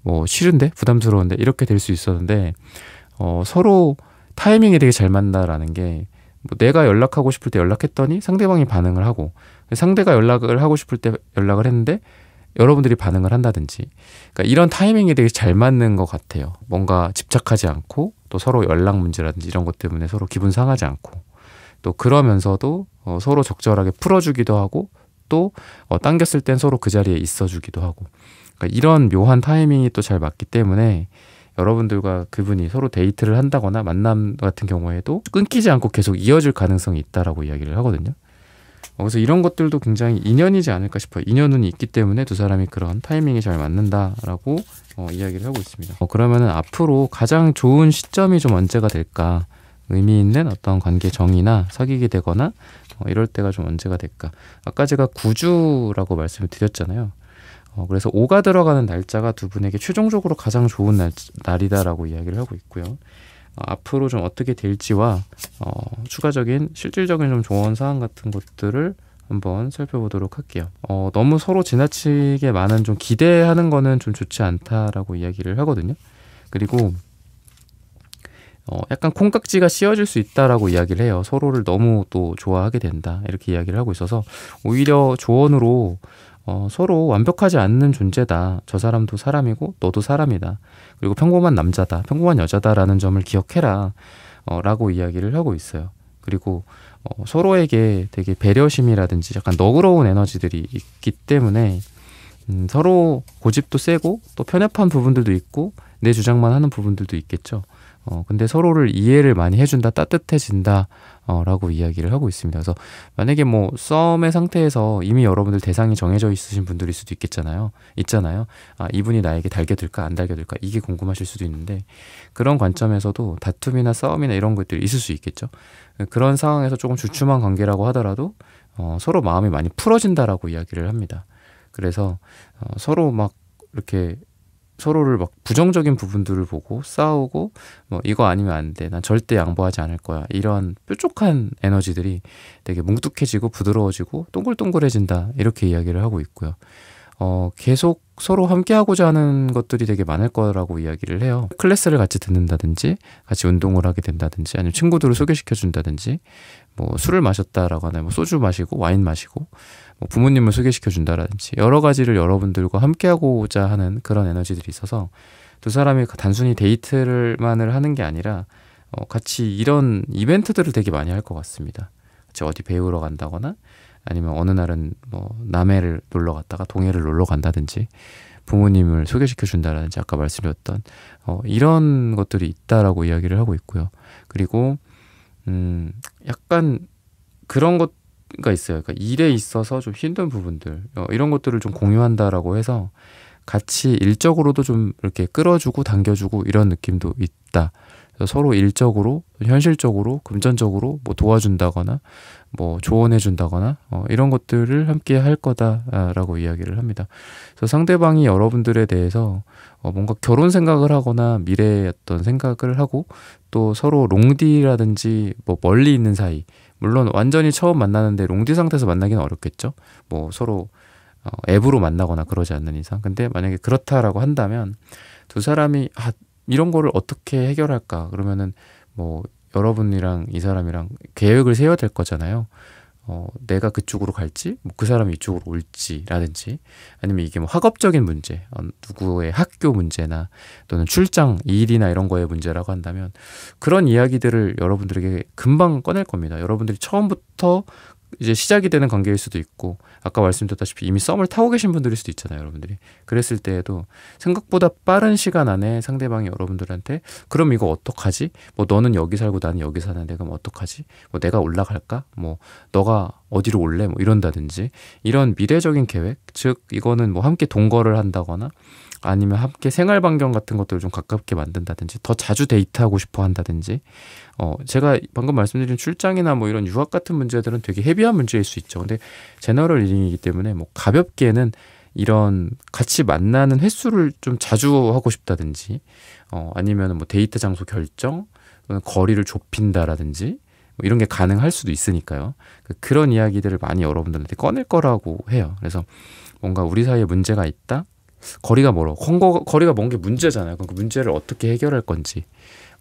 뭐 싫은데? 부담스러운데? 이렇게 될 수 있었는데 서로 타이밍이 되게 잘 맞는다라는 게 뭐 내가 연락하고 싶을 때 연락했더니 상대방이 반응을 하고 상대가 연락을 하고 싶을 때 연락을 했는데 여러분들이 반응을 한다든지 그러니까 이런 타이밍이 되게 잘 맞는 것 같아요. 뭔가 집착하지 않고 또 서로 연락 문제라든지 이런 것 때문에 서로 기분 상하지 않고 또 그러면서도 서로 적절하게 풀어주기도 하고 또 당겼을 땐 서로 그 자리에 있어주기도 하고 그러니까 이런 묘한 타이밍이 또 잘 맞기 때문에 여러분들과 그분이 서로 데이트를 한다거나 만남 같은 경우에도 끊기지 않고 계속 이어질 가능성이 있다라고 이야기를 하거든요. 그래서 이런 것들도 굉장히 인연이지 않을까 싶어요. 인연운이 있기 때문에 두 사람이 그런 타이밍이 잘 맞는다라고 이야기를 하고 있습니다. 그러면은 앞으로 가장 좋은 시점이 좀 언제가 될까? 의미 있는 어떤 관계 정의나 사귀게 되거나 이럴 때가 좀 언제가 될까? 아까 제가 9주라고 말씀을 드렸잖아요. 그래서 5가 들어가는 날짜가 두 분에게 최종적으로 가장 좋은 날이다라고 이야기를 하고 있고요. 앞으로 좀 어떻게 될지와 추가적인 실질적인 좀 조언 사항 같은 것들을 한번 살펴보도록 할게요. 너무 서로 지나치게 많은 좀 기대하는 거는 좀 좋지 않다라고 이야기를 하거든요. 그리고 약간 콩깍지가 씌워질 수 있다라고 이야기를 해요. 서로를 너무 또 좋아하게 된다 이렇게 이야기를 하고 있어서 오히려 조언으로 서로 완벽하지 않는 존재다. 저 사람도 사람이고 너도 사람이다. 그리고 평범한 남자다. 평범한 여자다라는 점을 기억해라. 라고 이야기를 하고 있어요. 그리고 서로에게 되게 배려심이라든지 약간 너그러운 에너지들이 있기 때문에 서로 고집도 세고 또 편협한 부분들도 있고 내 주장만 하는 부분들도 있겠죠. 근데 서로를 이해를 많이 해준다, 따뜻해진다, 라고 이야기를 하고 있습니다. 그래서 만약에 뭐 썸의 상태에서 이미 여러분들 대상이 정해져 있으신 분들일 수도 있잖아요. 이분이 나에게 달겨들까, 안 달겨들까, 이게 궁금하실 수도 있는데 그런 관점에서도 다툼이나 싸움이나 이런 것들이 있을 수 있겠죠. 그런 상황에서 조금 주춤한 관계라고 하더라도 서로 마음이 많이 풀어진다라고 이야기를 합니다. 그래서 서로 막 이렇게 서로를 막 부정적인 부분들을 보고 싸우고 뭐 이거 아니면 안 돼. 난 절대 양보하지 않을 거야. 이런 뾰족한 에너지들이 되게 뭉툭해지고 부드러워지고 동글동글해진다. 이렇게 이야기를 하고 있고요. 계속 서로 함께하고자 하는 것들이 되게 많을 거라고 이야기를 해요. 클래스를 같이 듣는다든지 같이 운동을 하게 된다든지 아니면 친구들을 소개시켜 준다든지 뭐 술을 마셨다라고 하나 뭐 소주 마시고 와인 마시고 뭐 부모님을 소개시켜 준다라든지 여러 가지를 여러분들과 함께하고자 하는 그런 에너지들이 있어서 두 사람이 단순히 데이트만을 하는 게 아니라 같이 이런 이벤트들을 되게 많이 할 것 같습니다. 같이 어디 배우러 간다거나 아니면 어느 날은 뭐 남해를 놀러 갔다가 동해를 놀러 간다든지 부모님을 소개시켜 준다라든지 아까 말씀드렸던 이런 것들이 있다라고 이야기를 하고 있고요. 그리고 약간 그런 것가 있어요. 그러니까 일에 있어서 좀 힘든 부분들 이런 것들을 좀 공유한다라고 해서 같이 일적으로도 좀 이렇게 끌어주고 당겨주고 이런 느낌도 있다. 그래서 서로 일적으로, 현실적으로, 금전적으로 뭐 도와준다거나 뭐 조언해준다거나 이런 것들을 함께 할 거다라고 이야기를 합니다. 그래서 상대방이 여러분들에 대해서 뭔가 결혼 생각을 하거나 미래의 어떤 생각을 하고 또 서로 롱디라든지 뭐 멀리 있는 사이, 물론 완전히 처음 만나는데 롱디 상태에서 만나기는 어렵겠죠. 뭐 서로 앱으로 만나거나 그러지 않는 이상. 근데 만약에 그렇다라고 한다면 두 사람이 이런 거를 어떻게 해결할까? 그러면은 뭐 여러분이랑 이 사람이랑 계획을 세워야 될 거잖아요. 내가 그쪽으로 갈지, 뭐 그 사람이 이쪽으로 올지라든지, 아니면 이게 뭐 학업적인 문제, 누구의 학교 문제나 또는 출장, 일이나 이런 거의 문제라고 한다면 그런 이야기들을 여러분들에게 금방 꺼낼 겁니다. 여러분들이 처음부터 이제 시작이 되는 관계일 수도 있고, 아까 말씀드렸다시피 이미 썸을 타고 계신 분들일 수도 있잖아요, 여러분들이. 그랬을 때에도 생각보다 빠른 시간 안에 상대방이 여러분들한테 그럼 이거 어떡하지? 뭐 너는 여기 살고 나는 여기 사는데 그럼 어떡하지? 뭐 내가 올라갈까? 뭐 너가 어디로 올래? 뭐 이런다든지, 이런 미래적인 계획, 즉 이거는 뭐 함께 동거를 한다거나 아니면 함께 생활 반경 같은 것들을 좀 가깝게 만든다든지, 더 자주 데이트하고 싶어 한다든지, 제가 방금 말씀드린 출장이나 뭐 이런 유학 같은 문제들은 되게 헤비한 문제일 수 있죠. 근데 제너럴 리딩이기 때문에 뭐 가볍게는 이런 같이 만나는 횟수를 좀 자주 하고 싶다든지, 아니면 뭐 데이트 장소 결정, 또는 거리를 좁힌다라든지, 뭐 이런 게 가능할 수도 있으니까요. 그런 이야기들을 많이 여러분들한테 꺼낼 거라고 해요. 그래서 뭔가 우리 사이에 문제가 있다? 거리가 멀어. 거리가 먼 게 문제잖아요. 그럼 그 문제를 어떻게 해결할 건지,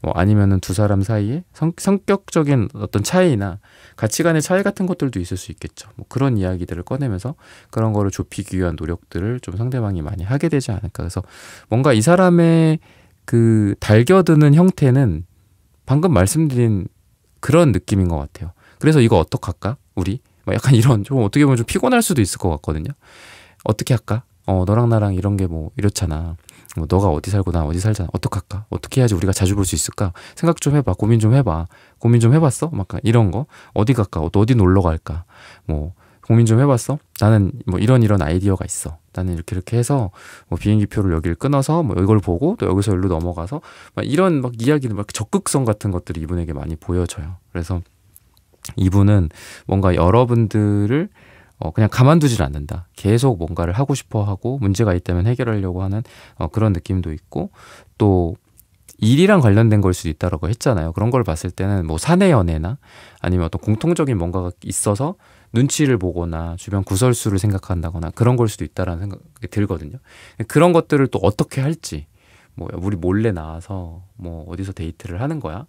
뭐 아니면은 두 사람 사이에 성격적인 어떤 차이나 가치관의 차이 같은 것들도 있을 수 있겠죠. 뭐 그런 이야기들을 꺼내면서 그런 거를 좁히기 위한 노력들을 좀 상대방이 많이 하게 되지 않을까. 그래서 뭔가 이 사람의 그 달겨드는 형태는 방금 말씀드린 그런 느낌인 것 같아요. 그래서 이거 어떡할까? 우리? 막 약간 이런, 좀 어떻게 보면 좀 피곤할 수도 있을 것 같거든요. 어떻게 할까? 너랑 나랑 이런 게 뭐 이렇잖아. 뭐 너가 어디 살고 나 어디 살잖아. 어떡할까? 어떻게 해야지 우리가 자주 볼 수 있을까? 생각 좀 해봐. 고민 좀 해봐. 고민 좀 해봤어? 막 이런 거. 어디 갈까? 어디 놀러 갈까? 뭐 고민 좀 해봤어? 나는 뭐 이런 아이디어가 있어. 나는 이렇게 해서 뭐 비행기표를 여기를 끊어서 뭐 이걸 보고 또 여기서 여기로 넘어가서 막 이런 막 이야기들, 막 적극성 같은 것들이 이분에게 많이 보여져요. 그래서 이분은 뭔가 여러분들을 그냥 가만두질 않는다. 계속 뭔가를 하고 싶어 하고 문제가 있다면 해결하려고 하는 그런 느낌도 있고, 또 일이랑 관련된 걸 수도 있다라고 했잖아요. 그런 걸 봤을 때는 뭐 사내 연애나 아니면 어떤 공통적인 뭔가가 있어서 눈치를 보거나 주변 구설수를 생각한다거나 그런 걸 수도 있다라는 생각이 들거든요. 그런 것들을 또 어떻게 할지, 뭐 우리 몰래 나와서 뭐 어디서 데이트를 하는 거야?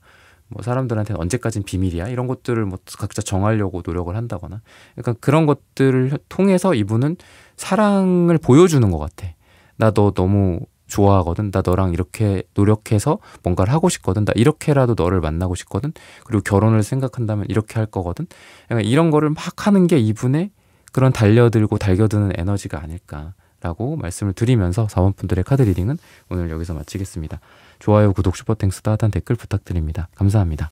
뭐 사람들한테는 언제까진 비밀이야? 이런 것들을 뭐 각자 정하려고 노력을 한다거나, 약간 그런 것들을 통해서 이분은 사랑을 보여주는 것 같아. 나 너 너무 좋아하거든. 나 너랑 이렇게 노력해서 뭔가를 하고 싶거든. 나 이렇게라도 너를 만나고 싶거든. 그리고 결혼을 생각한다면 이렇게 할 거거든. 약간 이런 거를 막 하는 게 이분의 그런 달겨드는 에너지가 아닐까라고 말씀을 드리면서 4번 분들의 카드 리딩은 오늘 여기서 마치겠습니다. 좋아요, 구독, 슈퍼땡스, 따뜻한 댓글 부탁드립니다. 감사합니다.